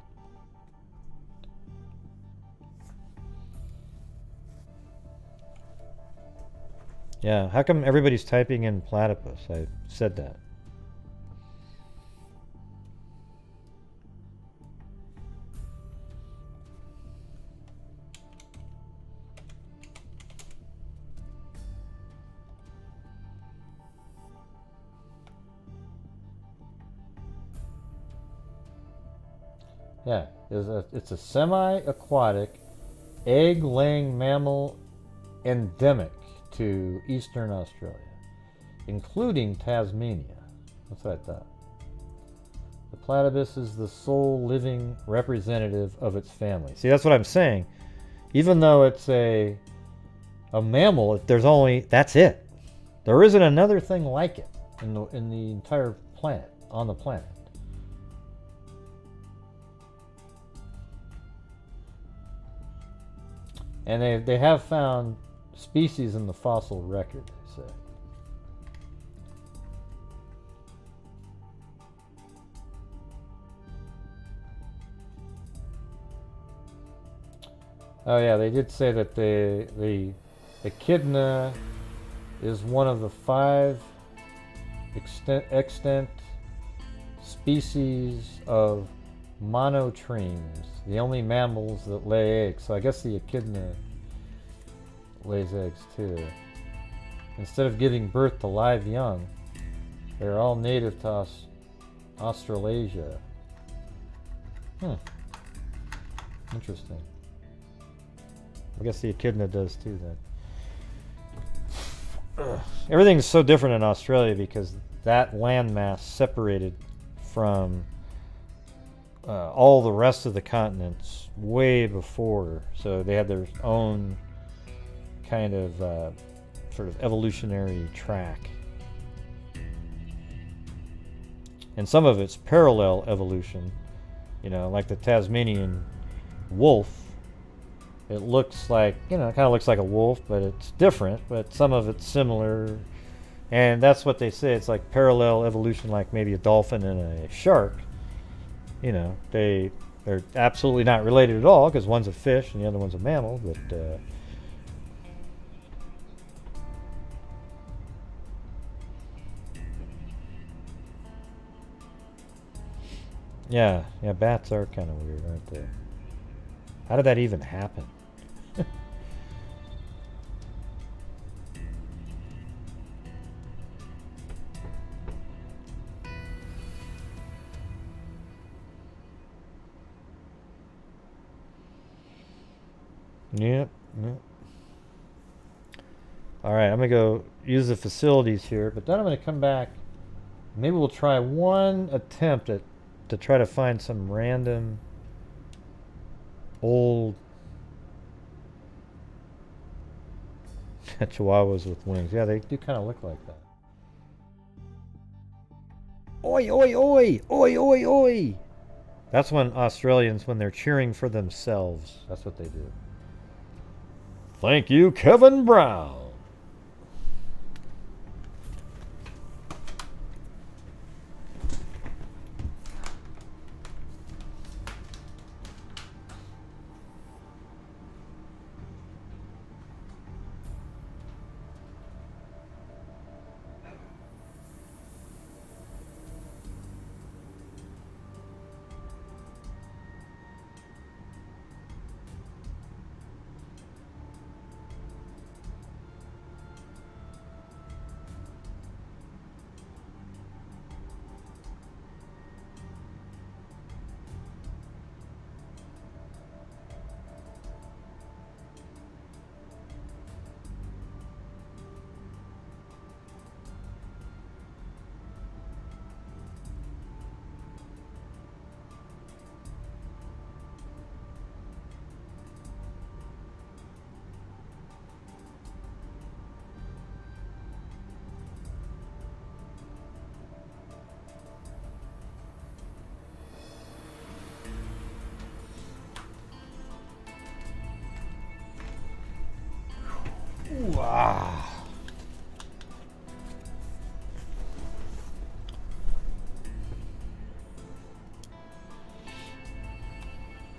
Yeah, how come everybody's typing in platypus? I said that. Yeah, it's a semi-aquatic, egg-laying mammal endemic to eastern Australia, including Tasmania. That's what I thought. The platypus is the sole living representative of its family. See, that's what I'm saying. Even though it's a mammal, that's it. There isn't another thing like it in the entire planet, on the planet. And they have found species in the fossil record, they say. Oh yeah, they did say that the echidna is one of the 5 extant species of monotremes, the only mammals that lay eggs. So I guess the echidna lays eggs too. Instead of giving birth to live young, they're all native to Australasia. Interesting. I guess the echidna does too then. Everything's so different in Australia because that landmass separated from all the rest of the continents way before, so they had their own kind of sort of evolutionary track, and some of it's parallel evolution, you know, like the Tasmanian wolf. It looks like, you know, it kind of looks like a wolf, but it's different, but some of it's similar, and that's what they say. It's like parallel evolution, like maybe a dolphin and a shark. You know, they're absolutely not related at all because one's a fish and the other one's a mammal, but yeah, bats are kind of weird, aren't they? How did that even happen? Yep. Alright, I'm going to go use the facilities here, but then I'm going to come back. Maybe we'll try one attempt to try to find some random old chihuahuas with wings. Yeah, they do kind of look like that. Oi, oi, oi! Oi, oi, oi! That's when Australians, when they're cheering for themselves, that's what they do. Thank you, Kevin Brown.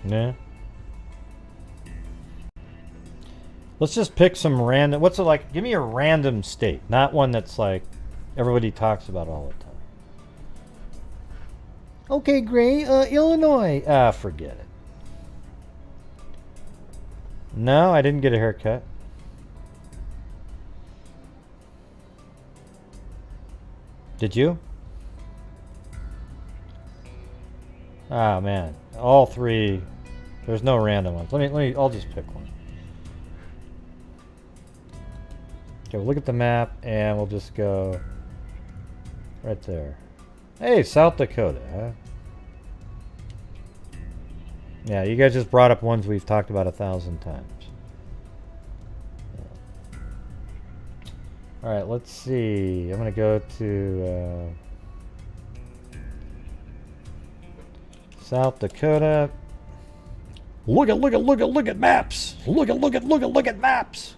Yeah. Let's just pick some random. What's it like? Give me a random state, not one that's like everybody talks about all the time. Okay, Gray. Illinois. Forget it. No, I didn't get a haircut. Did you? Ah, man. All three. There's no random ones. Let me. I'll just pick one. Okay, we'll look at the map and we'll just go right there. Hey, South Dakota, huh? Yeah, you guys just brought up ones we've talked about 1,000 times. Yeah. All right, let's see. I'm gonna go to South Dakota. Look at maps. Look at maps.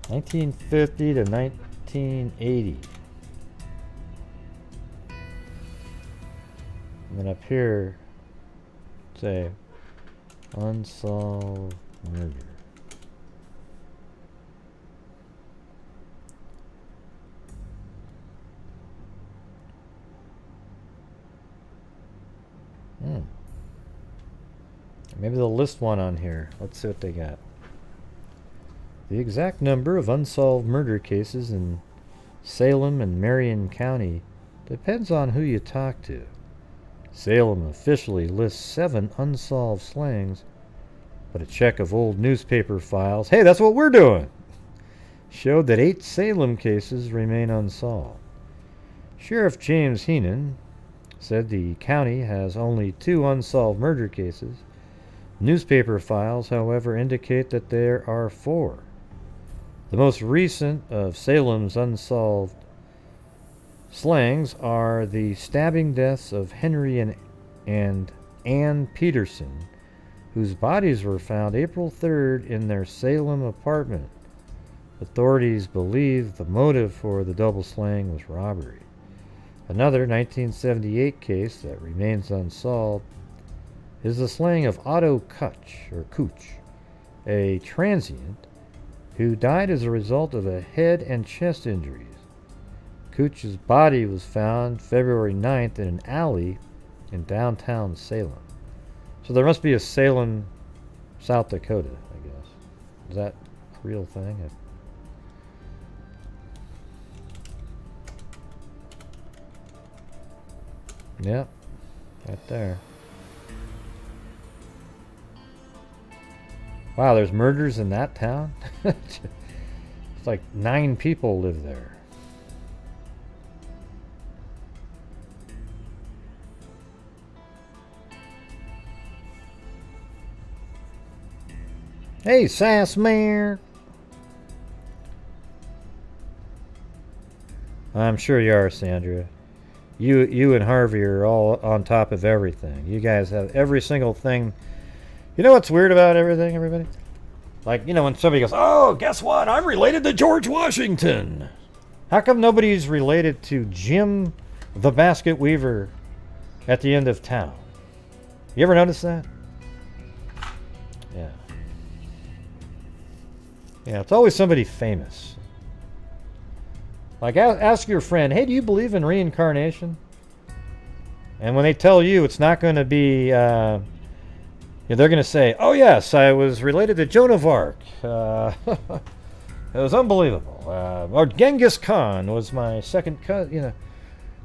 1950 to 1980. And then up here, say, unsolved murder. Maybe they'll list one on here. Let's see what they got. The exact number of unsolved murder cases in Salem and Marion County depends on who you talk to. Salem officially lists 7 unsolved slayings, but a check of old newspaper files, hey, that's what we're doing, showed that 8 Salem cases remain unsolved. Sheriff James Heenan said the county has only 2 unsolved murder cases. Newspaper files, however, indicate that there are 4. The most recent of Salem's unsolved slayings are the stabbing deaths of Henry and Ann Peterson, whose bodies were found April 3rd in their Salem apartment. Authorities believe the motive for the double slaying was robbery. Another 1978 case that remains unsolved is the slaying of Otto Kutch, a transient who died as a result of a head and chest injuries. Kutch's body was found February 9th in an alley in downtown Salem. So there must be a Salem, South Dakota, I guess. Is that a real thing? Yep, right there. Wow, there's murders in that town? It's like 9 people live there. Hey, Sassmare. I'm sure you are, Sandra. You and Harvey are all on top of everything. You guys have every single thing. You know what's weird about everything, everybody? Like, you know, when somebody goes, oh, guess what? I'm related to George Washington. How come nobody's related to Jim the Basket Weaver at the end of town? You ever notice that? Yeah. Yeah, it's always somebody famous. Like, ask your friend, hey, do you believe in reincarnation? And when they tell you it's not going to be, they're going to say, oh, yes, I was related to Joan of Arc. It was unbelievable. Or Genghis Khan was my second cousin. You know,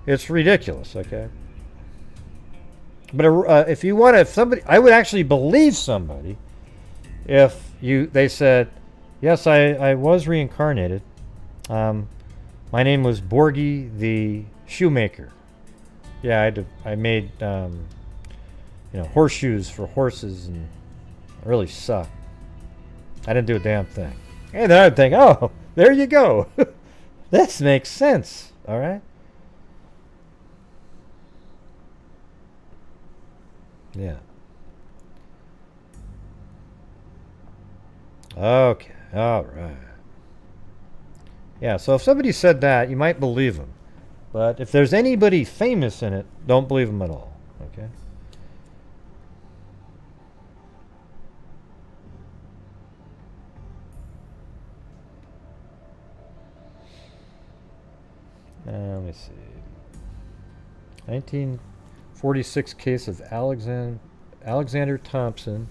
it's ridiculous, okay? But if you want to, if somebody, I would actually believe somebody if they said, yes, I was reincarnated. My name was Borgie the Shoemaker. Yeah, I made horseshoes for horses, and I really sucked. I didn't do a damn thing. And then I'd think, oh, there you go. This makes sense. All right. Yeah. Okay. All right. Yeah, so if somebody said that, you might believe them. But if there's anybody famous in it, don't believe them at all. Okay? Let me see. 1946 case of Alexander Thompson,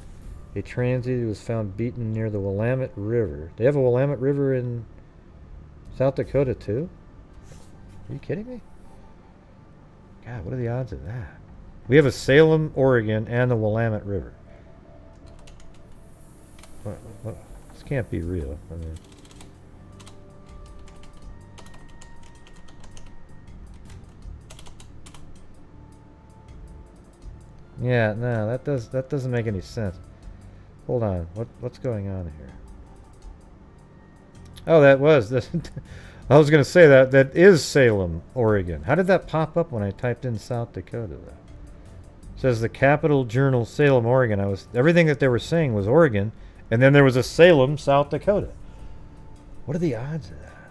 a transient who was found beaten near the Willamette River. They have a Willamette River in South Dakota too? Are you kidding me? God, what are the odds of that? We have a Salem, Oregon, and the Willamette River. This can't be real. I mean, yeah, no, that doesn't make any sense. Hold on, what's going on here? Oh, that was this. I was going to say that is Salem, Oregon. How did that pop up when I typed in South Dakota though? It says the Capital Journal, Salem, Oregon. Everything that they were saying was Oregon, and then there was a Salem, South Dakota. What are the odds of that?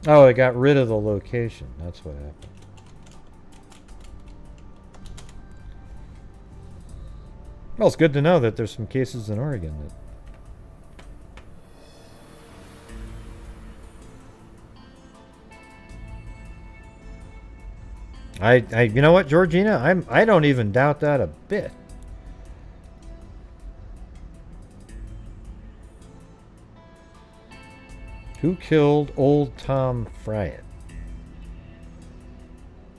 Oh, they got rid of the location. That's what happened. Well, it's good to know that there's some cases in Oregon that you know what, Georgina? I don't even doubt that a bit. Who killed old Tom Fryatt?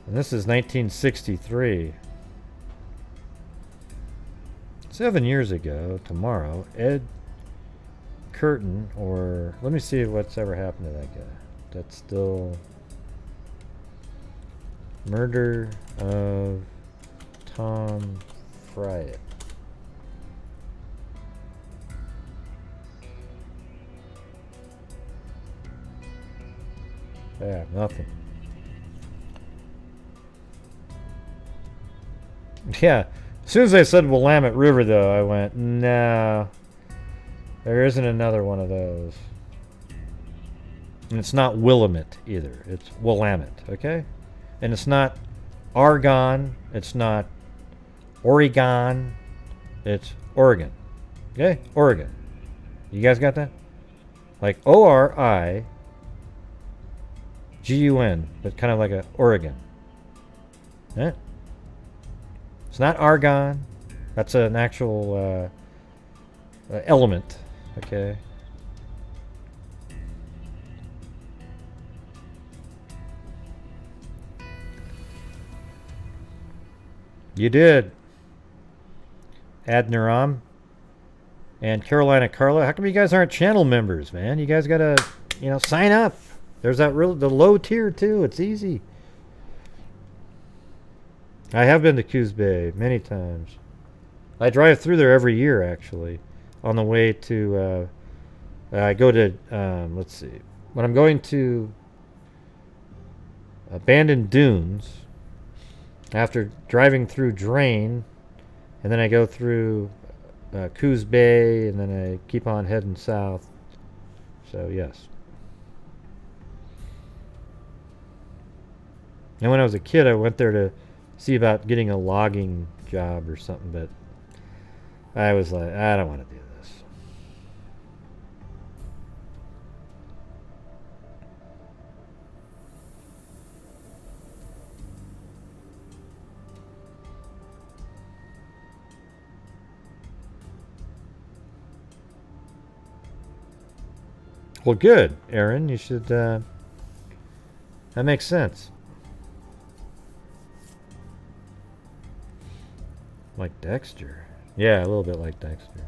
And this is 1963. 7 years ago, tomorrow, Ed Curtin, or let me see what's ever happened to that guy. That's still murder of Tom Fryatt. Yeah, nothing. Yeah. As soon as I said Willamette River, though, I went, no, there isn't another one of those. And it's not Willamette either. It's Willamette, okay? And it's not Argonne. It's not Oregon. It's Oregon. Okay? Oregon. You guys got that? Like O-R-I-G-U-N, but kind of like a Oregon. Eh? It's not argon. That's an actual element. Okay. You did. Adniram and Carolina Carla. How come you guys aren't channel members, man? You guys gotta, sign up. There's the low tier too. It's easy. I have been to Coos Bay many times. I drive through there every year, actually, on the way to, I go to, let's see, when I'm going to Abandoned Dunes, after driving through Drain, and then I go through Coos Bay, and then I keep on heading south. So, yes. And when I was a kid, I went there to see about getting a logging job or something, but I was like, I don't want to do this. Well, good, Aaron. You should, that makes sense. Like Dexter. Yeah, a little bit like Dexter.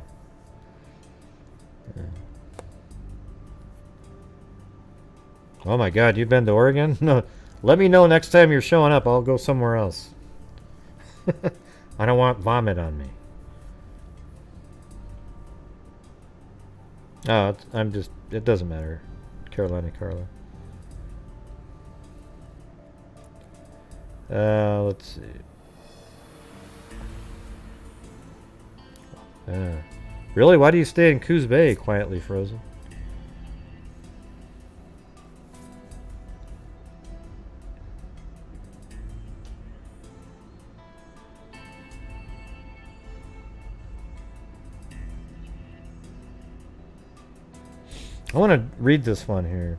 Yeah. Oh my God, you've been to Oregon? No, let me know next time you're showing up. I'll go somewhere else. I don't want vomit on me. Oh, it doesn't matter. Carolina Carla. Let's see. Really? Why do you stay in Coos Bay, quietly frozen? I want to read this one here.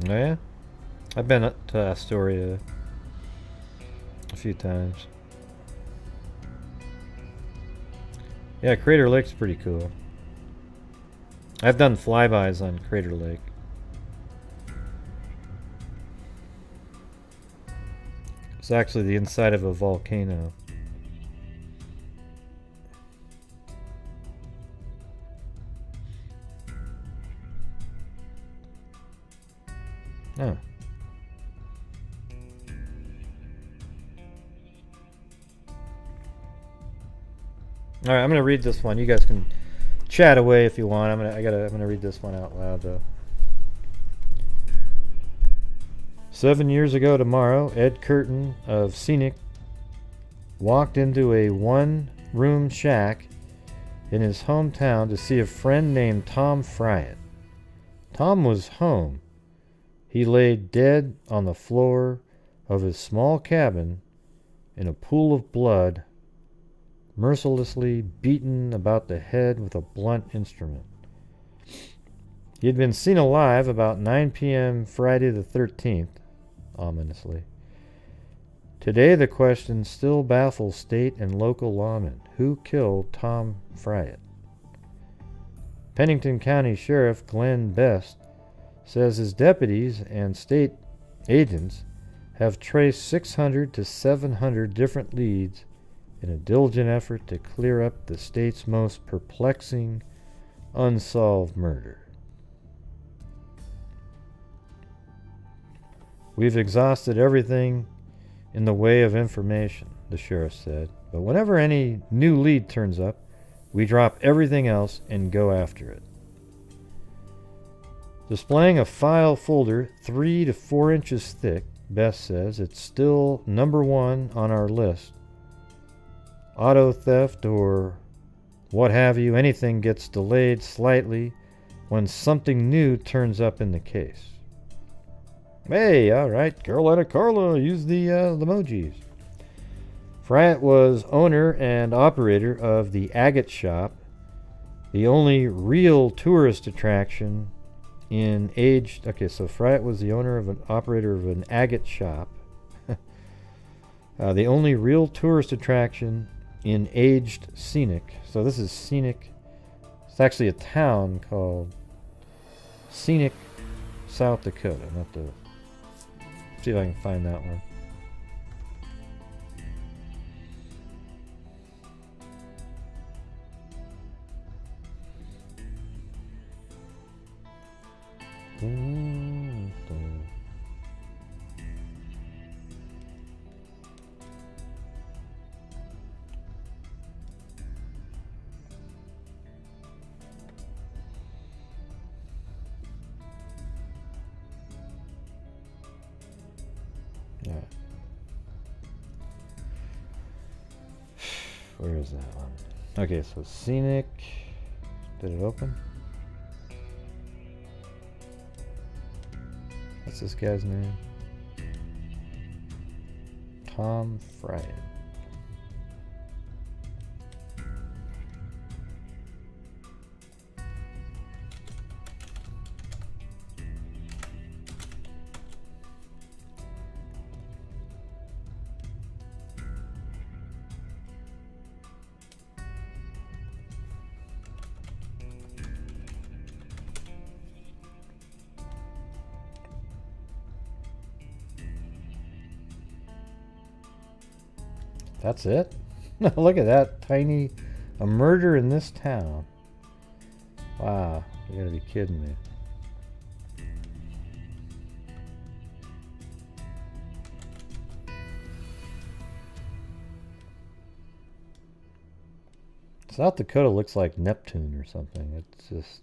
Oh, yeah? I've been to Astoria a few times. Yeah, Crater Lake's pretty cool. I've done flybys on Crater Lake. It's actually the inside of a volcano. Oh. All right, I'm gonna read this one. You guys can chat away if you want. I'm gonna read this one out loud though. 7 years ago tomorrow, Ed Curtin of Scenic walked into a one-room shack in his hometown to see a friend named Tom Fryatt. Tom was home. He lay dead on the floor of his small cabin in a pool of blood, mercilessly beaten about the head with a blunt instrument. He had been seen alive about 9 p.m. Friday the 13th, ominously. Today the question still baffles state and local lawmen. Who killed Tom Fryatt? Pennington County Sheriff Glenn Best says his deputies and state agents have traced 600 to 700 different leads in a diligent effort to clear up the state's most perplexing unsolved murder. We've exhausted everything in the way of information, the sheriff said, but whenever any new lead turns up, we drop everything else and go after it. Displaying a file folder 3 to 4 inches thick, Best says it's still number one on our list. Auto theft or what have you, anything gets delayed slightly when something new turns up in the case. Hey, alright, Carolina Carla, use the emojis. Fryatt was owner and operator of the Agate Shop, the only real tourist attraction in aged... Okay, so Fryatt was the owner of an operator of an Agate Shop. The only real tourist attraction in aged Scenic. So this is Scenic. It's actually a town called Scenic, South Dakota. I'm going to have to see if I can find that one. Where is that one? Okay, so Scenic. Did it open? What's this guy's name? Tom Fryatt. That's it? Look at that tiny... A murder in this town. Wow, you gotta be kidding me. South Dakota looks like Neptune or something. It's just...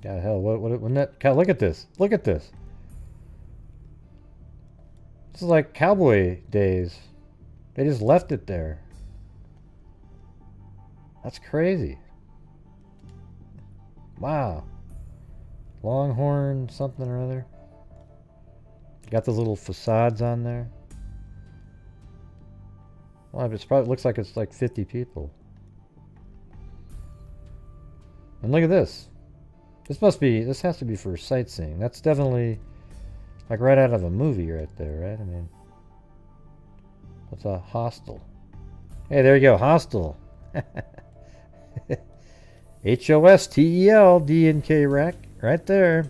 God, hell, wouldn't that... God, look at this. Look at this. This is like cowboy days. They just left it there. That's crazy. Wow. Longhorn something or other. Got those little facades on there. Well, it looks like it's like 50 people. And look at this. This has to be for sightseeing. That's definitely like right out of a movie right there, right? I mean, that's a hostel. Hey, there you go, hostel. H-O-S-T-E-L, D-N-K Reck, right there.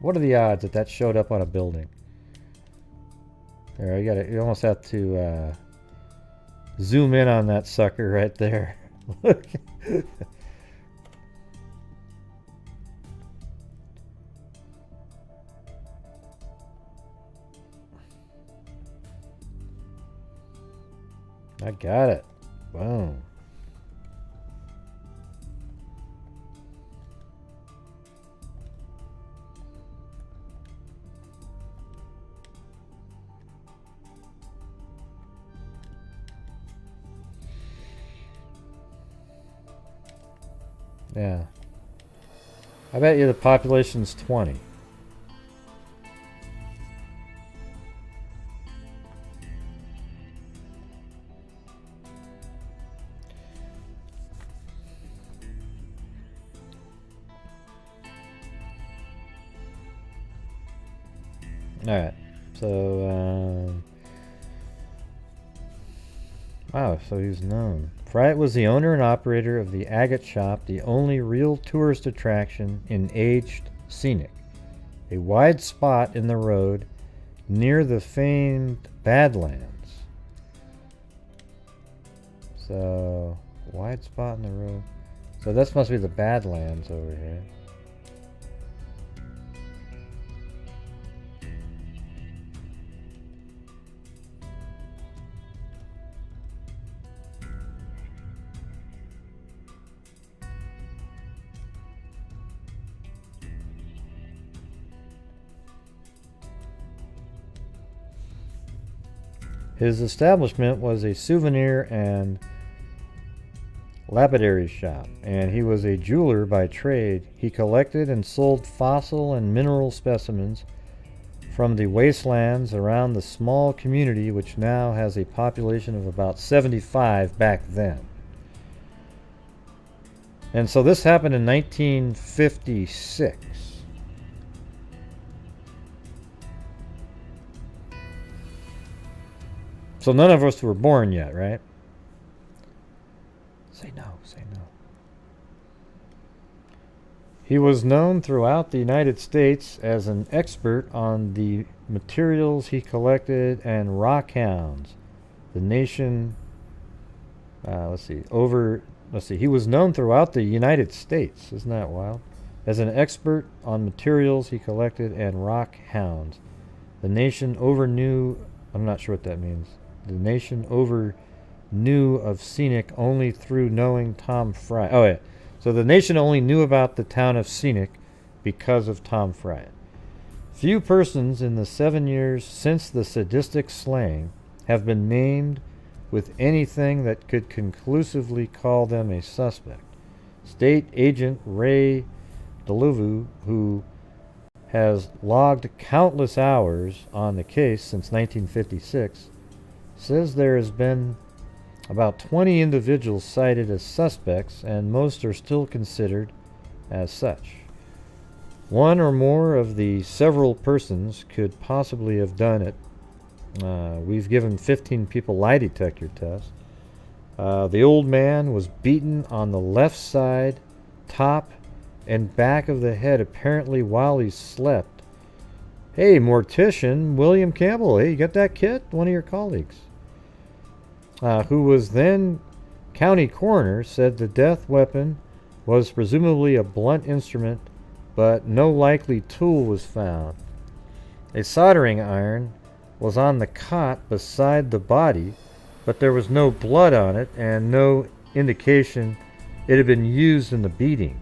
What are the odds that that showed up on a building? There, you almost have to zoom in on that sucker right there. Look. I got it. Boom. Yeah. I bet you the population's 20. Alright, so, wow, so he's known. Fryatt was the owner and operator of the Agate Shop, the only real tourist attraction in aged Scenic, a wide spot in the road near the famed Badlands. So, wide spot in the road. So this must be the Badlands over here. His establishment was a souvenir and lapidary shop, and he was a jeweler by trade. He collected and sold fossil and mineral specimens from the wastelands around the small community, which now has a population of about 75 back then. And so this happened in 1956. So none of us were born yet, right? Say no, say no. He was known throughout the United States as an expert on the materials he collected and rock hounds. The nation, he was known throughout the United States, isn't that wild? As an expert on materials he collected and rock hounds. The nation knew, I'm not sure what that means. The nation knew of Scenic only through knowing Tom Fryatt. Oh, yeah. So the nation only knew about the town of Scenic because of Tom Fryatt. Few persons in the 7 years since the sadistic slaying have been named with anything that could conclusively call them a suspect. State Agent Ray Dlive, who has logged countless hours on the case since 1956, says there has been about 20 individuals cited as suspects, and most are still considered as such. One or more of the several persons could possibly have done it. We've given 15 people lie detector tests. The old man was beaten on the left side, top, and back of the head, apparently while he slept. Hey, Mortician, William Campbell. Hey, you got that kit? One of your colleagues. Who was then county coroner, said the death weapon was presumably a blunt instrument, but no likely tool was found. A soldering iron was on the cot beside the body, but there was no blood on it and no indication it had been used in the beating.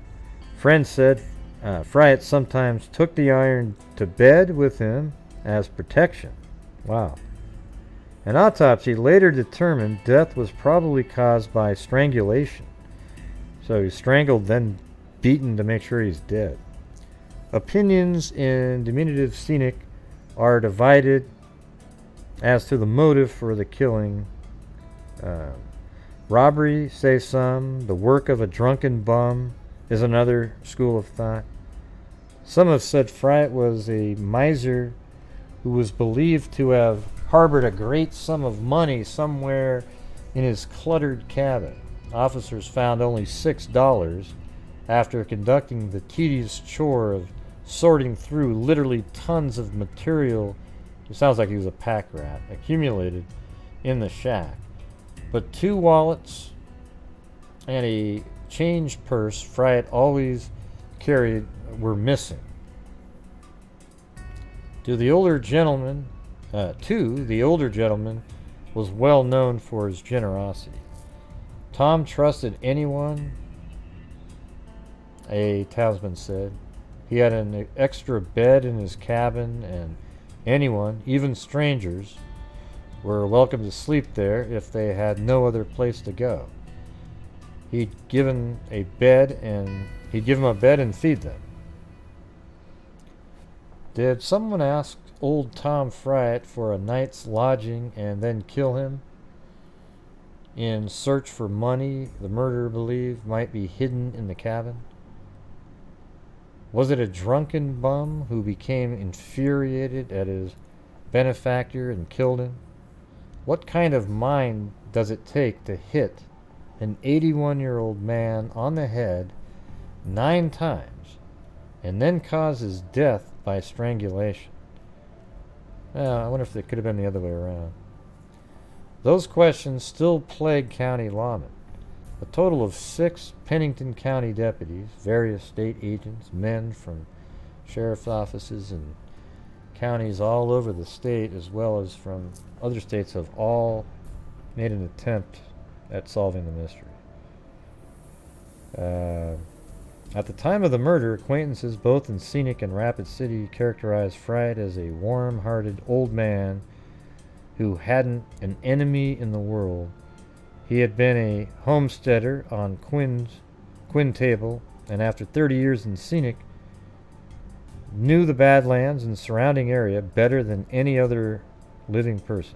Friends said Fryatt sometimes took the iron to bed with him as protection. Wow. An autopsy later determined death was probably caused by strangulation. So he strangled, then beaten to make sure he's dead. Opinions in diminutive Scenic are divided as to the motive for the killing. Robbery, say some. The work of a drunken bum is another school of thought. Some have said Friat was a miser who was believed to have harbored a great sum of money somewhere in his cluttered cabin. Officers found only $6 after conducting the tedious chore of sorting through literally tons of material. It sounds like he was a pack rat, accumulated in the shack. But 2 wallets and a change purse Friat always carried were missing. The older gentleman was well known for his generosity. Tom trusted anyone, a townsman said. He had an extra bed in his cabin, and anyone, even strangers, were welcome to sleep there if they had no other place to go. He'd give them a bed and feed them. Did someone ask old Tom Friat for a night's lodging and then kill him? In search for money the murderer believed might be hidden in the cabin? Was it a drunken bum who became infuriated at his benefactor and killed him? What kind of mind does it take to hit an 81-year-old man on the head 9 times and then cause his death by strangulation? I wonder if it could have been the other way around. Those questions still plague county lawmen. A total of 6 Pennington County deputies, various state agents, men from sheriff's offices and counties all over the state, as well as from other states, have all made an attempt at solving the mystery. At the time of the murder, acquaintances both in Scenic and Rapid City characterized Friat as a warm-hearted old man who hadn't an enemy in the world. He had been a homesteader on Quinn Table, and after 30 years in Scenic, knew the Badlands and surrounding area better than any other living person.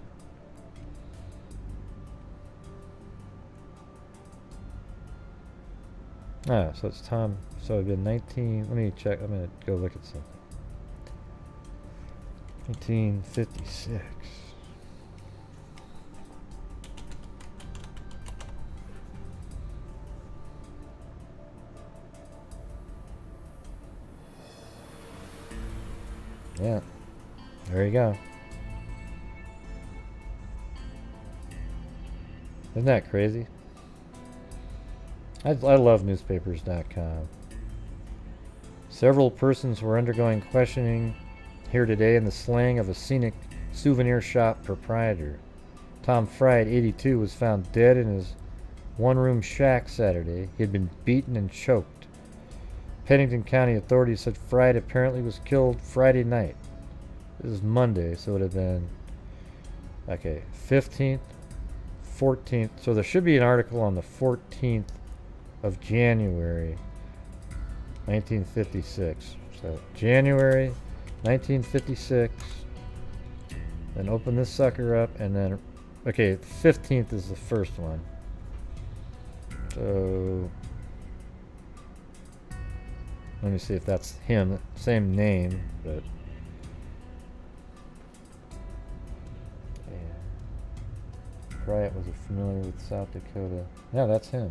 So it's Tom. So it'd been 19. Let me check. I'm going to go look at something. 1956. Yeah. There you go. Isn't that crazy? I love newspapers.com. Several persons were undergoing questioning here today in the slaying of a Scenic souvenir shop proprietor. Tom Friat, 82, was found dead in his one-room shack Saturday. He had been beaten and choked. Pennington County authorities said Friat apparently was killed Friday night. This is Monday, so it would have been, 15th, 14th. So there should be an article on the 14th of January 1956. So January 1956. Then open this sucker up, and then 15th is the first one. So let me see if that's him, same name, but Friat was familiar with South Dakota. Yeah, that's him.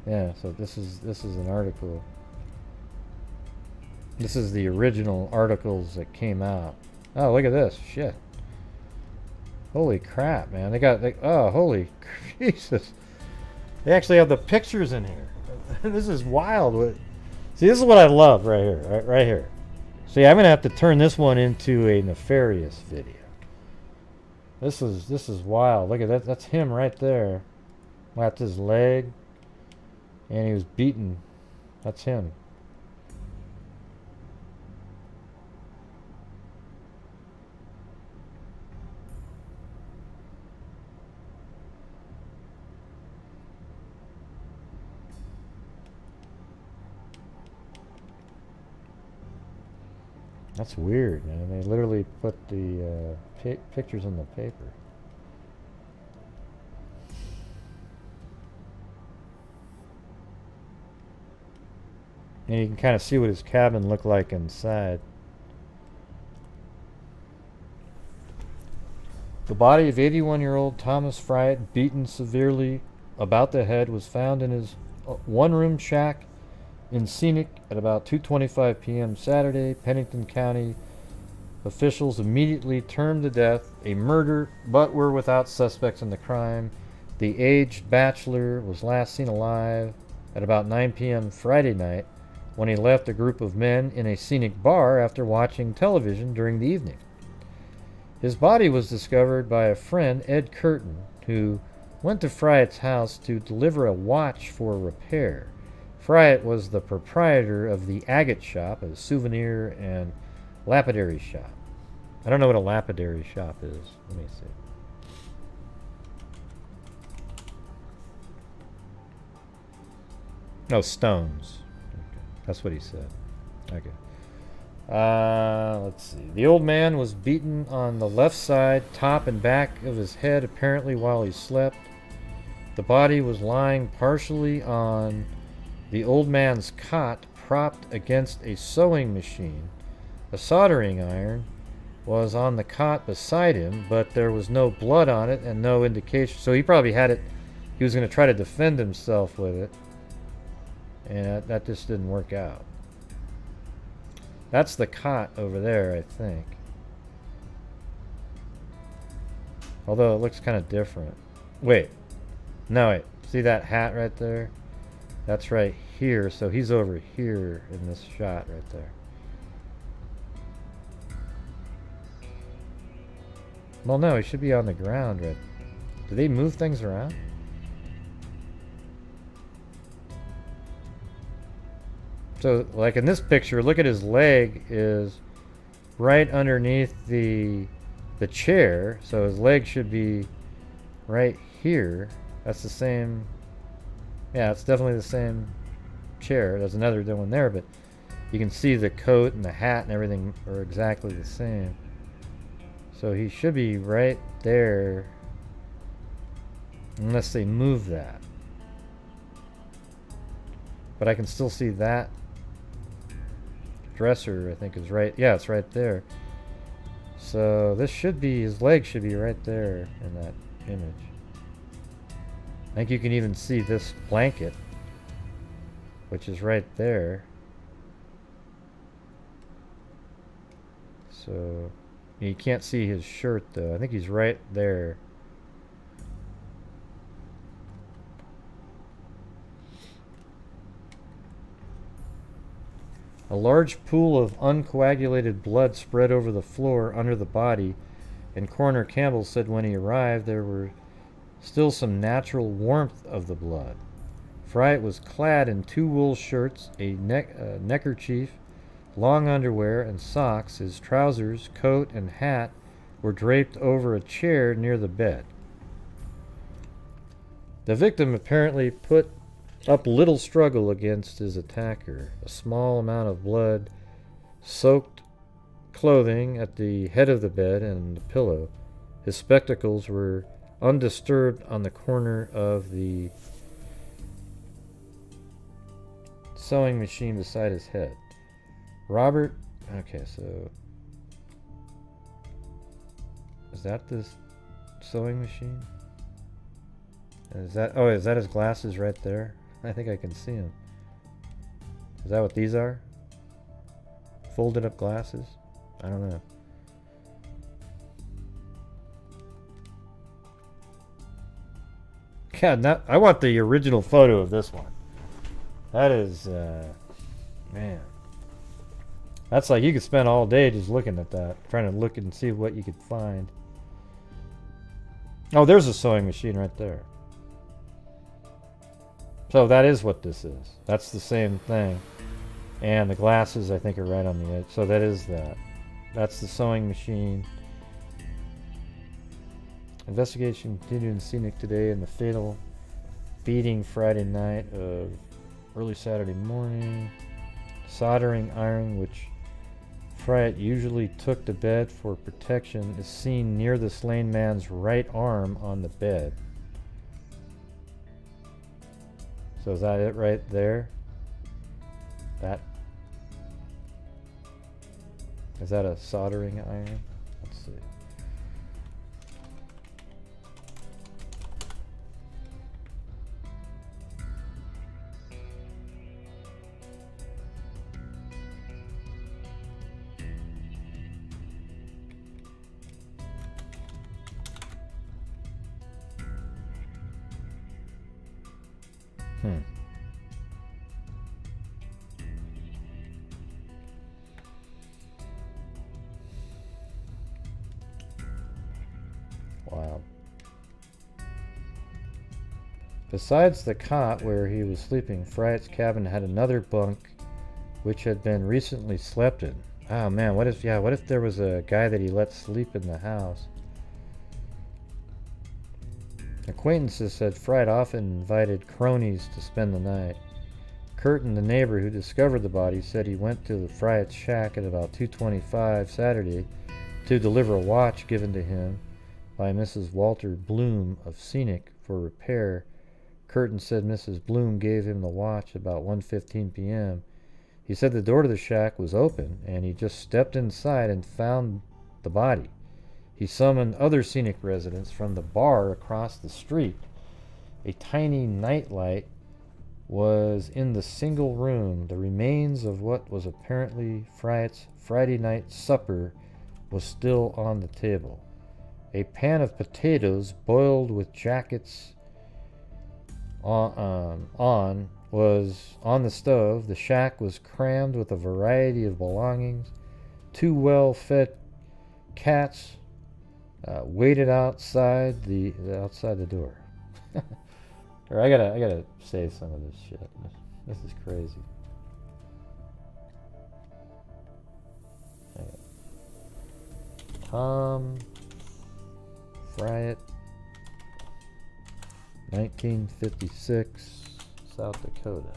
Yeah, so this is an article. This is the original articles that came out. Oh, look at this. Shit. Holy crap, man. Holy Jesus. They actually have the pictures in here. This is wild. See, this is what I love right here. Right here. See, I'm going to have to turn this one into a Nefarious video. This is wild. Look at that. That's him right there. Whacked his leg. And he was beaten. That's him. That's weird, man. They literally put the pictures in the paper. And you can kind of see what his cabin looked like inside. The body of 81-year-old Thomas Fryatt, beaten severely about the head, was found in his one-room shack in Scenic at about 2:25 p.m. Saturday. Pennington County officials immediately termed the death a murder, but were without suspects in the crime. The aged bachelor was last seen alive at about 9 p.m. Friday night when he left a group of men in a Scenic bar after watching television during the evening. His body was discovered by a friend, Ed Curtin, who went to Fryatt's house to deliver a watch for repair. Fryatt was the proprietor of the Agate Shop, a souvenir and lapidary shop. I don't know what a lapidary shop is. Let me see. No, stones. Okay. That's what he said. Okay. Let's see. The old man was beaten on the left side, top and back of his head, apparently while he slept. The body was lying partially on the old man's cot, propped against a sewing machine. A soldering iron was on the cot beside him, but there was no blood on it and no indication. So he probably had it. He was going to try to defend himself with it, and that just didn't work out. That's the cot over there, I think. Although it looks kind of different. Wait. No, wait. See that hat right there? That's right here. So he's over here in this shot right there. Well, no, he should be on the ground, right? Do they move things around? So, like in this picture, look at his leg is right underneath the chair. So his leg should be right here. That's the same. Yeah, it's definitely the same chair. There's another one there, but you can see the coat and the hat and everything are exactly the same. So he should be right there, unless they move that. But I can still see that dresser, I think, is right. Yeah, it's right there. So this should be, his leg should be right there in that image. I think you can even see this blanket, which is right there. So you can't see his shirt though. I think he's right there. A large pool of uncoagulated blood spread over the floor under the body, and Coroner Campbell said when he arrived there were still some natural warmth of the blood. Fryatt was clad in 2 wool shirts, a neckerchief, long underwear, and socks. His trousers, coat, and hat were draped over a chair near the bed. The victim apparently put up little struggle against his attacker. A small amount of blood soaked clothing at the head of the bed and the pillow. His spectacles were undisturbed on the corner of the sewing machine beside his head. Robert, okay, so is that this sewing machine? Is that, oh, is that his glasses right there? I think I can see him. Is that what these are? Folded up glasses? I don't know. God, I want the original photo of this one. That is, man. That's like, you could spend all day just looking at that. Trying to look and see what you could find. Oh, there's a sewing machine right there. So that is what this is. That's the same thing. And the glasses, I think, are right on the edge. So that is that. That's the sewing machine. Investigation continued in Scenic today in the fatal beating Friday night of early Saturday morning. Soldering iron, which Fright usually took to bed for protection is seen near the slain man's right arm on the bed. So is that it right there? That? Is that a soldering iron? Let's see. Wow. Besides the cot where he was sleeping, Fright's cabin had another bunk which had been recently slept in. Oh man, what if there was a guy that he let sleep in the house? Acquaintances said Fright often invited cronies to spend the night. Curtin, the neighbor who discovered the body, said he went to the Fright's shack at about 2:25 Saturday to deliver a watch given to him by Mrs. Walter Bloom of Scenic for repair. Curtin said Mrs. Bloom gave him the watch about 1:15 p.m. He said the door to the shack was open and he just stepped inside and found the body. He summoned other Scenic residents from the bar across the street. A tiny nightlight was in the single room. The remains of what was apparently Fright's Friday night supper was still on the table. A pan of potatoes boiled with jackets on was on the stove. The shack was crammed with a variety of belongings. 2 well-fed cats waited outside the door. Or I gotta save some of this shit. This is crazy. Tom Fryatt, 1956, South Dakota.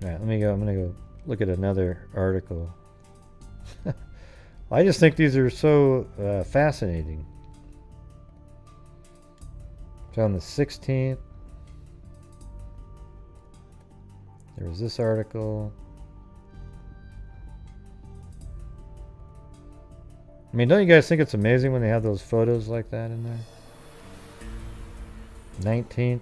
Alright, I'm gonna go look at another article. I just think these are so fascinating. So on the 16th, there was this article. I mean, don't you guys think it's amazing when they have those photos like that in there? 19th.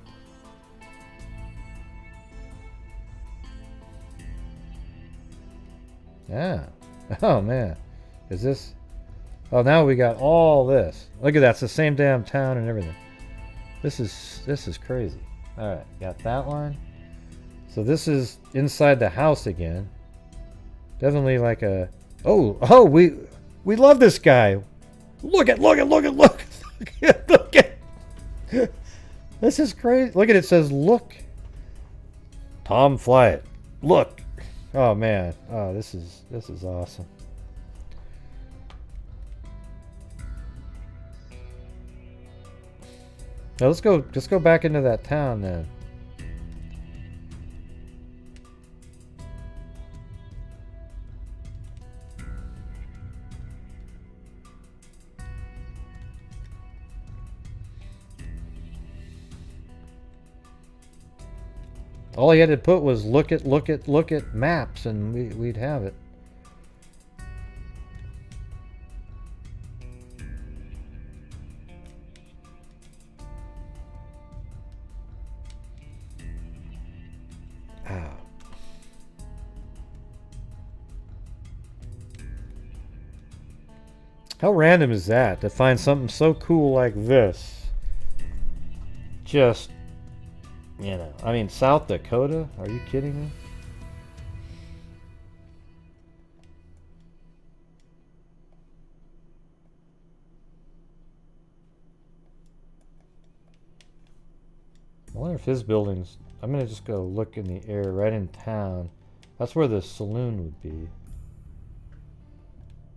Yeah. Oh man. Is this? Oh, now we got all this. Look at that. It's the same damn town and everything. This is crazy. All right, got that one. So this is inside the house again. Definitely like a. Oh, we love this guy. Look at. This is crazy. Look at it. Says look. Tom Flyatt. Look. Oh man. Oh, this is awesome. Now let's go back into that town then. All he had to put was look at maps and we'd have it. How random is that to find something so cool like this? Just, you know, I mean, South Dakota? Are you kidding me? I wonder if his building's... I'm going to just go look in the air right in town. That's where the saloon would be.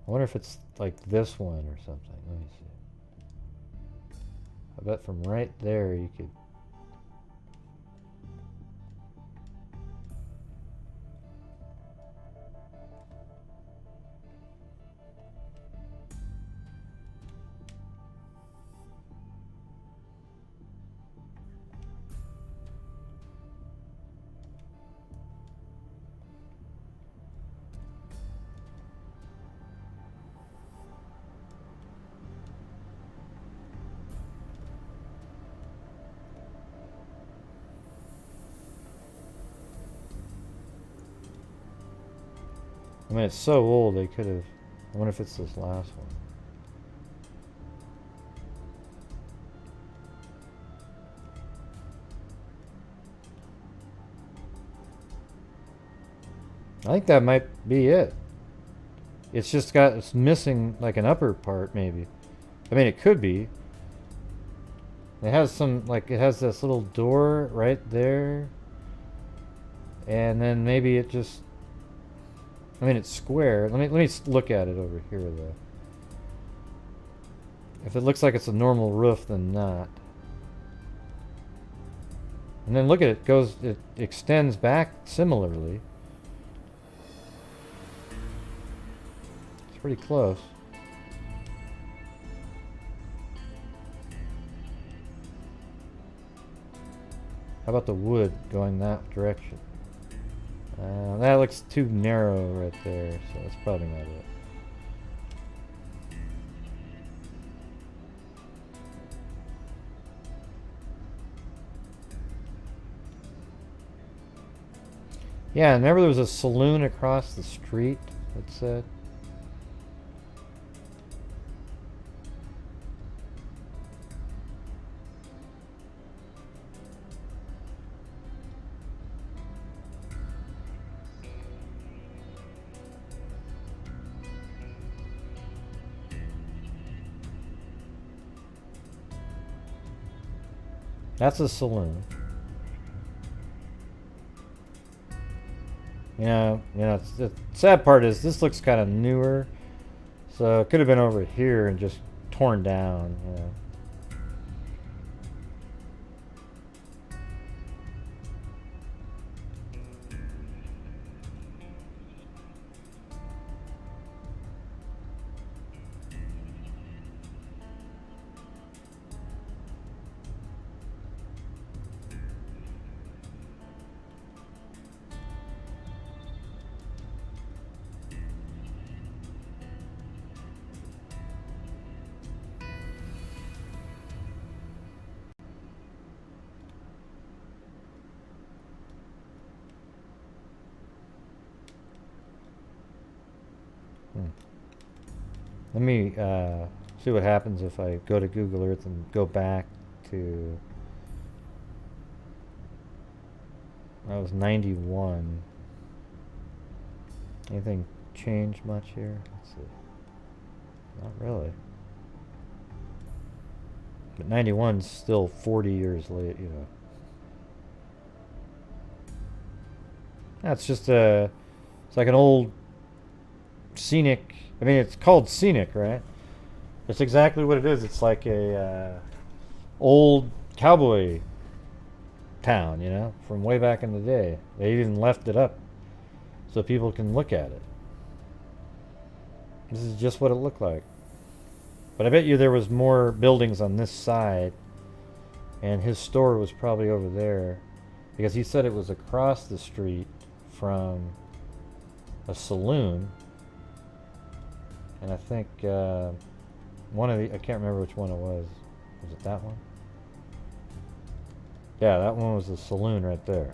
I wonder if it's like this one or something. Let me see. I bet from right there you could. I mean, it's so old they could have. I wonder if it's this last one. I think that might be it. It's just it's missing like an upper part maybe. I mean, it could be. It has some, like, it has this little door right there. And then maybe it just, I mean, it's square. Let me look at it over here though. If it looks like it's a normal roof, then not. And then look at it, it extends back similarly. It's pretty close. How about the wood going that direction? That looks too narrow right there, so that's probably not it. Yeah, remember there was a saloon across the street, it said. That's a saloon. The sad part is this looks kind of newer, so it could have been over here and just torn down. Let me see what happens if I go to Google Earth and go back to, that was 91. Anything change much here? Let's see. Not really. But 91's still 40 years late, That's just it's like an old Scenic. I mean, it's called Scenic, right? That's exactly what it is. It's like a old cowboy town, from way back in the day. They even left it up so people can look at it. This is just what it looked like. But I bet you there was more buildings on this side, and his store was probably over there, because he said it was across the street from a saloon. And I think one of the, I can't remember which one it was. Was it that one? Yeah, that one was the saloon right there.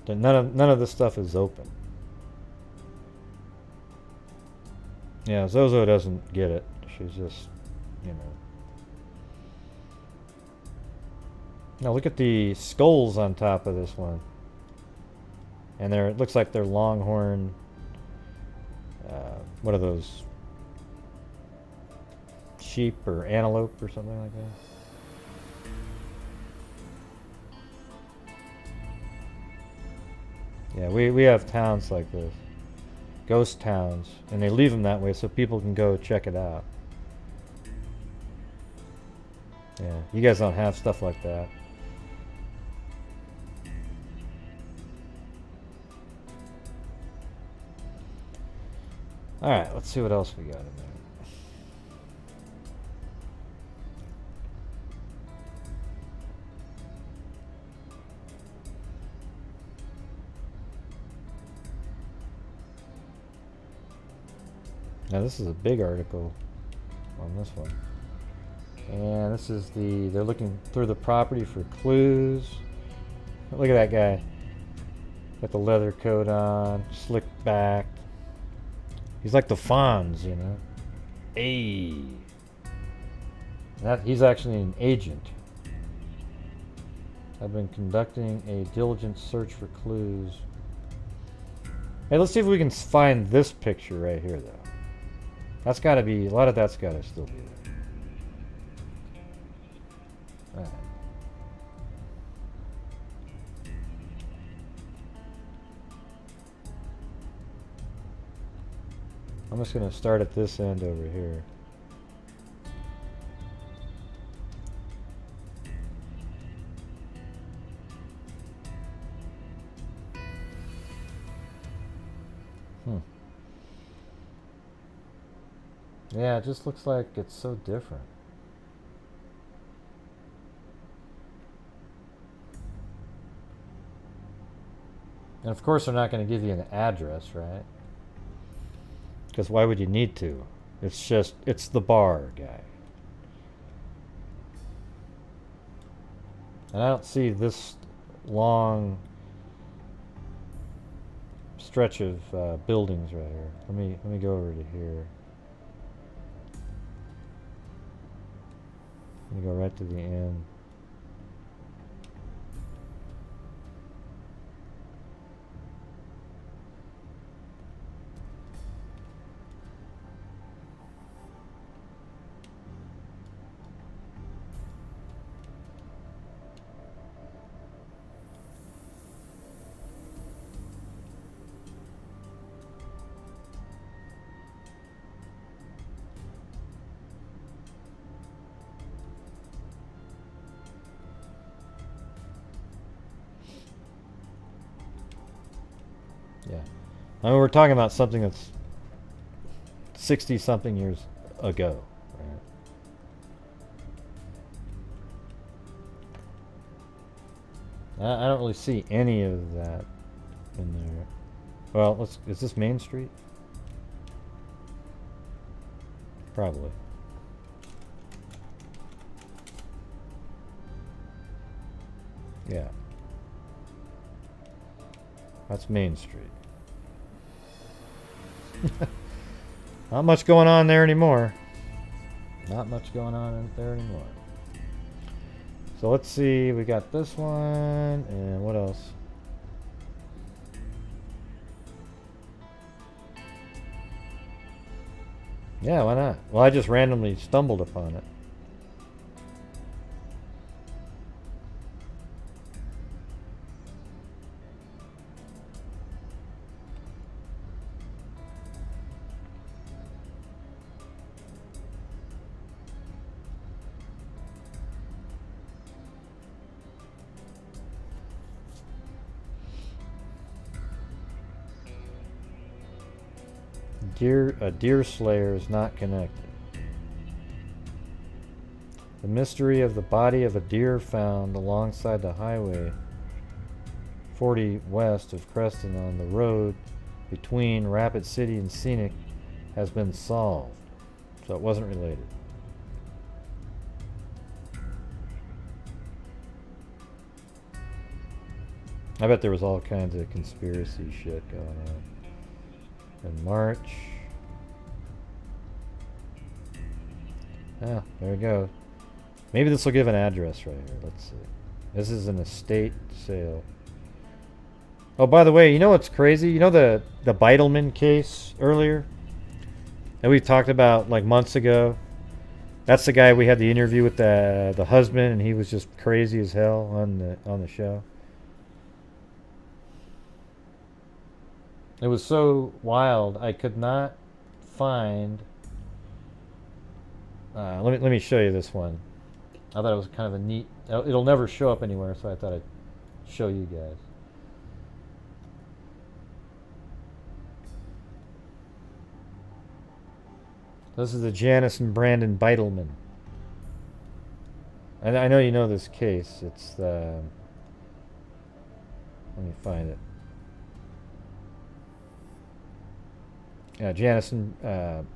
None of this stuff is open. Yeah, Zozo doesn't get it. She's just, Now look at the skulls on top of this one. And it looks like they're longhorn. What are those? Sheep or antelope or something like that. Yeah, we have towns like this. ghost towns, and they leave them that way so people can go check it out. Yeah, you guys don't have stuff like that. Alright, let's see what else we got in there. Now this is a big article on this one. And this is they're looking through the property for clues. Look at that guy. Got the leather coat on, slicked back. He's like the Fonz, you know. Hey. He's actually an agent. I've been conducting a diligent search for clues. Hey, let's see if we can find this picture right here, though. That's got to be, a lot of that's got to still be there. Alright. I'm just going to start at this end over here. Yeah, it just looks like it's so different. And of course they're not going to give you an address, right? Because why would you need to? It's the bar guy. And I don't see this long stretch of buildings right here. Let me go over to here. Let me go right to the end. Yeah. I mean, we're talking about something that's 60-something years ago, right? I don't really see any of that in there. Well, is this Main Street? Probably. Yeah. That's Main Street. Not much going on there anymore. Not much going on there anymore. So let's see, we got this one, and what else? Yeah, why not? Well, I just randomly stumbled upon it. A deer slayer is not connected. The mystery of the body of a deer found alongside the highway 40 west of Creston on the road between Rapid City and Scenic has been solved. So it wasn't related. I bet there was all kinds of conspiracy shit going on. In March. Ah, there we go. Maybe this will give an address right here. Let's see. This is an estate sale. Oh, by the way, you know what's crazy? You know the Beidleman case earlier that we talked about like months ago? That's the guy we had the interview with the husband, and he was just crazy as hell on the show. It was so wild, I could not find... let me show you this one. I thought it was kind of a neat... It'll never show up anywhere, so I thought I'd show you guys. This is the Janice and Brandon Beidleman. I know you know this case. It's the... Let me find it. Yeah, Janice and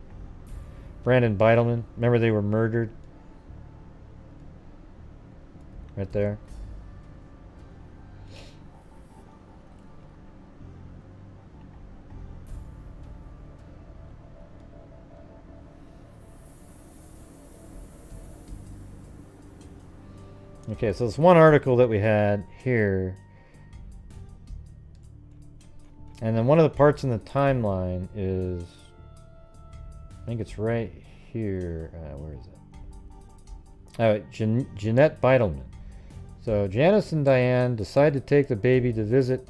Brandon Beidleman. Remember they were murdered? Right there. Okay, so this one article that we had here, and then one of the parts in the timeline is, I think it's right here. Where is it? Jeanette Beidleman. So Janice and Diane decide to take the baby to visit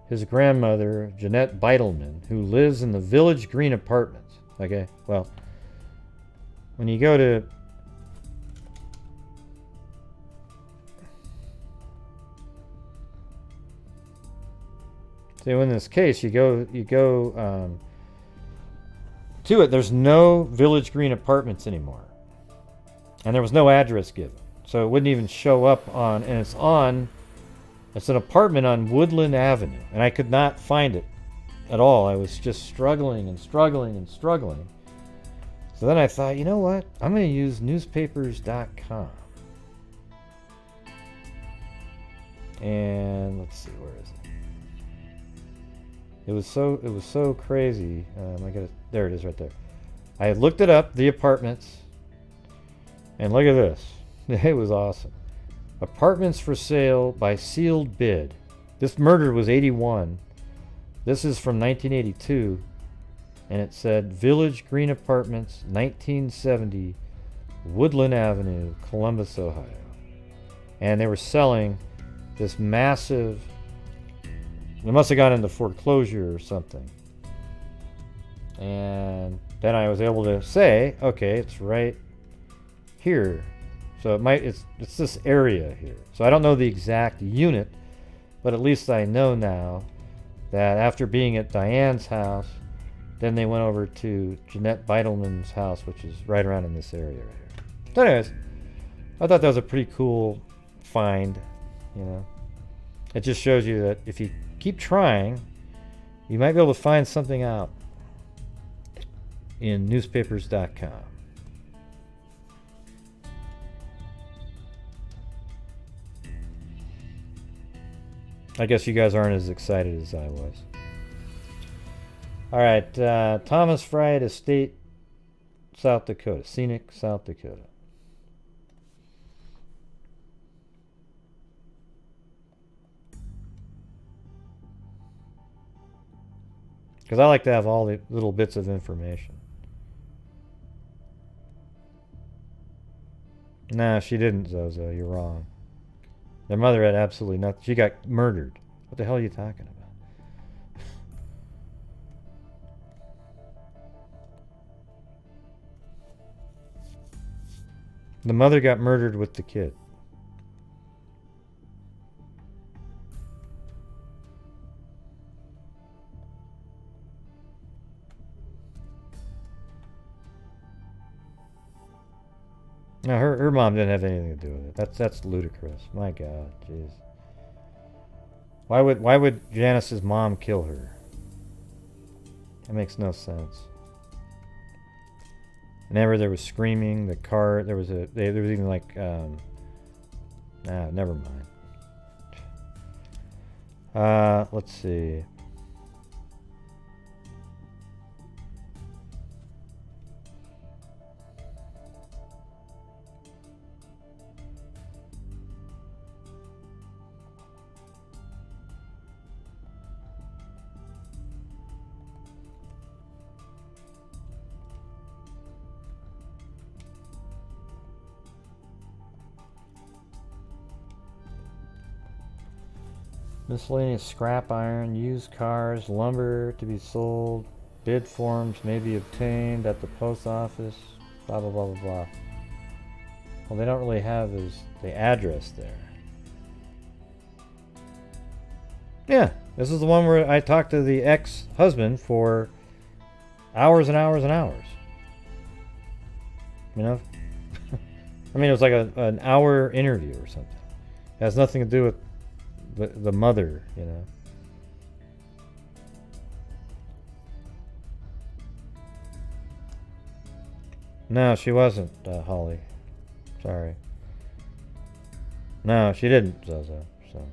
his grandmother, Jeanette Beidleman, who lives in the Village Green Apartments. Okay, well, when you go to... So in this case, you go to it. There's no Village Green Apartments anymore, and there was no address given, so it wouldn't even show up on. And it's an apartment on Woodland Avenue, and I could not find it at all. I was just struggling and struggling and struggling. So then I thought, you know what? I'm going to use newspapers.com, and let's see, where is it? It was so crazy. There it is right there. I had looked it up, the apartments, and look at this. It was awesome. Apartments for sale by sealed bid. This murder was 81. This is from 1982, and it said Village Green Apartments, 1970, Woodland Avenue, Columbus, Ohio. And they were selling this massive... It must have gone into foreclosure or something. And then I was able to say, okay, it's right here. So it's this area here. So I don't know the exact unit, but at least I know now that after being at Diane's house, then they went over to Jeanette Beidleman's house, which is right around in this area right here. So anyways, I thought that was a pretty cool find, you know. It just shows you that if you keep trying, you might be able to find something out in newspapers.com. I guess you guys aren't as excited as I was. All right, Thomas Fried Estate, South Dakota, Scenic, South Dakota. Because I like to have all the little bits of information. Nah, she didn't, Zozo. You're wrong. Their mother had absolutely nothing. She got murdered. What the hell are you talking about? The mother got murdered with the kid. No, her mom didn't have anything to do with it. That's ludicrous. My God, jeez. Why would Janice's mom kill her? That makes no sense. Whenever there was screaming, the car, there was even like, never mind. Let's see. Miscellaneous scrap iron, used cars, lumber to be sold, bid forms may be obtained at the post office, blah blah blah blah blah. Well, they don't really have the address there. Yeah, this is the one where I talked to the ex-husband for hours and hours and hours. You know? I mean, it was like an hour interview or something. It has nothing to do with the mother, you know. No, she wasn't, Holly. Sorry. No, she didn't, Zozo. So.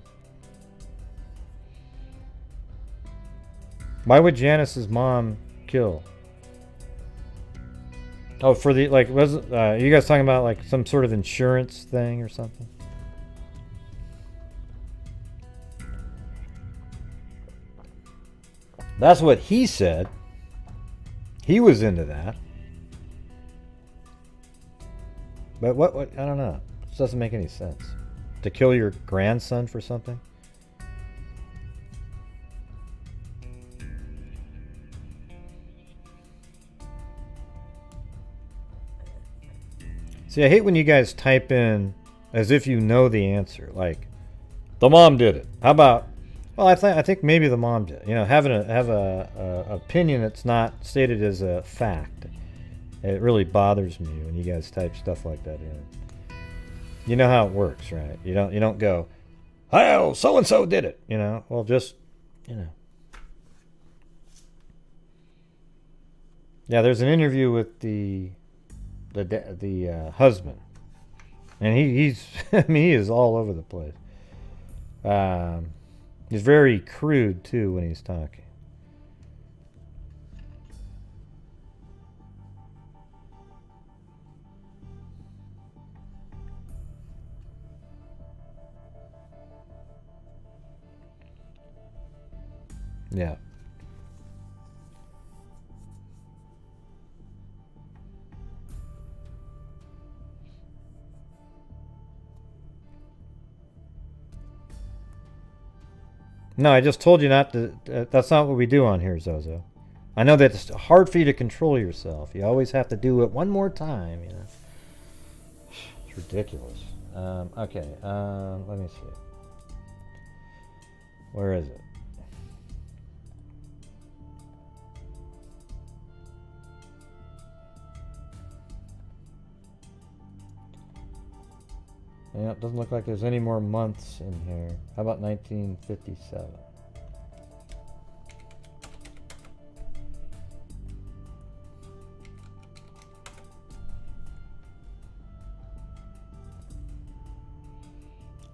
Why would Janice's mom kill? Oh, for the, like, was you guys talking about, like, some sort of insurance thing or something? That's what he said. He was into that. But what I don't know. This doesn't make any sense. To kill your grandson for something? See, I hate when you guys type in as if you know the answer. Like, the mom did it. How about, well, I think maybe the mom did. You know, have a opinion that's not stated as a fact. It really bothers me when you guys type stuff like that in. You know how it works, right? You don't go, oh, so and so did it. You know, well, just, you know. Yeah, there's an interview with the husband, and he's I mean, he is all over the place. He's very crude too when he's talking. Yeah. No, I just told you not to. That's not what we do on here, Zozo. I know that it's hard for you to control yourself. You always have to do it one more time, you know. It's ridiculous. Okay, let me see. Where is it? Yeah, it doesn't look like there's any more months in here. How about 1957?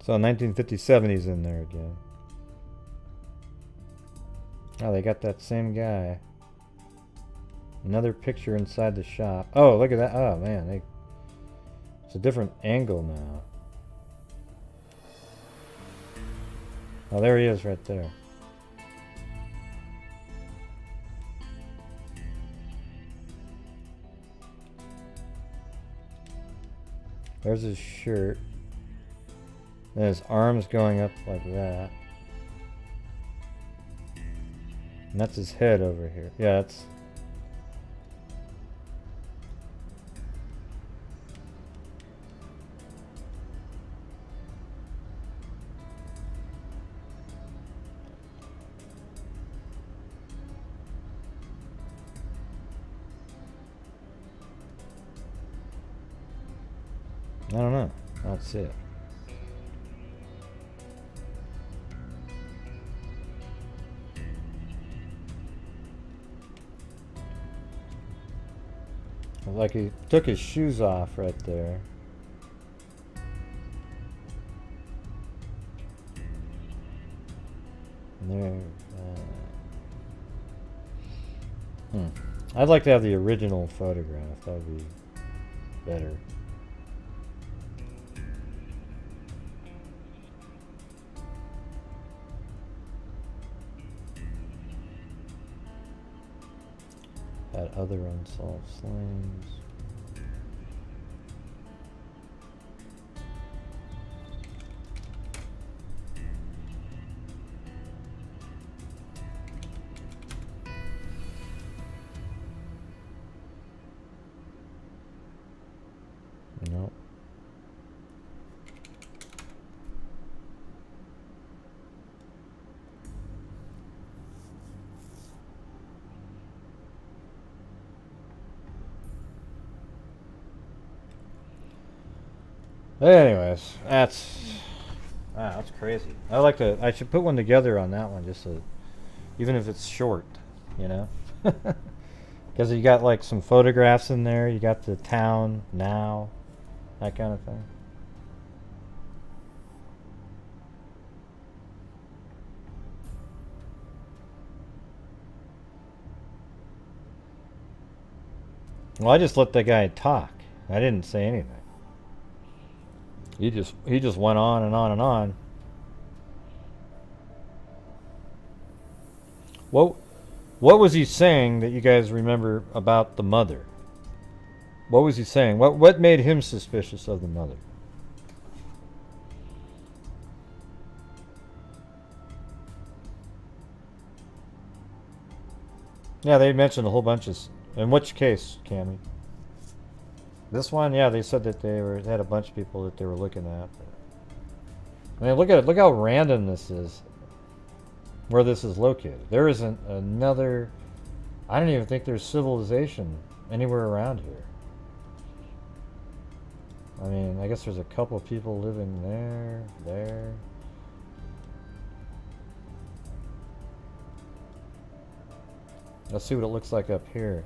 So 1957 he's in there again. Oh, they got that same guy. Another picture inside the shop. Oh, look at that. Oh, man. It's a different angle now. Oh, there he is right there. There's his shirt. And his arms going up like that. And that's his head over here. Yeah, it's... I don't know. I don't see it. Like he took his shoes off right there. And there. I'd like to have the original photograph. That would be better. Had other unsolved slayings. Anyways, that's crazy. I should put one together on that one, just so, even if it's short, you know? Because you got like some photographs in there, you got the town now, that kind of thing. Well, I just let the guy talk. I didn't say anything. He just went on and on and on. What was he saying that you guys remember about the mother? What was he saying? What made him suspicious of the mother? Yeah, they mentioned a whole bunch of... In which case, Cammy? This one, yeah, they said that they had a bunch of people that they were looking at. I mean, look at it. Look how random this is. Where this is located. There isn't another... I don't even think there's civilization anywhere around here. I mean, I guess there's a couple of people living there. Let's see what it looks like up here.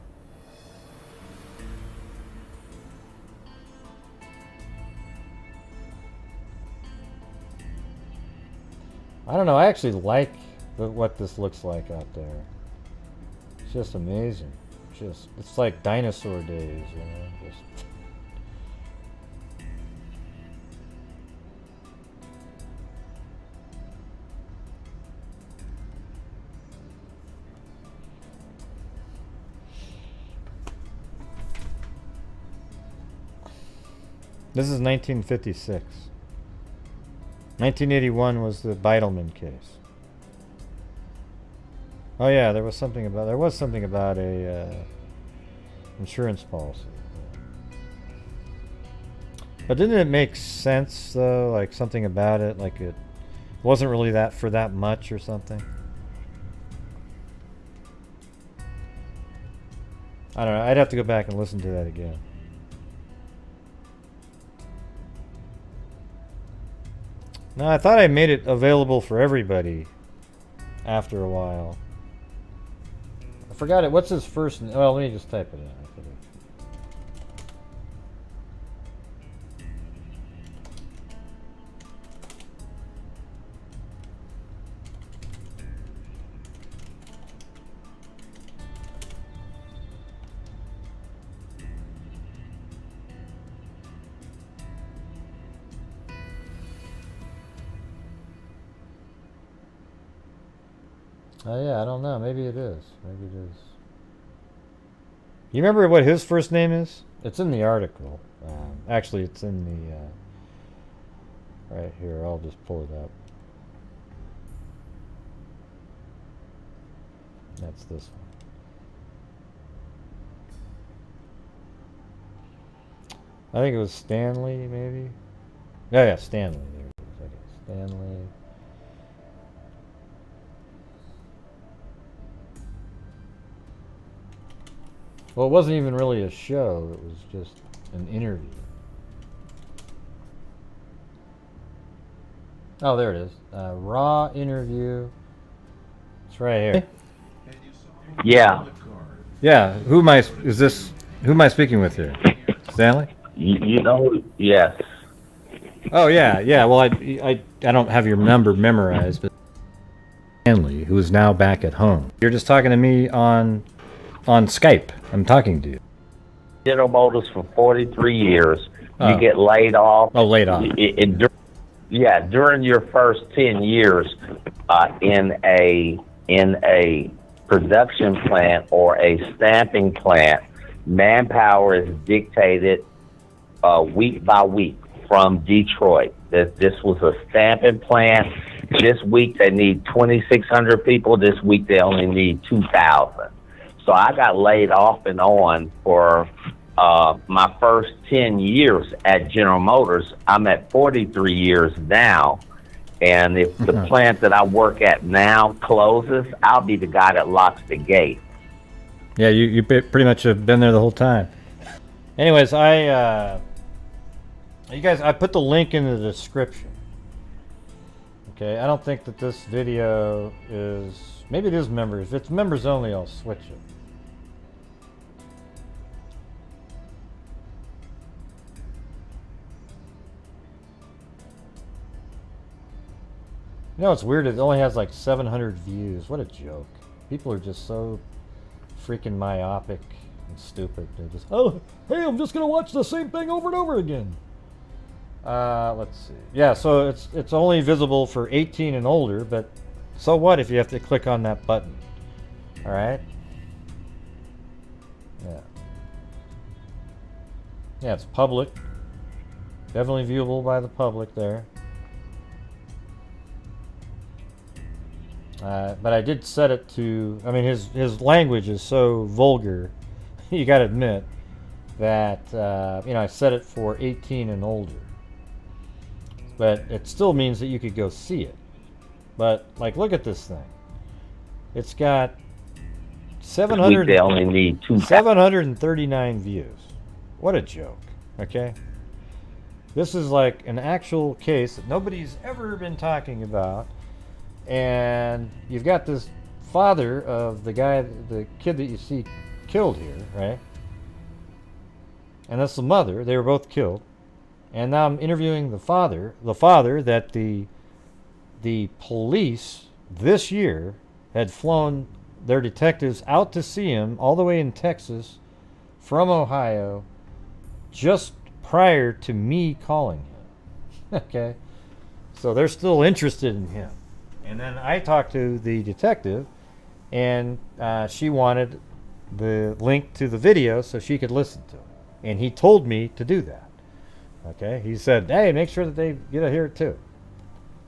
I don't know, I actually like what this looks like out there. It's just amazing. It's like dinosaur days, you know. This is 1956. 1981 was the Beidleman case. Oh yeah, there was something about a insurance policy. But didn't it make sense though? Like something about it, like it wasn't really that for that much or something. I don't know. I'd have to go back and listen to that again. No, I thought I made it available for everybody after a while. I forgot it. What's his first name? Well, let me just type it in. I forget. Oh yeah, I don't know. Maybe it is. Maybe it is. You remember what his first name is? It's in the article. Actually, it's in the... right here. I'll just pull it up. That's this one. I think it was Stanley, maybe? Oh yeah, Stanley. There it is. Okay, Stanley... Well, it wasn't even really a show. It was just an interview. Oh, there it is. Raw interview. It's right here. Yeah. Yeah. Who am I speaking with here? Stanley? You know, yes. Oh yeah, yeah. Well, I don't have your number memorized, but Stanley, who is now back at home. You're just talking to me on Skype. I'm talking to you. General Motors for 43 years. Oh. You get laid off. Oh, laid off. During your first 10 years in a production plant or a stamping plant, manpower is dictated week by week from Detroit. This was a stamping plant. This week they need 2,600 people. This week they only need 2,000. So I got laid off and on for my first 10 years at General Motors. I'm at 43 years now. And if the plant that I work at now closes, I'll be the guy that locks the gate. Yeah, you pretty much have been there the whole time. Anyways, You guys, I put the link in the description. Okay, I don't think that this video is... Maybe it is members. If it's members only, I'll switch it. You know what's weird? It only has like 700 views. What a joke. People are just so freaking myopic and stupid. They're just, oh, hey, I'm just gonna watch the same thing over and over again. Let's see. Yeah, so it's only visible for 18 and older, but so what if you have to click on that button? All right. Yeah. Yeah, it's public. Definitely viewable by the public there. But I did set it to, I mean, his language is so vulgar, you gotta admit, that, you know, I set it for 18 and older. But it still means that you could go see it. But, like, look at this thing. It's got 739 views. What a joke, okay? This is like an actual case that nobody's ever been talking about. And you've got this father of the guy, the kid that you see killed here, right? And that's the mother. They were both killed. And now I'm interviewing the father that the police this year had flown their detectives out to see him all the way in Texas from Ohio just prior to me calling him. Okay? So they're still interested in him. And then I talked to the detective, and she wanted the link to the video so she could listen to it. And he told me to do that. Okay? He said, hey, make sure that they get to hear it too.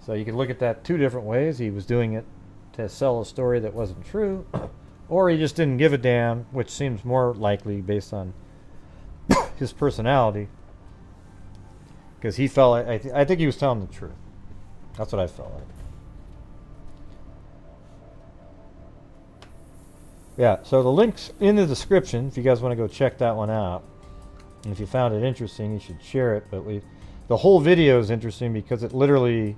So you could look at that two different ways. He was doing it to sell a story that wasn't true, or he just didn't give a damn, which seems more likely based on his personality. Because he felt, I think he was telling the truth. That's what I felt like. Yeah, so the link's in the description if you guys want to go check that one out. And if you found it interesting, you should share it. But the whole video is interesting because it literally,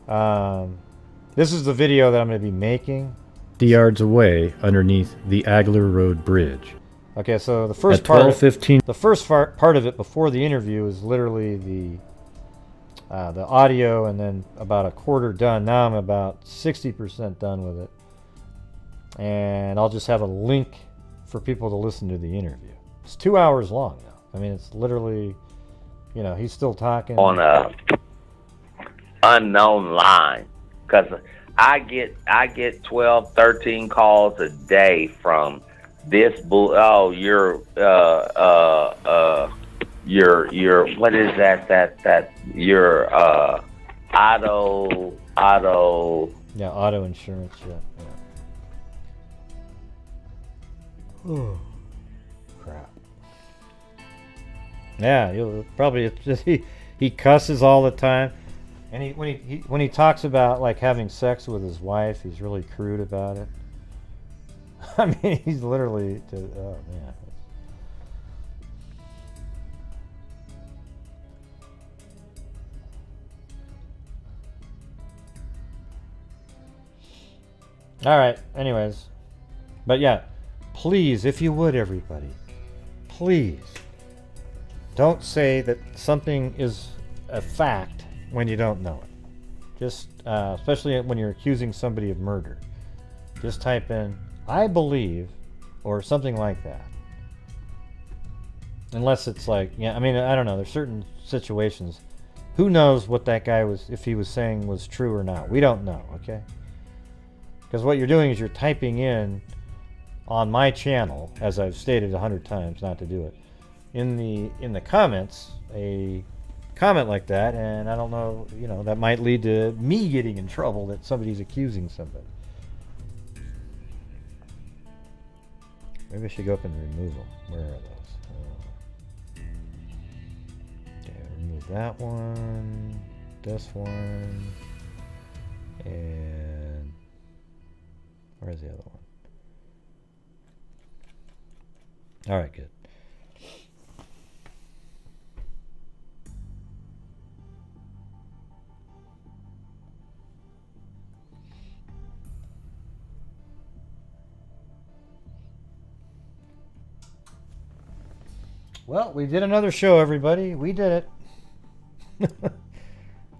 this is the video that I'm going to be making 50 yards away underneath the Agler Road Bridge. Okay, so the first part, the first part of it before the interview is literally the audio, and then about a quarter done. Now I'm about 60% done with it. And I'll just have a link for people to listen to the interview. It's 2 hours long now. I mean, it's literally, you know, he's still talking on a unknown line, because I get 12, 13 calls a day from this your what is that your auto yeah, auto insurance, yeah. Oh, crap. Yeah, you'll probably, it's just he cusses all the time, and when he talks about like having sex with his wife, he's really crude about it. I mean, he's literally oh man. All right. Anyways, but yeah. Please, if you would, everybody, please don't say that something is a fact when you don't know it. Just, especially when you're accusing somebody of murder. Just type in, I believe, or something like that. Unless it's like, yeah, I mean, I don't know. There's certain situations. Who knows what that guy was, if he was saying was true or not. We don't know, okay? Because what you're doing is you're typing in on my channel, as I've stated 100 times not to do it, in the comments, a comment like that, and I don't know, you know, that might lead to me getting in trouble that somebody's accusing somebody. Maybe I should go up and remove them. Where are those? Okay, remove that one, this one, and where's the other one? All right, good. Well, we did another show, everybody. We did it.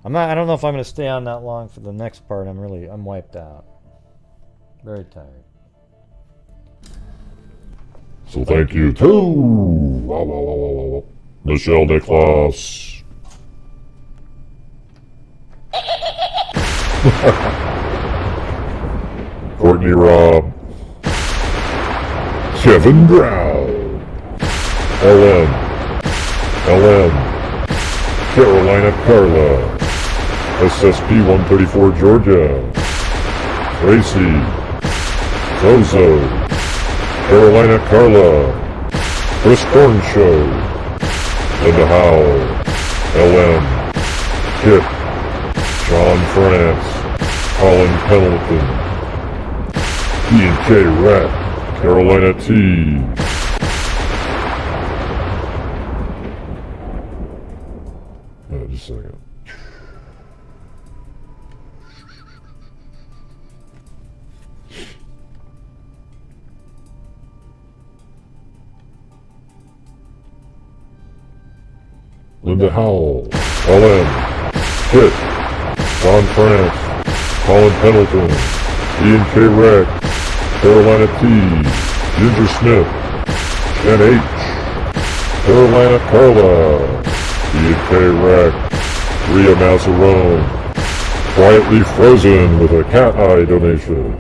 I don't know if I'm going to stay on that long for the next part. I'm wiped out. Very tired. So thank you to Michelle Nicholas, Courtney Robb, Kevin Brown, LM, Carolina Carla, SSP 134 Georgia, Tracy, Zozo, Carolina Carla, Chris Thorne Show, Linda Howell, LM, Kip, Sean France, Colin Pendleton, P&K Reck, Carolina T. Just a second. Linda Howell, LM, Kit, Sean France, Colin Pendleton, P&K Reck, Carolina T, Ginger Smith, Jen H, Carolina Carla, P&K Reck, Rhea Mazzarone, Quietly Frozen with a cat eye donation,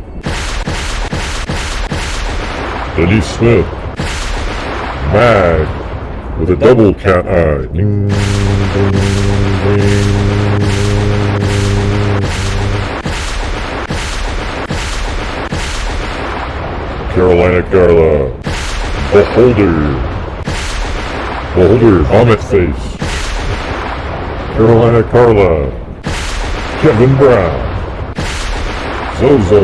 Denise Smith, Mag, with a double cat eye. Ding, ding, ding. Carolina Carla, Beholder, Vomit Face, Carolina Carla, Kevin Brown, Zozo.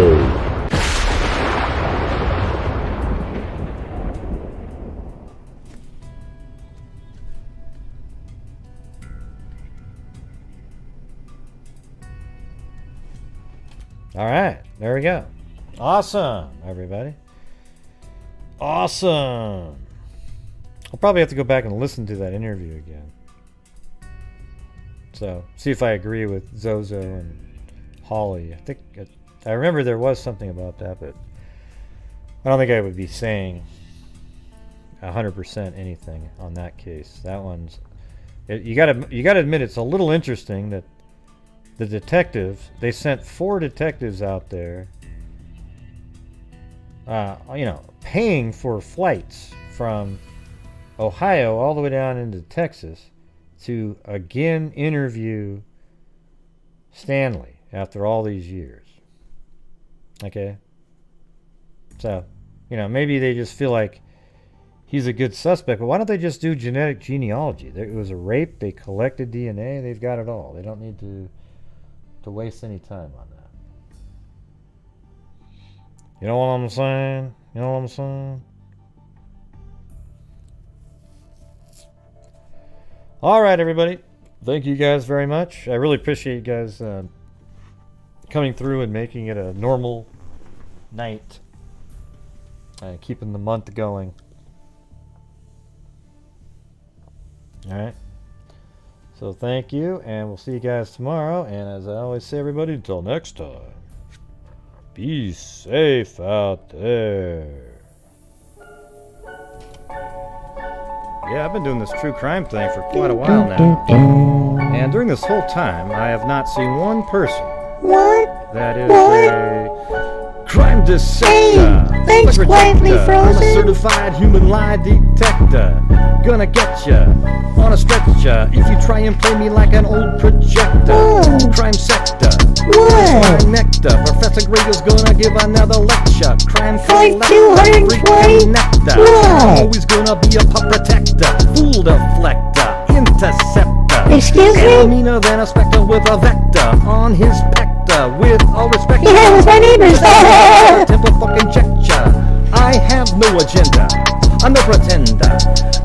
All right, there we go. Awesome, everybody. Awesome. I'll probably have to go back and listen to that interview again. So, see if I agree with Zozo and Holly. I remember there was something about that, but I don't think I would be saying 100% anything on that case. That one's... You gotta admit, it's a little interesting that the detectives, they sent 4 detectives out there, paying for flights from Ohio all the way down into Texas to again interview Stanley after all these years. Okay? So, maybe they just feel like he's a good suspect, but why don't they just do genetic genealogy? It was a rape, they collected DNA, they've got it all. They don't need to waste any time on that. You know what I'm saying? All right, everybody. Thank you guys very much. I really appreciate you guys coming through and making it a normal night. Keeping the month going. All right. So thank you, and we'll see you guys tomorrow. And as I always say, everybody, until next time, be safe out there. Yeah, I've been doing this true crime thing for quite a while now. And during this whole time, I have not seen one person that is a crime dissector. Thanks, Quietly Frozen. I'm a certified human lie detector. Gonna get ya on a stretcher if you try and play me like an old projector. Crime sector. Crime nectar. Professor Gragel's gonna give another lecture. Crime collector. Freaking nectar. I'm always gonna be a pup protector. Fool deflector. Interceptor. Excuse me? And meaner than a spectre with a vector on his pector. With all respect. Yeah, it was my neighbor's. Temple fucking check ya. I have no agenda. I'm no pretender.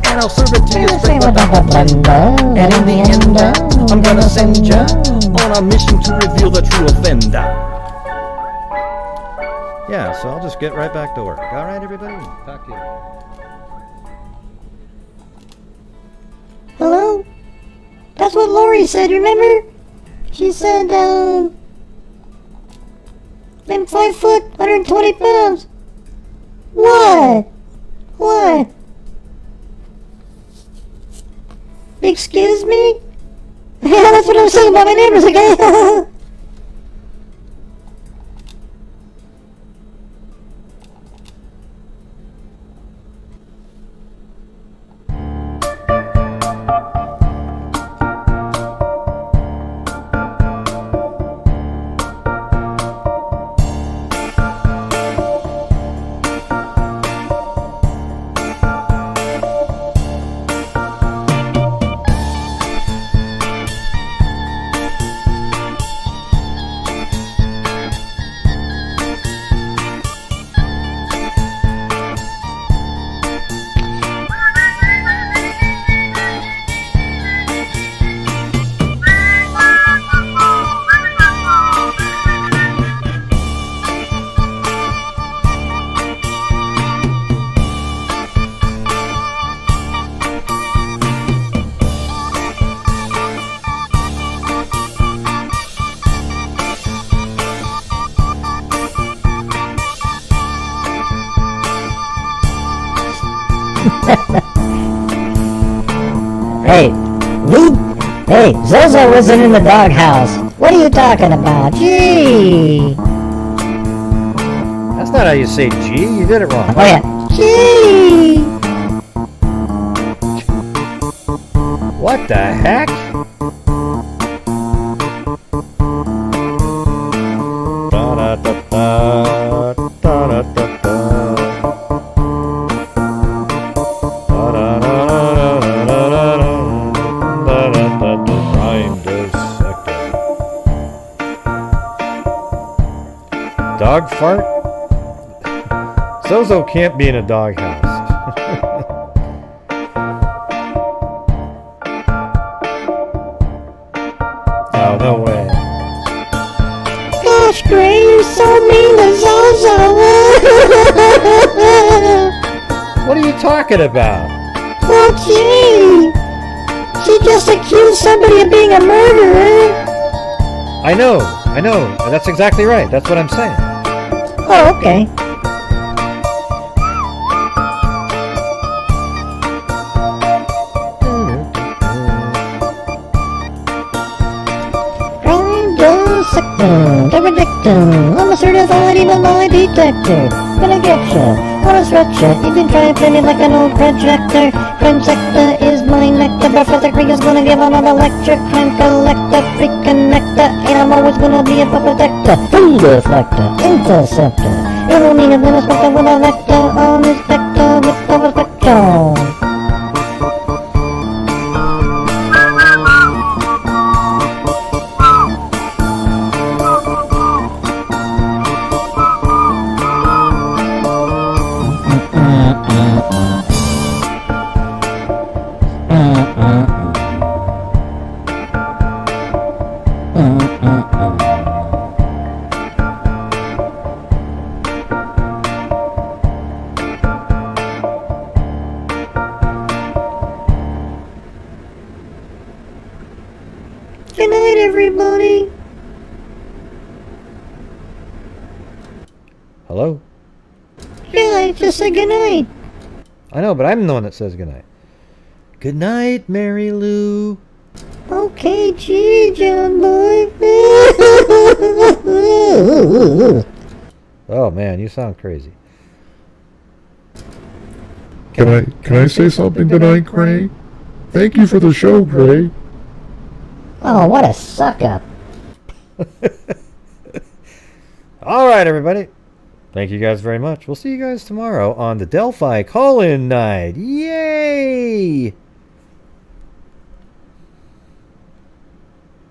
And I'll serve it to you straight without a blender. And in the end, I'm gonna send ya on a mission to reveal the true offender. Yeah, so I'll just get right back to work. Alright, everybody? Talk to you. That's what Lori said, remember? She said, I'm 5 foot, 120 pounds. What? What? Excuse me? Yeah, that's what I was saying about my neighbors, okay? Hey, Zozo wasn't in the doghouse. What are you talking about? Gee! That's not how you say G. You did it wrong. Oh yeah. Gee! What the heck? Da-da-da-da, da-da-da-da. Dog fart? Zozo can't be in a doghouse. Oh, no way. Gosh, Gray, you're so mean to Zozo. What are you talking about? Well, gee. She just accused somebody of being a murderer. I know. That's exactly right. That's what I'm saying. Oh, okay. I'm a certified evil lie detector. Gonna get ya on a sweatshirt. You can try and play me like an old projector. Crime sector is my nectar. Professor Krieg is gonna give another lecture. Crime collector, freak connector. And I'm always gonna be a protector. Fool deflector, interceptor. You don't need a inspector with a vector on his vector with a spectrum. Good night, everybody. Hello? Yeah, I just said good night. I know, but I'm the one that says goodnight. Good night, Mary Lou. Okay, gee, John boy. Oh man, you sound crazy. Can I say something tonight, Gray? Thank you for the show, Gray. Oh, what a suck up. All right, everybody. Thank you guys very much. We'll see you guys tomorrow on the Delphi call-in night. Yay!